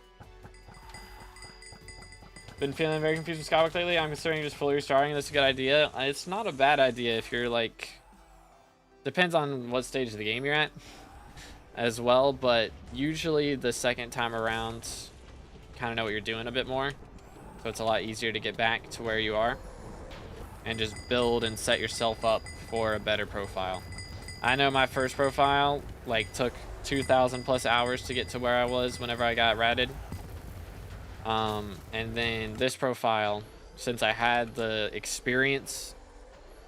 Been feeling very confused with SkyBlock lately. I'm considering just fully restarting. That's a good idea. It's not a bad idea if you're like... Depends on what stage of the game you're at as well, but usually the second time around kind of know what you're doing a bit more, so it's a lot easier to get back to where you are and just build and set yourself up for a better profile. I know my first profile like took 2,000 plus hours to get to where I was whenever I got ratted, and then this profile, since I had the experience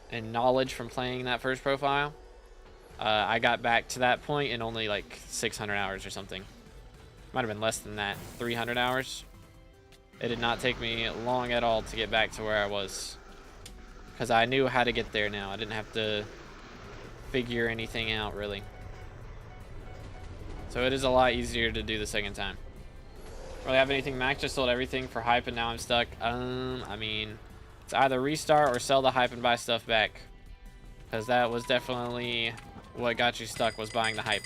and knowledge from playing that first profile, I got back to that point in only like 600 hours or something. Might have been less than that, 300 hours. It did not take me long at all to get back to where I was, because I knew how to get there now. I didn't have to figure anything out really. So it is a lot easier to do the second time. Really have anything max? Just sold everything for hype and now I'm stuck. I mean, it's either restart or sell the hype and buy stuff back, because that was definitely what got you stuck, was buying the hype.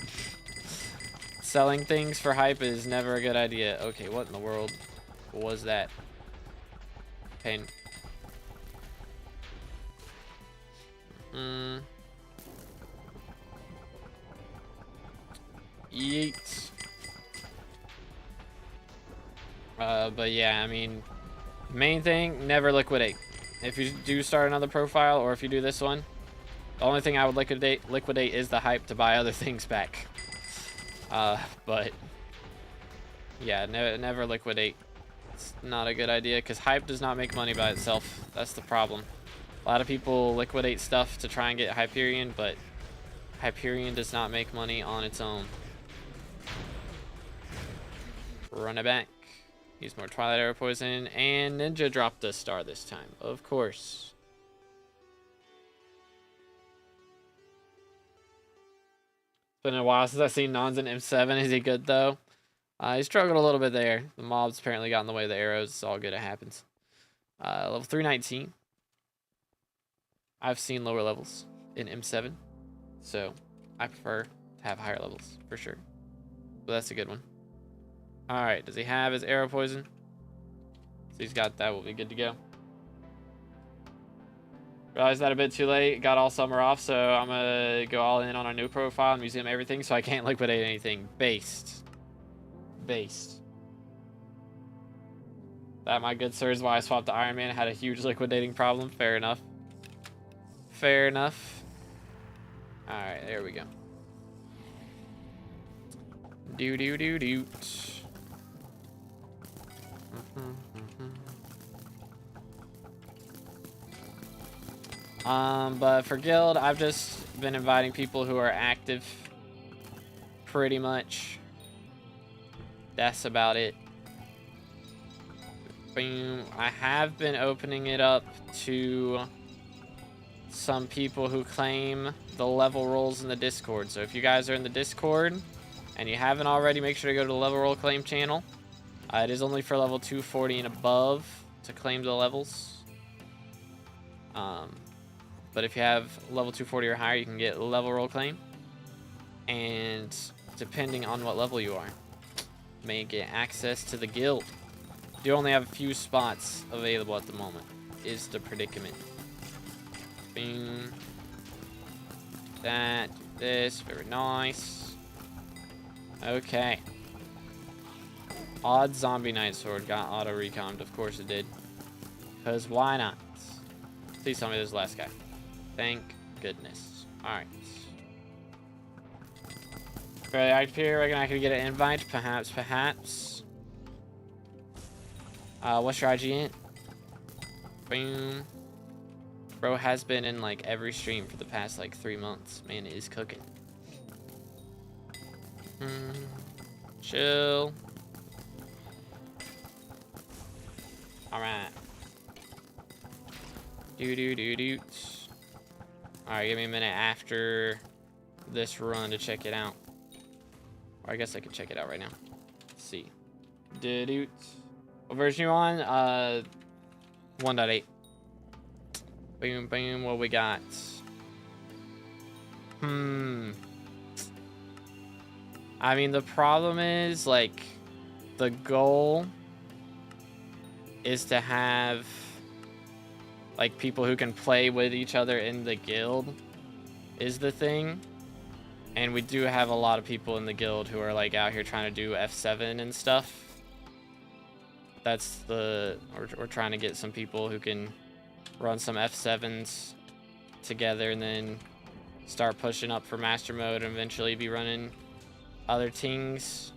Selling things for hype is never a good idea. Okay, what in the world was that? Pain. Yeet. But yeah, I mean, main thing, never liquidate. If you do start another profile, or if you do this one, the only thing I would liquidate is the hype to buy other things back. But yeah, never liquidate. It's not a good idea, because hype does not make money by itself. That's the problem. A lot of people liquidate stuff to try and get Hyperion, but Hyperion does not make money on its own. Run it back. Use more Twilight Arrow Poison, and Ninja dropped the star this time, of course. It's been a while since I've seen Nons in M7. Is he good though? He struggled a little bit there. The mobs apparently got in the way of the arrows. It's all good, it happens. Level 319. I've seen lower levels in M7, so I prefer to have higher levels for sure. But that's a good one. Alright, does he have his arrow poison? So he's got that. We'll be good to go. Realized that a bit too late. Got all summer off, so I'm gonna go all in on our new profile and museum everything, so I can't liquidate anything. Based. That, my good sir, is why I swapped to Iron Man. I had a huge liquidating problem. Fair enough. Fair enough. Alright, there we go. Do. But for guild, I've just been inviting people who are active. Pretty much. That's about it. Boom. I have been opening it up to some people who claim the level roles in the Discord. So if you guys are in the Discord and you haven't already, make sure to go to the level roll claim channel. It is only for level 240 and above to claim the levels. But if you have level 240 or higher, you can get level roll claim. And depending on what level you are, you may get access to the guild. You only have a few spots available at the moment, is the predicament. Boom. That, do this, very nice. Okay. Odd zombie knight sword got auto recommed, of course it did. Cause why not? Please tell me this last guy. Thank goodness. Alright. Very active here, reckon I could get an invite, perhaps. What's your IGN? Boom. Bro has been in like every stream for the past like 3 months. Man, it is cooking. Chill. Alright. Do. Alright, give me a minute after this run to check it out. Or I guess I could check it out right now. Let's see. Do. What version you on? 1.8. Boom. What we got? I mean, the problem is, like, the goal is to have, like, people who can play with each other in the guild is the thing. And we do have a lot of people in the guild who are, like, out here trying to do F7 and stuff. That's the... We're trying to get some people who can run some F7s together and then start pushing up for master mode and eventually be running other things.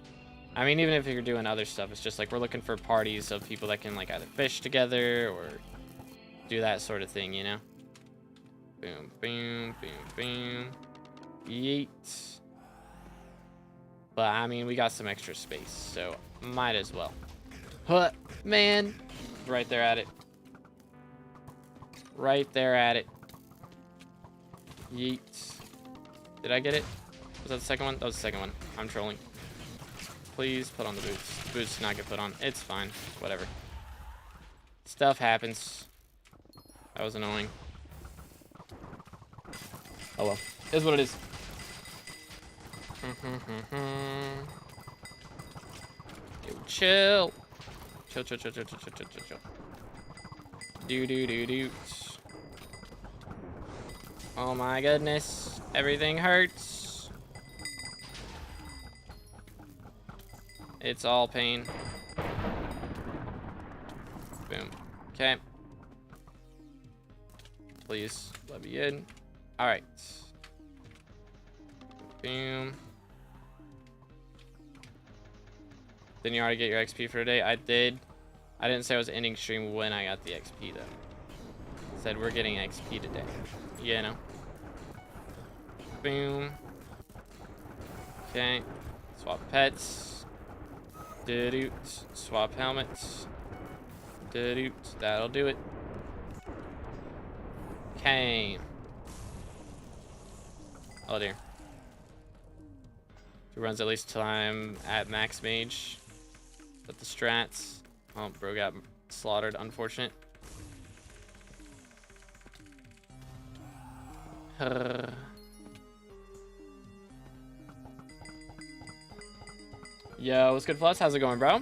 I mean, even if you're doing other stuff, it's just like we're looking for parties of people that can like either fish together or do that sort of thing, you know? Boom. Yeet. But I mean, we got some extra space, so might as well. Huh, man. Right there at it. Right there at it. Yeet. Did I get it? Was that the second one? That was the second one. I'm trolling. Please put on the boots. The boots did not get put on. It's fine. Whatever. Stuff happens. That was annoying. Oh well. It is what it is. Yo, chill. Chill. Do. Oh my goodness. Everything hurts. It's all pain. Boom. Okay. Please let me in. Alright. Boom. Didn't you already get your XP for today? I did. I didn't say I was ending stream when I got the XP though. I said we're getting XP today. You know. Boom. Okay. Swap pets. Do-doot. Swap helmets. Do-doot. That'll do it. Okay. Oh dear. He runs at least till I'm at max mage. But the strats. Oh, bro got slaughtered. Unfortunate. Yo, what's good, Plus? How's it going, bro?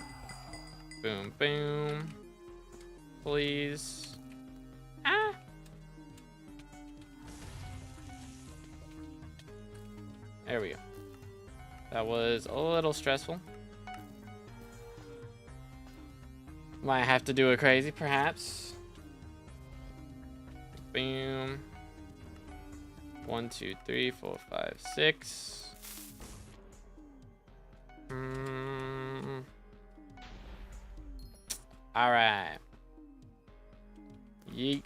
Boom. please. Ah. There we go. That was a little stressful. Might have to do it crazy, perhaps. Boom. 1, 2, 3, 4, 5, 6. All right. Yeet.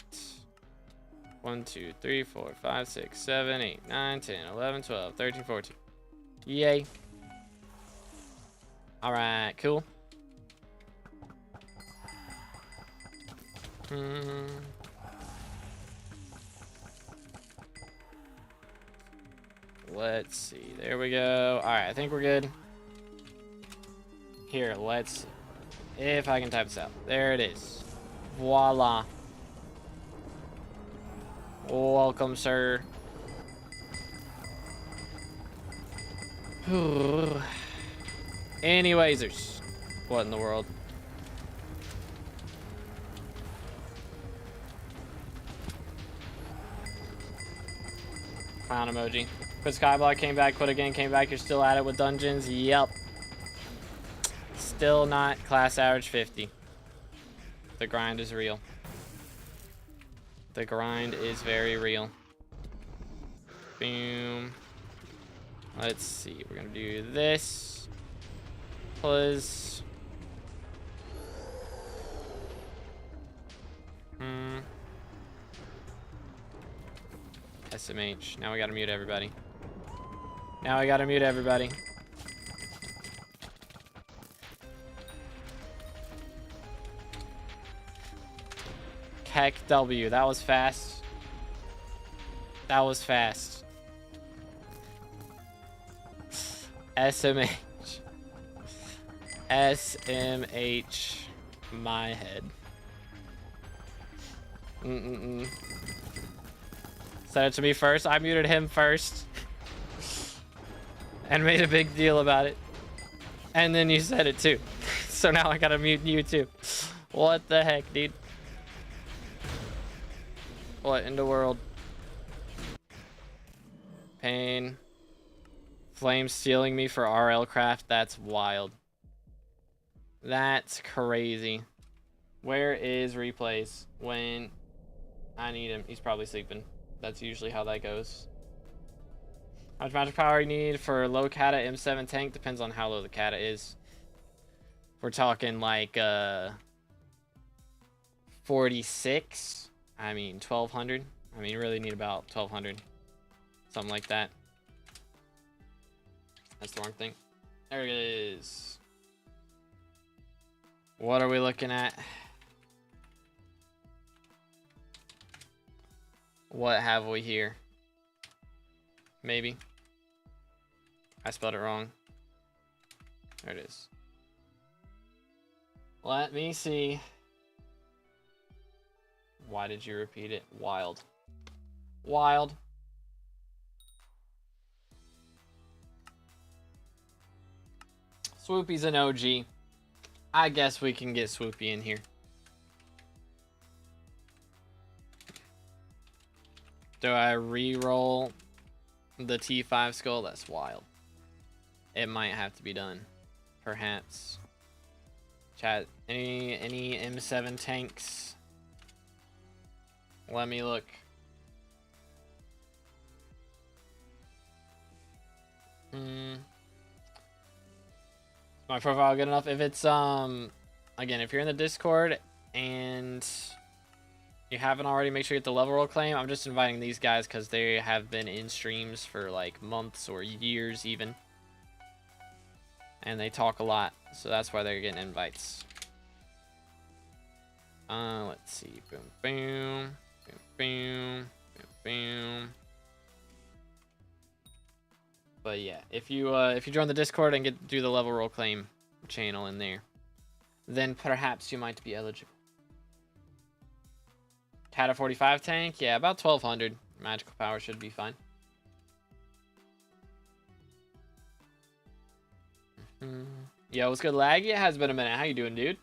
1, 2, 3, 4, 5, 6, 7, 8, 9, 10, 11, 12, 13, 14. Yay. All right, cool. Let's see. There we go. All right, I think we're good. Here, let's see if I can type this out. There it is. Voila. Welcome, sir. Anywaysers. What in the world? Clown emoji. Put SkyBlock, came back, quit again, came back. You're still at it with dungeons. Yep. Still not class average 50. The grind is real. The grind is very real. Boom. Let's see. We're gonna do this. Please. SMH. Now we gotta mute everybody. Now we gotta mute everybody. Heck W. That was fast. That was fast. SMH. SMH. My head. Said it to me first. I muted him first. And made a big deal about it. And then you said it too. So now I gotta mute you too. What the heck, dude? What in the world? Pain. Flame stealing me for RLCraft. That's wild. That's crazy. Where is replays when I need him? He's probably sleeping. That's usually how that goes. How much magic power you need for low kata M7 tank? Depends on how low the kata is. We're talking like 46. I mean 1200. I mean you really need about 1200. Something like that. That's the wrong thing. There it is. What are we looking at? What have we here? Maybe. I spelled it wrong. There it is. Let me see. Why did you repeat it? Wild. Wild. Swoopy's an OG. I guess we can get Swoopy in here. Do I re-roll the T5 skull? That's wild. It might have to be done. Perhaps. Chat, any M7 tanks? Let me look. My profile good enough? If it's again, if you're in the Discord and you haven't already, make sure you get the level roll claim. I'm just inviting these guys because they have been in streams for like months or years even, and they talk a lot, so that's why they're getting invites. Let's see. Boom, boom, boom, boom, boom, boom. But yeah, if you join the Discord and do the level roll claim channel in there, then perhaps you might be eligible. Kata 45 tank, yeah, about 1200 magical power should be fine. Yo, what's good, Laggy? It has been a minute. How you doing, dude?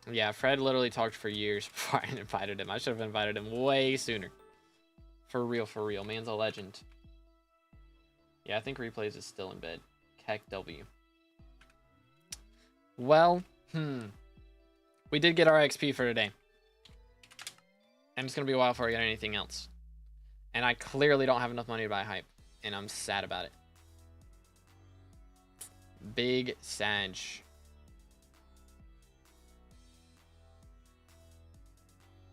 Yeah, Fred literally talked for years before I invited him. I should have invited him way sooner. For real, for real. Man's a legend. Yeah, I think Replays is still in bed. Heck W. Well, we did get our XP for today. And it's going to be a while before I get anything else. And I clearly don't have enough money to buy hype. And I'm sad about it. Big Sag.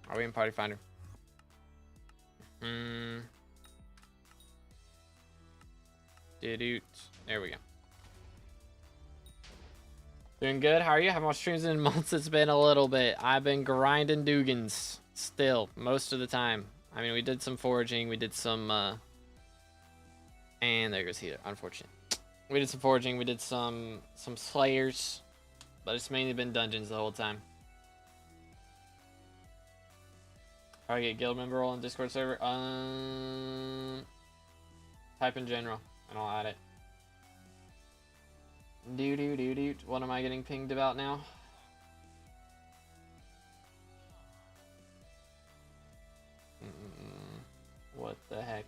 Are we in Party Finder? There we go. Doing good. How are you? Haven't watched streams in months. It's been a little bit. I've been grinding Dugans still most of the time. I mean, we did some foraging. We did some and there goes Healer. Unfortunate. We did some foraging. We did some slayers, but it's mainly been dungeons the whole time. How do I get guild member role in Discord server? Type in general and I'll add it. What am I getting pinged about now? What the heck?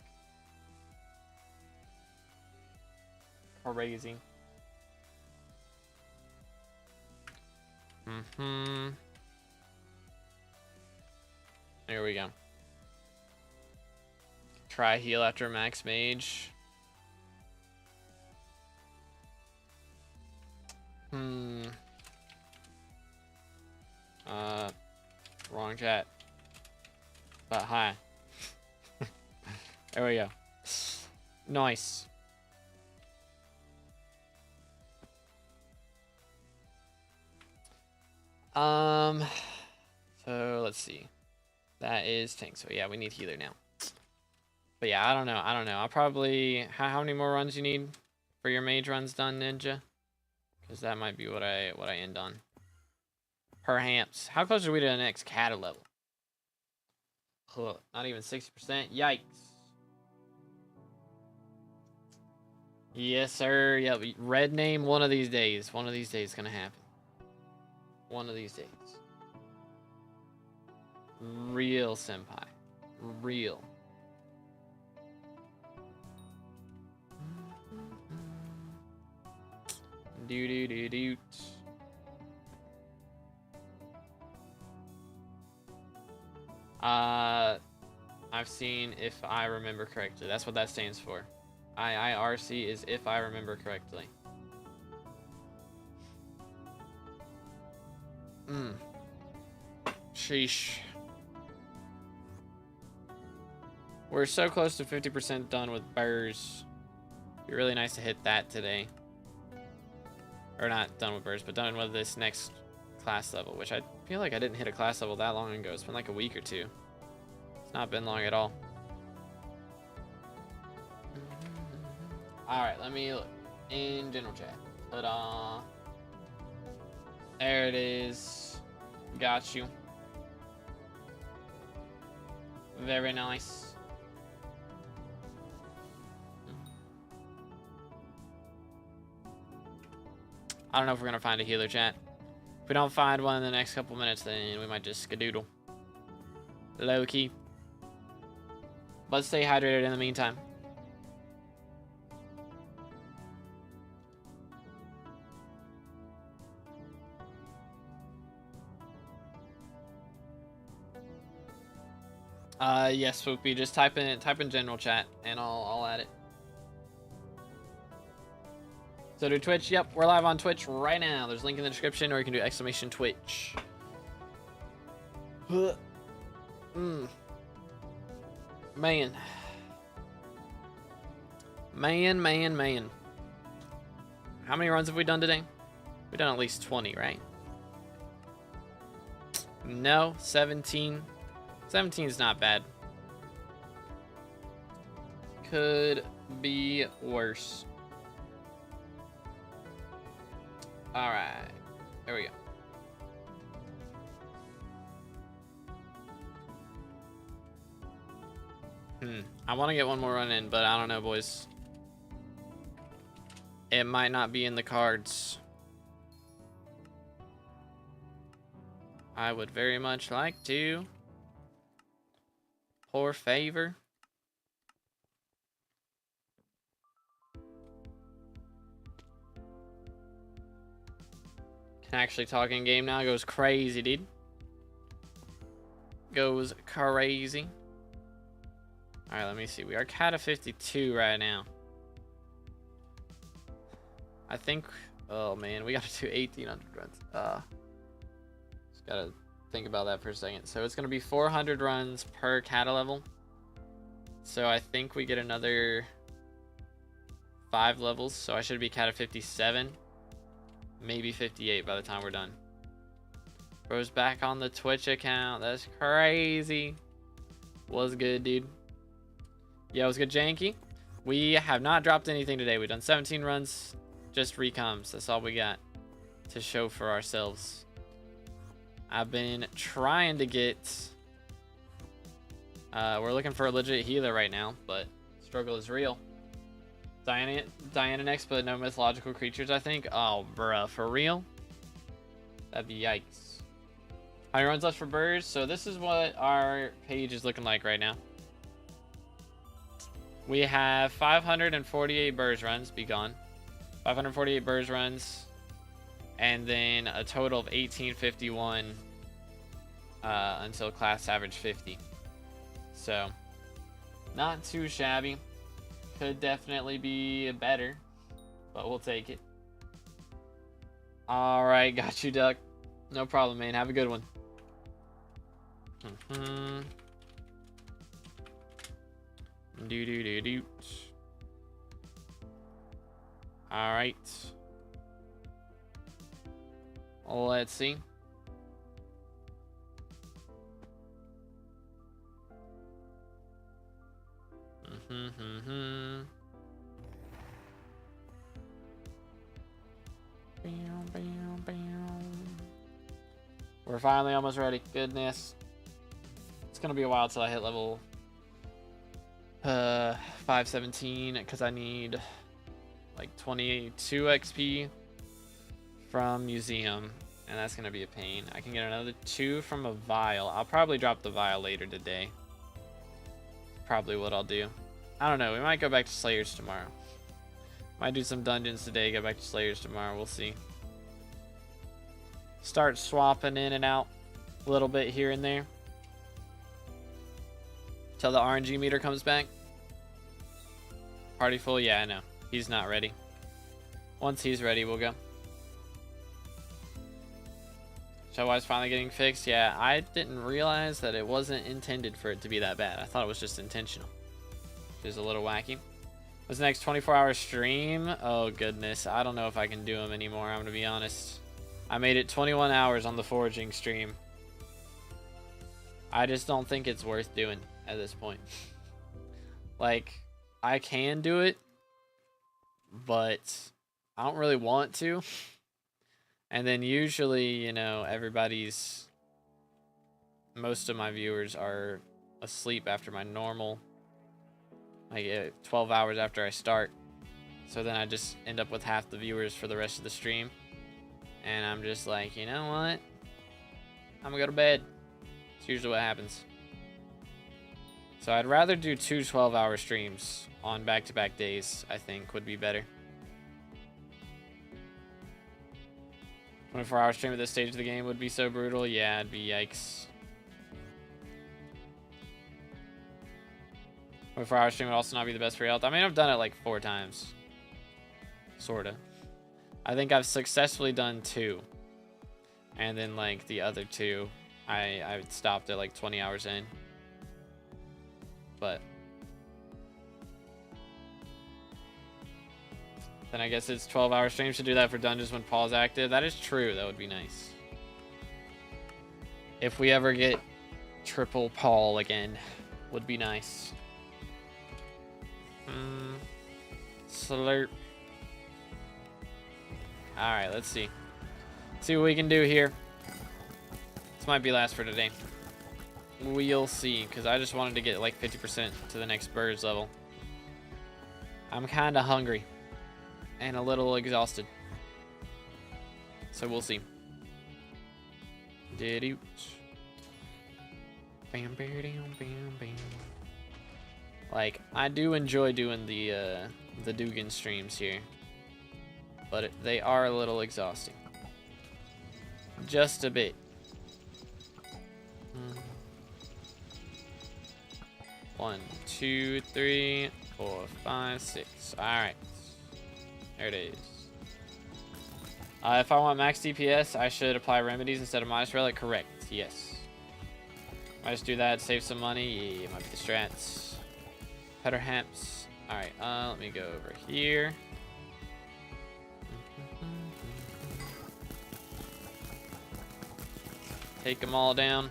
Crazy. There we go. Try heal after max mage. Wrong chat. But hi. There we go. Nice. So let's see. That is tank. So yeah, we need healer now. But yeah, I don't know. I'll probably how many more runs you need for your mage runs done, Ninja? Because that might be what I end on. Perhaps. How close are we to the next cattle level? Not even 60%. Yikes. Yes, sir. Yep. Red name one of these days. One of these days is gonna happen. One of these days. Real senpai. Real. Do. I've seen if I remember correctly. That's what that stands for. IIRC is if I remember correctly. Sheesh. We're so close to 50% done with burrs. It'd be really nice to hit that today. Or not done with burrs, but done with this next class level, which I feel like I didn't hit a class level that long ago. It's been like a week or two. It's not been long at all. Alright, let me look in general chat. Ta-da. There it is. Got you. Very nice. I don't know if we're gonna find a healer, chat. If we don't find one in the next couple minutes, then we might just skedoodle. Low key. But stay hydrated in the meantime. Yes, Swoopy. Just type in general chat and I'll add it. So do Twitch. Yep, we're live on Twitch right now. There's a link in the description, or you can do exclamation Twitch. Man. How many runs have we done today? We've done at least 20, right? No, 17. 17 is not bad. Could be worse. All right, there we go. I want to get one more run in, but I don't know, boys. It might not be in the cards. I would very much like to. Por favor. Can actually talk in game now. Goes crazy, dude. Goes crazy. Alright, let me see. We are cat of 52 right now. I think... Oh, man. We got to do 1,800 runs. Just gotta think about that for a second. So it's going to be 400 runs per kata level. So I think we get another 5 levels. So I should be cat of 57. Maybe 58 by the time we're done. Bro's back on the Twitch account. That's crazy. Was good, dude. Yeah, it was good, Janky. We have not dropped anything today. We've done 17 runs. Just recoms. That's all we got to show for ourselves. I've been trying to get... we're looking for a legit healer right now, but struggle is real. Diana next, but no mythological creatures, I think. Oh, bruh, for real? That'd be yikes. How many runs left for birds? So this is what our page is looking like right now. We have 548 birds runs, be gone. 548 birds runs. And then a total of 1851 until class average 50. So, not too shabby. Could definitely be better, but we'll take it. All right, got you, Duck. No problem, man. Have a good one. Do. All right. Let's see. We're finally almost ready. Goodness. It's gonna be a while till I hit level 517 because I need like 22 XP from museum, and that's gonna be a pain. I can get another 2 from a vial. I'll probably drop the vial later today. Probably what I'll do. I don't know. We might go back to Slayers tomorrow. Might do some dungeons today. Go back to Slayers tomorrow. We'll see. Start swapping in and out a little bit here and there till the RNG meter comes back. Party full? Yeah, I know. He's not ready. Once he's ready, we'll go. Shellwise finally getting fixed. Yeah, I didn't realize that it wasn't intended for it to be that bad. I thought it was just intentional. Which is a little wacky. What's the next 24-hour stream? Oh, goodness. I don't know if I can do them anymore. I'm going to be honest. I made it 21 hours on the foraging stream. I just don't think it's worth doing at this point. Like, I can do it, but I don't really want to. And then usually, you know, most of my viewers are asleep after my normal, like 12 hours after I start. So then I just end up with half the viewers for the rest of the stream. And I'm just like, you know what? I'm gonna go to bed. It's usually what happens. So I'd rather do 2 12-hour streams on back-to-back days, I think, would be better. 24-hour stream at this stage of the game would be so brutal. Yeah, it'd be yikes. 24-hour stream would also not be the best for your health. I mean, I've done it like 4 times. Sorta. I think I've successfully done 2. And then like the other 2, I stopped at like 20 hours in. But then I guess it's 12-hour streams to do that for dungeons when Paul's active. That is true. That would be nice. If we ever get triple Paul again, would be nice. Slurp. Alright, let's see. See what we can do here. This might be last for today. We'll see, because I just wanted to get like 50% to the next birds level. I'm kind of hungry and a little exhausted. So we'll see. Did it. Bam, bam, bam, bam. Like, I do enjoy doing the Dugan streams here, but they are a little exhausting. Just a bit. 1, 2, 3, 4, 5, 6. All right, there it is. If I want max DPS, I should apply remedies instead of modest relic. Correct. Yes. I just do that, save some money. Yeah, might be the strats. Perhaps. All right. Let me go over here. Take them all down.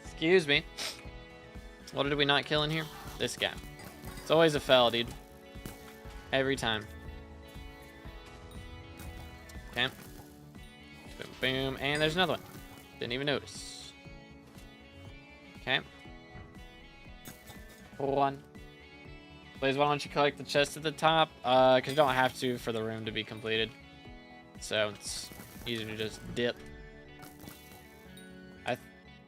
Excuse me. What did we not kill in here? This guy. It's always a foul, dude. Every time. Okay. Boom, boom. And there's another one. Didn't even notice. Okay. One. Please, why don't you collect the chest at the top? Because you don't have to for the room to be completed. So it's easier to just dip. I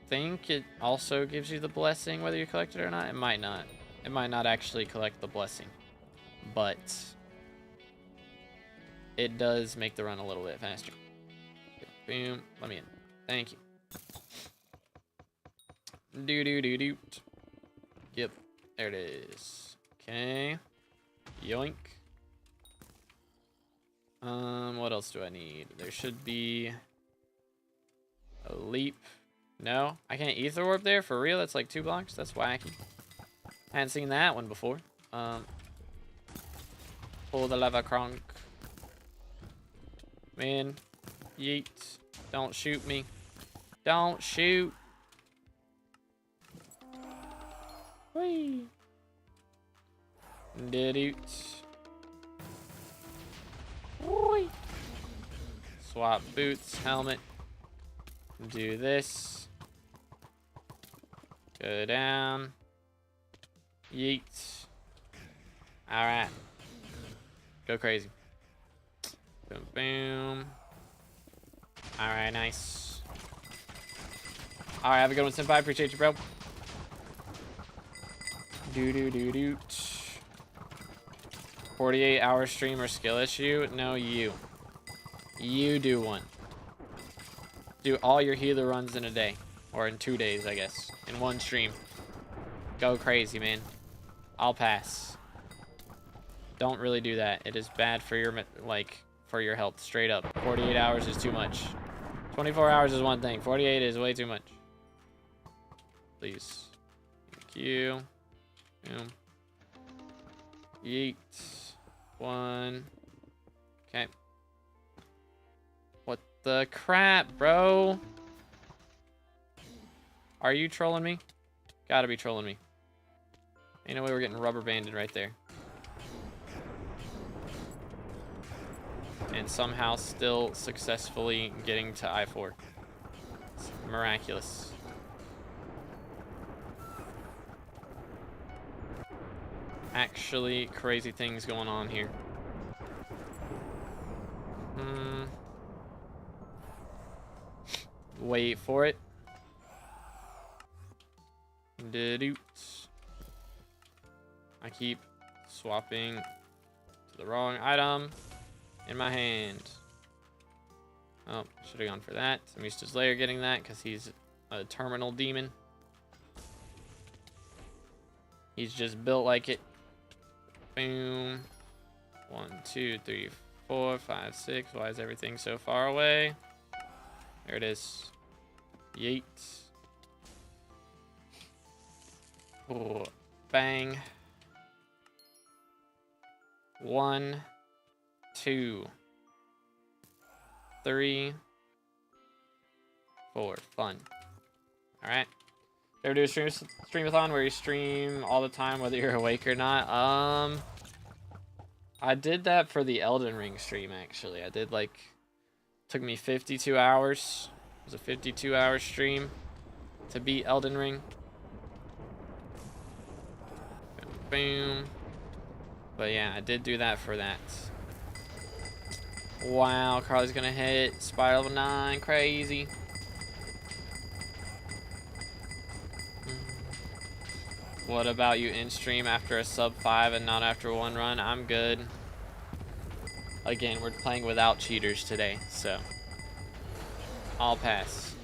think it also gives you the blessing whether you collect it or not. It might not. It might not actually collect the blessing. But it does make the run a little bit faster. Boom. Let me in. Thank you. Do. Yep. There it is. Okay. Yoink. What else do I need? There should be a leap. No, I can't ether orb there for real. That's like 2 blocks. That's wacky. Hadn't seen that one before. Pull the lava cronk. Man, yeet. Don't shoot me. Don't shoot. Whee. Did it. Whee. Swap boots, helmet. Do this. Go down. Yeet. Alright. Go crazy. Boom, boom. Alright, nice. Alright, have a good one, Senpai. Appreciate you, bro. Do. 48-hour stream or skill issue? No, you. You do one. Do all your healer runs in a day. Or in 2 days, I guess. In one stream. Go crazy, man. I'll pass. Don't really do that. It is bad for your, like, for your health. Straight up. 48 hours is too much. 24 hours is one thing. 48 is way too much. Please. Thank you. Boom. Yeet. 1. Okay. What the crap, bro? Are you trolling me? Gotta be trolling me. Ain't no way we're getting rubber banded right there. And somehow still successfully getting to I4. It's miraculous. Actually, crazy things going on here. Wait for it. Do. I keep swapping to the wrong item in my hand. Oh, should have gone for that. I'm used to Slayer getting that because he's a terminal demon. He's just built like it. Boom. 1, 2, 3, 4, 5, 6. Why is everything so far away? There it is. Yeet. Oh, bang. 1, 2, 3, 4. Fun. All right. Ever do a streamathon where you stream all the time, whether you're awake or not? I did that for the Elden Ring stream, actually. I did, like, took me 52 hours. It was a 52-hour stream to beat Elden Ring. Boom, boom. But yeah, I did do that for that. Wow, Carly's gonna hit Spider level 9. Crazy. What about you in stream after a sub 5 and not after one run? I'm good. Again, we're playing without cheaters today, so I'll pass.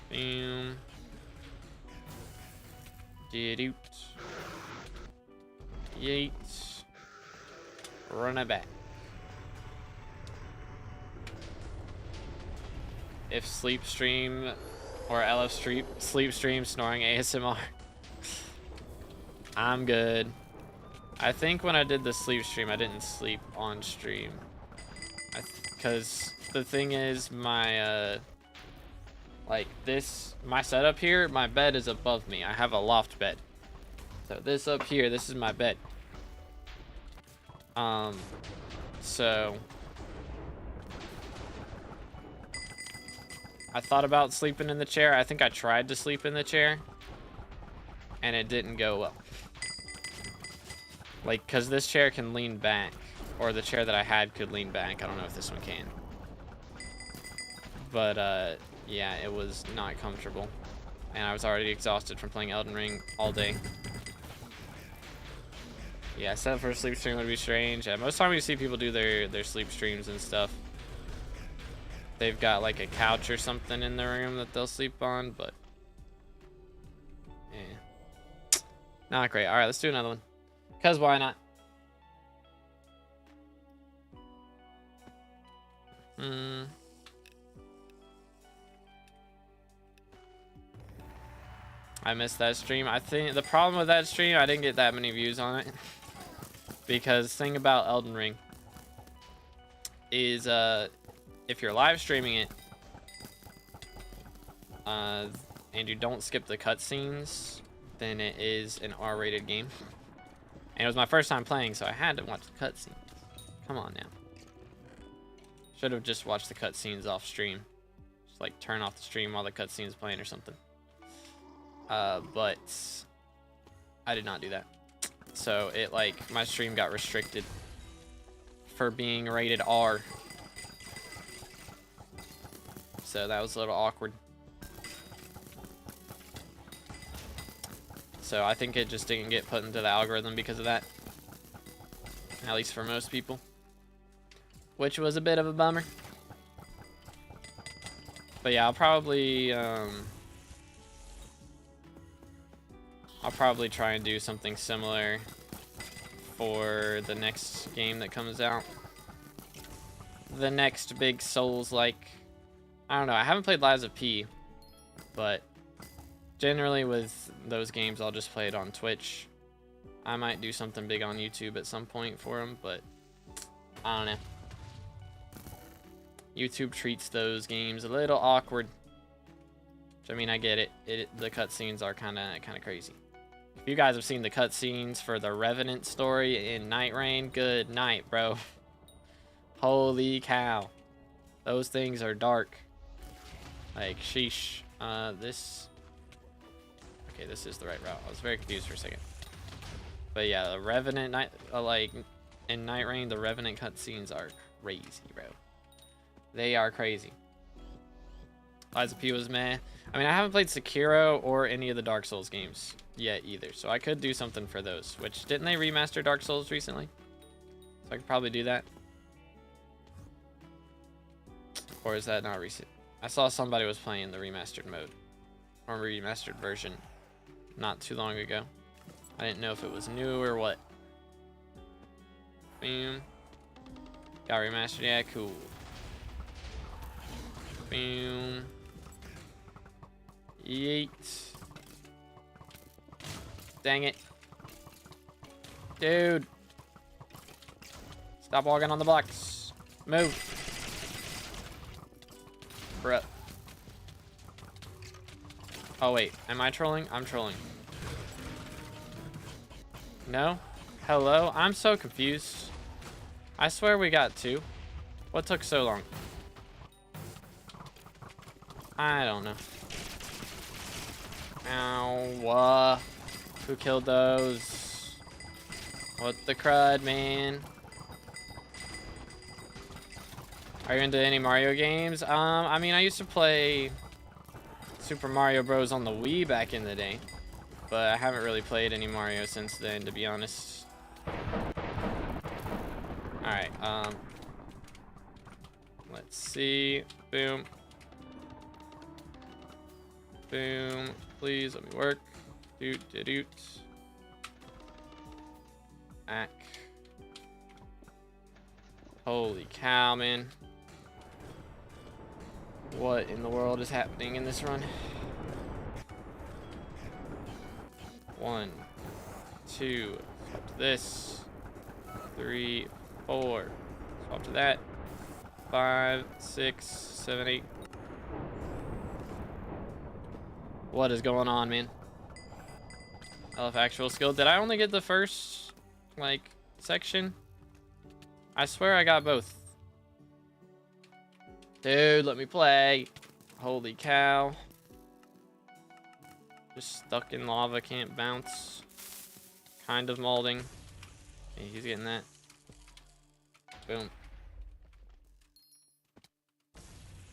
Boom. Yeet. Yeet. Run it back. If sleep stream or LF sleep stream snoring ASMR. I'm good. I think when I did the sleep stream, I didn't sleep on stream. Because the thing is, my, like this, my setup here, my bed is above me. I have a loft bed. So this up here, this is my bed. So I thought about sleeping in the chair. I think I tried to sleep in the chair and it didn't go well. Like, cause this chair can lean back, or the chair that I had could lean back. I don't know if this one can. But yeah, it was not comfortable. And I was already exhausted from playing Elden Ring all day. Yeah, set for a sleep stream would be strange. Yeah, most time you see people do their sleep streams and stuff, they've got like a couch or something in the room that they'll sleep on, but yeah, not great. All right, let's do another one. Cause why not? I missed that stream. I think the problem with that stream, I didn't get that many views on it. Because the thing about Elden Ring is if you're live streaming it and you don't skip the cutscenes, then it is an R-rated game. And it was my first time playing, so I had to watch the cutscenes. Come on now. Should have just watched the cutscenes off stream. Just like turn off the stream while the cutscene's playing or something. But I did not do that. So it like my stream got restricted for being rated R. So that was a little awkward. So I think it just didn't get put into the algorithm because of that. At least for most people. Which was a bit of a bummer. But yeah, I'll probably try and do something similar for the next game that comes out. The next big Souls-like. I don't know, I haven't played Lies of P, but generally with those games, I'll just play it on Twitch. I might do something big on YouTube at some point for them, but I don't know. YouTube treats those games a little awkward. Which, I mean, I get it. The cutscenes are kind of crazy. If you guys have seen the cutscenes for the Revenant story in Night Rain, good night, bro. Holy cow. Those things are dark. Like, sheesh. This... Okay, this is the right route. I was very confused for a second. But yeah, the Revenant, like, in Night Rain, the Revenant cutscenes are crazy, bro. They are crazy. Lies of P was meh. I mean, I haven't played Sekiro or any of the Dark Souls games yet either, so I could do something for those. Which, didn't they remaster Dark Souls recently? So I could probably do that. Or is that not recent? I saw somebody was playing the remastered mode. Or remastered version not too long ago. I didn't know if it was new or what. Boom. Got remastered, yeah, cool. Boom. Yeet. Dang it. Dude. Stop walking on the blocks. Move. Bruh. Oh wait, am I trolling? I'm trolling. No? Hello? I'm so confused. I swear we got two. What took so long? I don't know. Ow. Who killed those? What the crud, man? Are you into any Mario games? I mean, I used to play Super Mario Bros. On the Wii back in the day, but I haven't really played any Mario since then, to be honest. Alright, let's see. Boom. Boom. Please, let me work. Doot, doot, doot. Ack. Holy cow, man. What in the world is happening in this run? 1, 2, swap to this. 3, 4, swap to that. 5, 6, 7, 8. What is going on, man? LF actual skill. Did I only get the first, like, section? I swear I got both. Dude, let me play. Holy cow. Just stuck in lava, can't bounce. Kind of molding. Hey, he's getting that. Boom.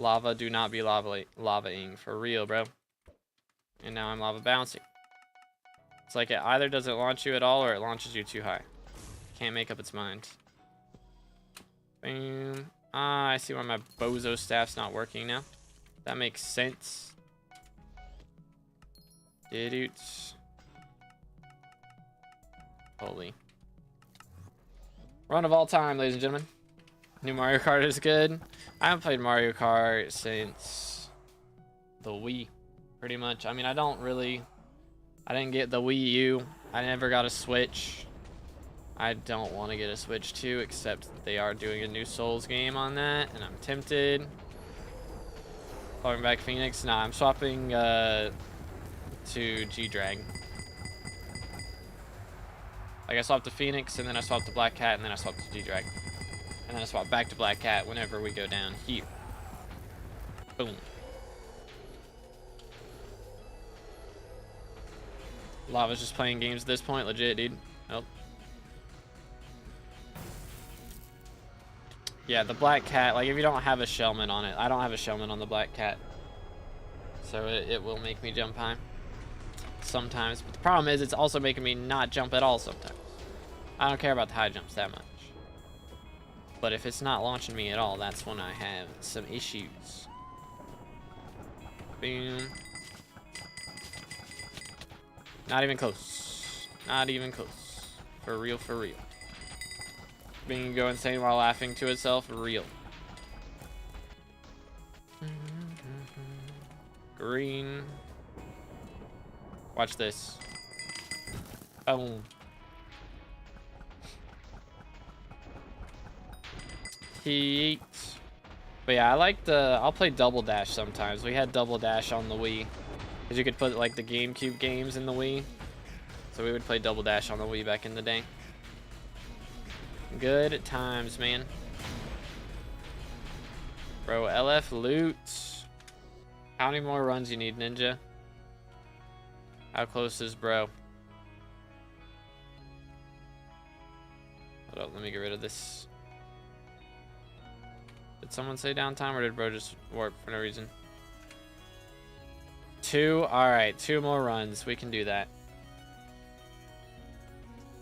Lava, do not be lavaing. For real, bro. And now I'm lava bouncing. It's like it either doesn't launch you at all or it launches you too high. Can't make up its mind. Boom. Ah, I see why my bozo staff's not working now. That makes sense. Didoots. Holy. Run of all time, ladies and gentlemen. New Mario Kart is good. I haven't played Mario Kart since the Wii, pretty much. I mean, I didn't get the Wii U. I never got a Switch. I don't want to get a Switch 2, except they are doing a new Souls game on that, and I'm tempted. Going back Phoenix? Nah, I'm swapping to G-Drag. Like, I swapped to Phoenix, and then I swapped to Black Cat, and then I swapped to G-Drag. And then I swap back to Black Cat whenever we go down here. Boom. Lava's just playing games at this point, legit, dude. Nope. Yeah, the Black Cat, like if you don't have a Shellman on it, I don't have a Shellman on the Black Cat. So it will make me jump high sometimes. But the problem is it's also making me not jump at all sometimes. I don't care about the high jumps that much. But if it's not launching me at all, that's when I have some issues. Boom. Not even close. Not even close. For real, for real. Being go insane while laughing to itself, real. Green. Watch this. Boom. Heat. But yeah, I like I'll play Double Dash sometimes. We had Double Dash on the Wii. Because you could put like the GameCube games in the Wii. So we would play Double Dash on the Wii back in the day. Good times, man. Bro, LF loot. How many more runs you need, Ninja? How close is bro? Hold up, let me get rid of this. Did someone say downtime or did bro just warp for no reason? 2? Alright, 2 more runs. We can do that.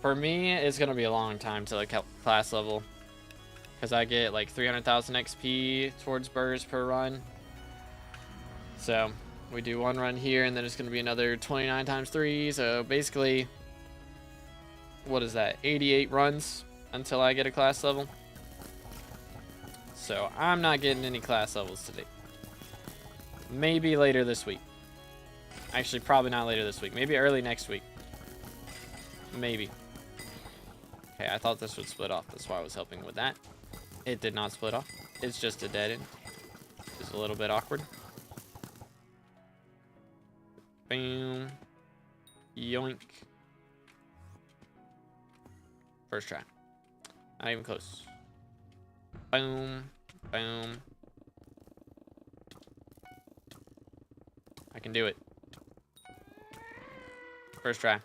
For me, it's going to be a long time till the class level. Because I get like 300,000 XP towards burrs per run. So, we do 1 run here and then it's going to be another 29 times 3. So, basically, what is that? 88 runs until I get a class level. So, I'm not getting any class levels today. Maybe later this week. Actually, probably not later this week. Maybe early next week. Maybe. Okay, I thought this would split off. That's why I was helping with that. It did not split off. It's just a dead end. Just a little bit awkward. Boom. Yoink. First try. Not even close. Boom. Boom. I can do it. First try.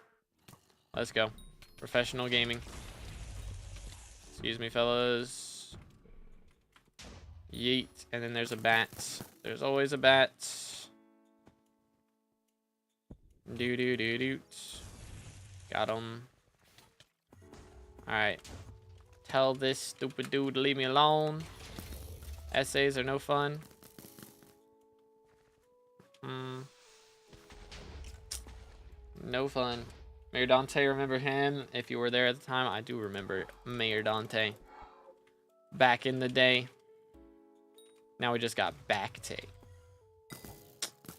Let's go. Professional gaming. Excuse me, fellas. Yeet. And then there's a bat. There's always a bat. Do do do do. Got him. Alright. Tell this stupid dude to leave me alone. Essays are no fun. No fun. Mayor Dante, remember him? If you were there at the time, I do remember Mayor Dante. Back in the day. Now we just got Backte.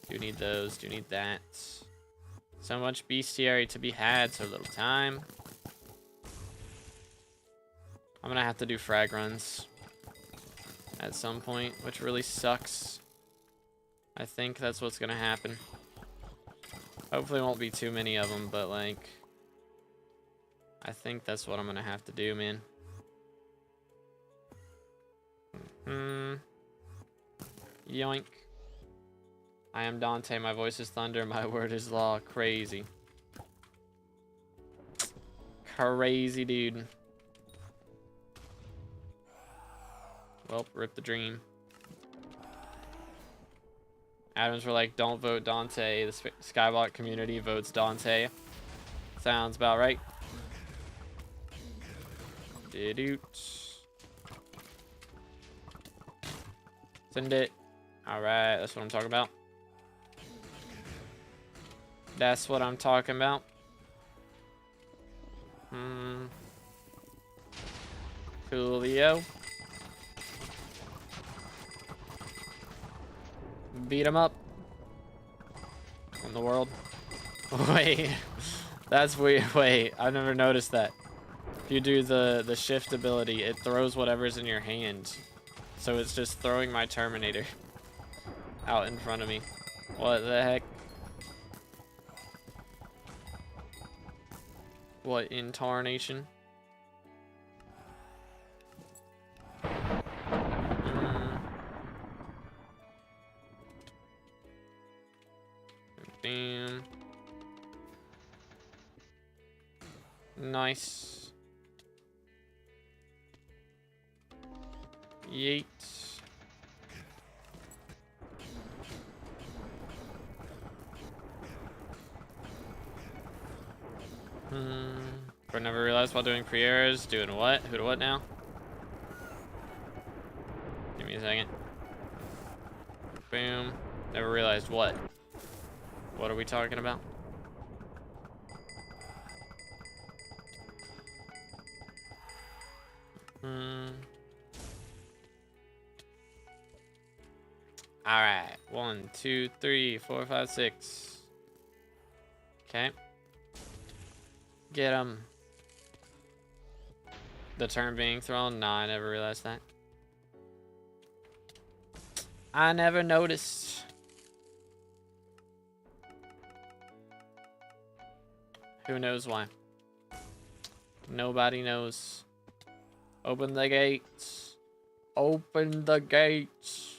Do need those, do need that. So much bestiary to be had, so little time. I'm gonna have to do frag runs at some point, which really sucks. I think that's what's gonna happen. Hopefully it won't be too many of them, but like, I think that's what I'm gonna have to do, man. Yoink. I am Dante, my voice is thunder, my word is law. Crazy. Crazy dude. Well, rip the dream. Adams were like, don't vote Dante. The SkyBlock community votes Dante. Sounds about right. Did-oot. Send it. Alright, that's what I'm talking about. That's what I'm talking about. Coolio. Beat him up. In the world. Wait. That's weird. Wait, I've never noticed that. If you do the shift ability, it throws whatever's in your hand. So it's just throwing my Terminator out in front of me. What the heck? What in tarnation? Damn. Nice. Yeet. I never realized while doing pre-airs, doing what? Who to what now? Give me a second. Boom. Never realized what. What are we talking about? Alright. 1, 2, 3, 4, 5, 6. Okay. Get him. The turn being thrown? Nah, I never realized that. I never noticed. Who knows why? Nobody knows. Open the gates. Open the gates.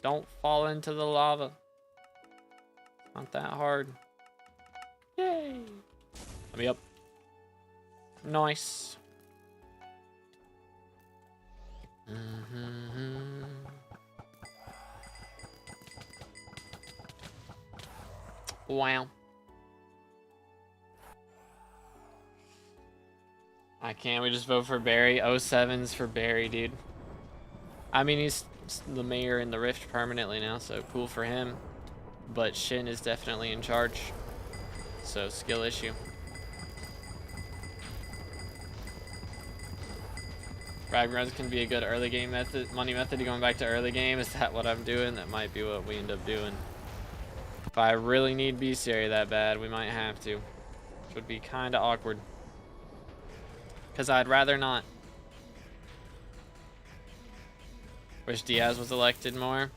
Don't fall into the lava. Not that hard. Yay. Let me up. Nice. Wow. I can't. We just vote for Barry. 07's for Barry, dude. I mean, he's the mayor in the Rift permanently now, so cool for him. But Shin is definitely in charge. So, skill issue. Frag runs can be a good early game method, money method. Going back to early game, is that what I'm doing? That might be what we end up doing. If I really need bestiary that bad, we might have to. Which would be kind of awkward. Because I'd rather not. Wish Diaz was elected more.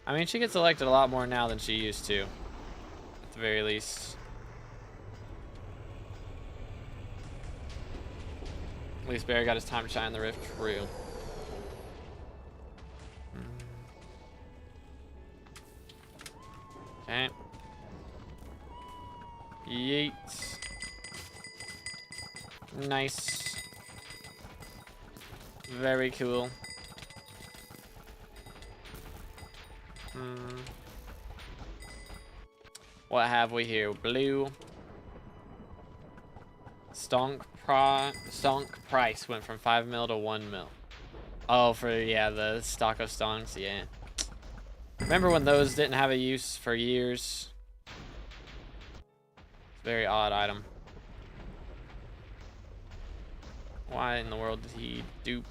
I mean, she gets elected a lot more now than she used to. At the very least. At least Barry got his time to shine in the Rift. True. Okay. Yeet. Nice. Very cool. What have we here? Blue. Stonk price went from 5 mil to 1 mil. Oh, for, yeah, the stock of stonks, yeah. Remember when those didn't have a use for years? Very odd item. Why in the world did he dupe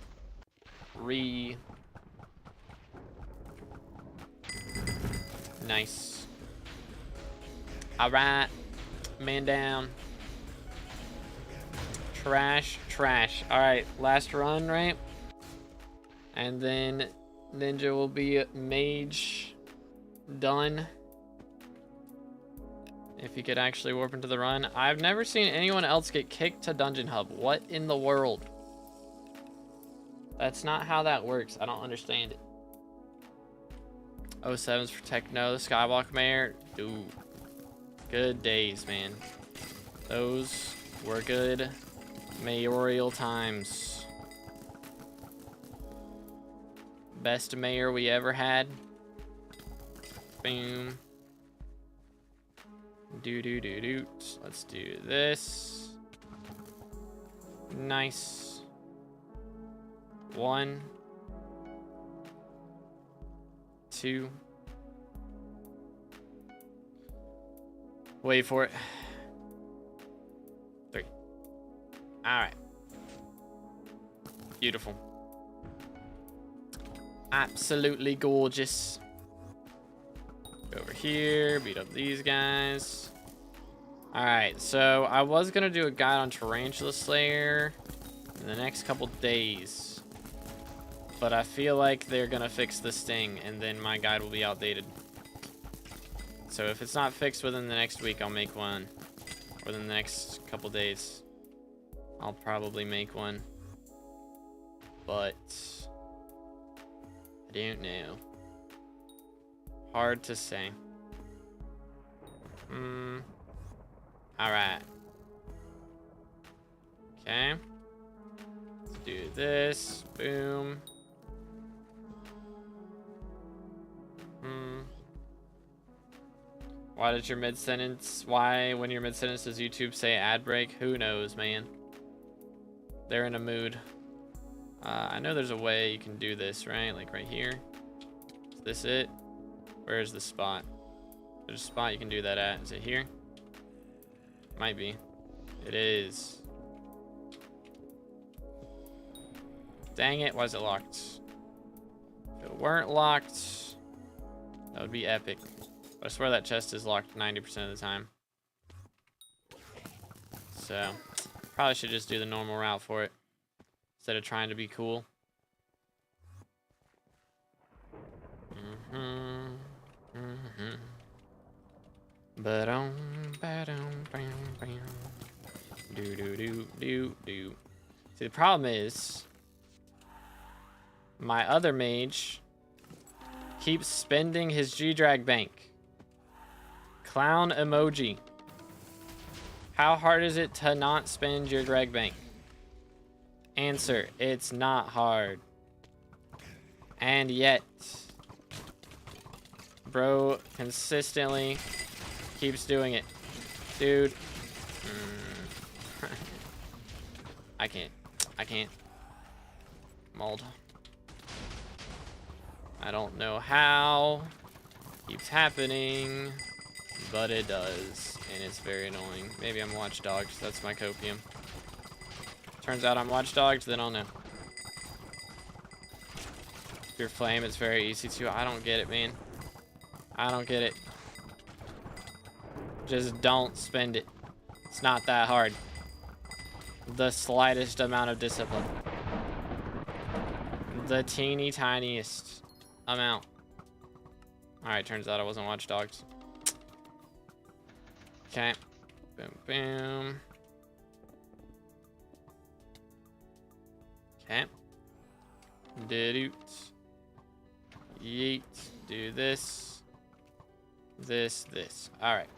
Nice. Alright. Man down. Trash. Alright, last run, right? And then Ninja will be mage done. If he could actually warp into the run. I've never seen anyone else get kicked to Dungeon Hub. What in the world? That's not how that works. I don't understand it. 07's for Techno, the Skyblock Mayor. Dude. Good days, man. Those were good mayoral times. Best mayor we ever had. Boom. Do. Let's do this. Nice. 1, 2. Wait for it. 3. Alright. Beautiful. Absolutely gorgeous. Go over here, beat up these guys. Alright, so I was gonna do a guide on Tarantula Slayer in the next couple days. But I feel like they're gonna fix this thing and then my guide will be outdated. So if it's not fixed within the next week, I'll make one. Within the next couple days, I'll probably make one. But I don't know. Hard to say. Alright. Okay. Let's do this. Boom. Why did your mid-sentence, when your mid-sentence does YouTube say ad break? Who knows, man? They're in a mood. I know there's a way you can do this, right? Like right here. Is this it? Where's the spot? There's a spot you can do that at. Is it here? Might be. It is. Dang it, why is it locked? If it weren't locked, that would be epic. But I swear that chest is locked 90% of the time. So, probably should just do the normal route for it. Instead of trying to be cool. Do. See, the problem is my other mage keeps spending his G-Drag bank. Clown emoji. How hard is it to not spend your drag bank? Answer, it's not hard. And yet, bro consistently keeps doing it. Dude. I can't. Mold. I don't know how. Keeps happening. But it does. And it's very annoying. Maybe I'm watchdogged. That's my copium. Turns out I'm watchdogged, then I'll know. If you're flame, it's very easy to. I don't get it, man. I don't get it. Just don't spend it. It's not that hard. The slightest amount of discipline. The teeny tiniest amount. Alright, turns out I wasn't watchdogged. Okay. Boom, boom. Okay. Do-doot. Yeet. Do this. This. Alright.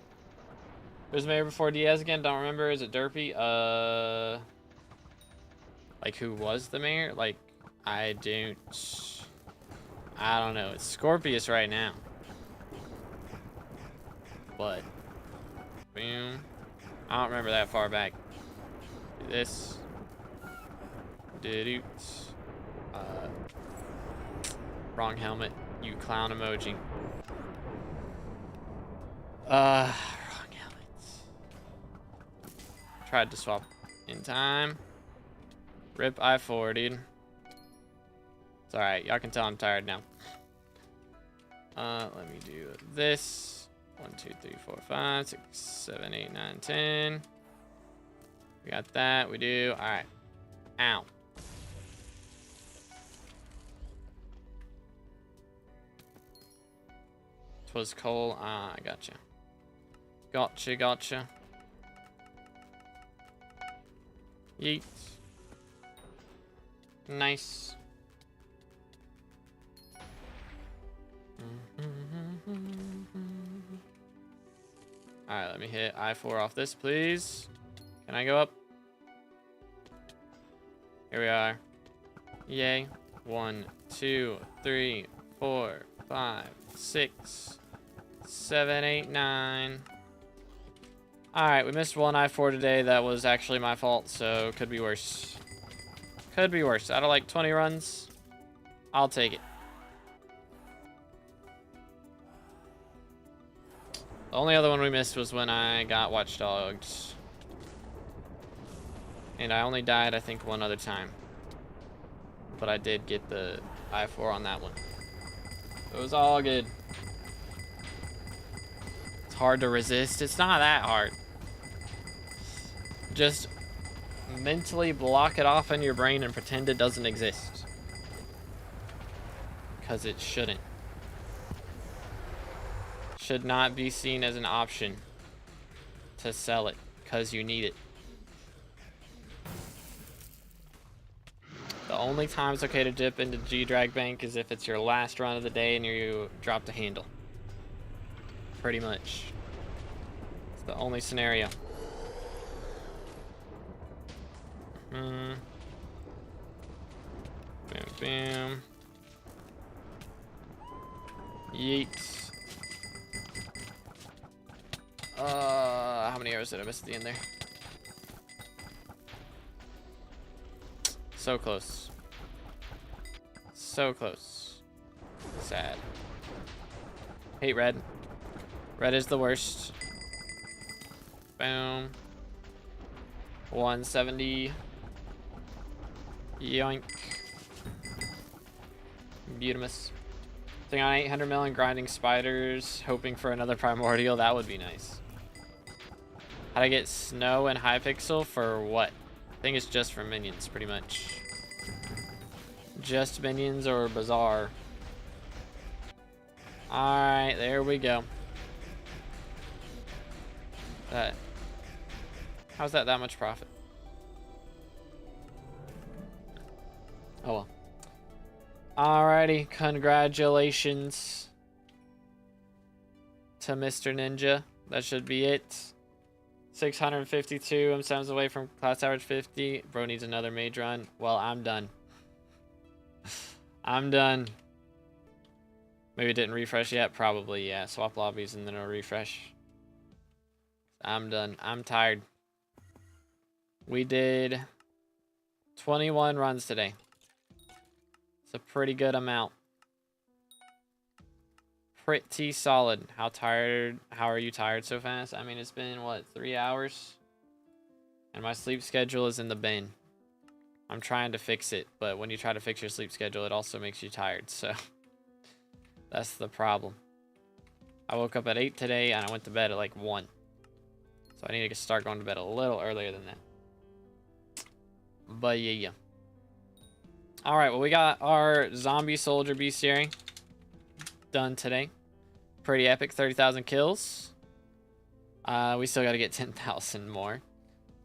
Who's mayor before Diaz again? Don't remember. Is it Derpy? Like, who was the mayor? Like, I don't know. It's Scorpius right now. But, boom. I don't remember that far back. Do this. Did wrong helmet. You clown emoji. Wrong helmets. Tried to swap in time. Rip I4, dude. It's alright. Y'all can tell I'm tired now. Let me do this. 1, 2, 3, 4, 5, 6, 7, 8, 9, 10. We got that. We do. Alright. Ow. Twas coal. Ah, I gotcha. Gotcha. Yeet. Nice. Alright, let me hit I4 off this, please. Can I go up? Here we are. Yay. 1, 2, 3, 4, 5, 6, 7, 8, 9. Alright, we missed one I4 today. That was actually my fault, so could be worse. Could be worse. Out of like 20 runs, I'll take it. The only other one we missed was when I got watchdogged. And I only died, I think, one other time. But I did get the I4 on that one. It was all good. It's hard to resist. It's not that hard. Just mentally block it off in your brain and pretend it doesn't exist. Because it shouldn't. Should not be seen as an option to sell it because you need it. The only time it's okay to dip into G-Drag Bank is if it's your last run of the day and you drop the handle. Pretty much. It's the only scenario. Boom, boom. Yeet. How many arrows did I miss at the end there? So close. So close. Sad. Hate red. Red is the worst. Boom. 170. Yoink. Beautimus. Thing on 800 million grinding spiders, hoping for another primordial. That would be nice. How'd I get snow and Hypixel for what? I think it's just for minions, pretty much. Just minions or bazaar. Alright, there we go. How's that much profit? Oh well. Alrighty, congratulations to Mr. Ninja. That should be it. 652. I'm 7 away from class average 50. Bro needs another mage run. Well, I'm done. I'm done. Maybe it didn't refresh yet. Probably, yeah. Swap lobbies and then a refresh. I'm done. I'm tired. We did 21 runs today. It's a pretty good amount. Pretty solid. How are you tired so fast? I mean, it's been, what, 3 hours? And my sleep schedule is in the bin. I'm trying to fix it, but when you try to fix your sleep schedule, it also makes you tired, so that's the problem. I woke up at 8 today, and I went to bed at like 1. So I need to start going to bed a little earlier than that. But yeah. Alright, well, we got our zombie soldier bestiary done today. Pretty epic, 30,000 kills. We still got to get 10,000 more.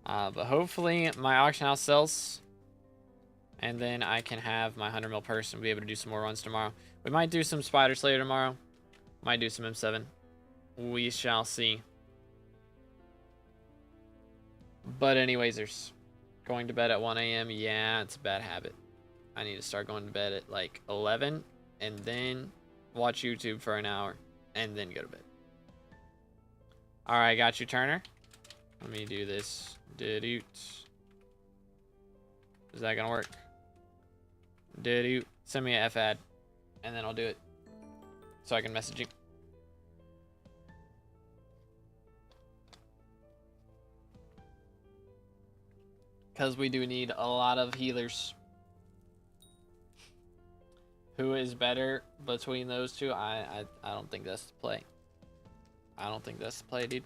But hopefully my auction house sells. And then I can have my 100 mil purse and be able to do some more runs tomorrow. We might do some Spider Slayer tomorrow. Might do some M7. We shall see. But anyways, there's going to bed at 1 a.m. Yeah, it's a bad habit. I need to start going to bed at like 11 and then watch YouTube for an hour and then go to bed. All right, got you, Turner. Let me do this. Is that gonna work? Send me a FAD and then I'll do it so I can message you. Because we do need a lot of healers. Who is better between those two? I don't think that's the play. I don't think that's the play, dude.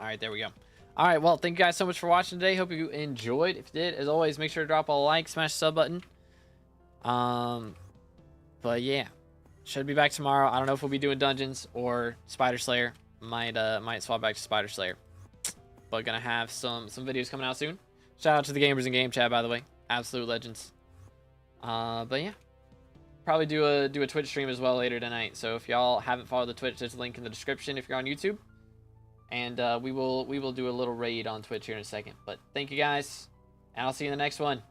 All right, there we go. All right, well, thank you guys so much for watching today. Hope you enjoyed. If you did, as always, make sure to drop a like, smash the sub button. But yeah, should be back tomorrow. I don't know if we'll be doing dungeons or Spider Slayer. Might swap back to Spider Slayer. But gonna have some videos coming out soon. Shout out to the gamers in game chat, by the way, absolute legends. But yeah, probably do a Twitch stream as well later tonight. So if y'all haven't followed the Twitch, there's a link in the description if you're on YouTube. And we will do a little raid on Twitch here in a second. But thank you guys, and I'll see you in the next one.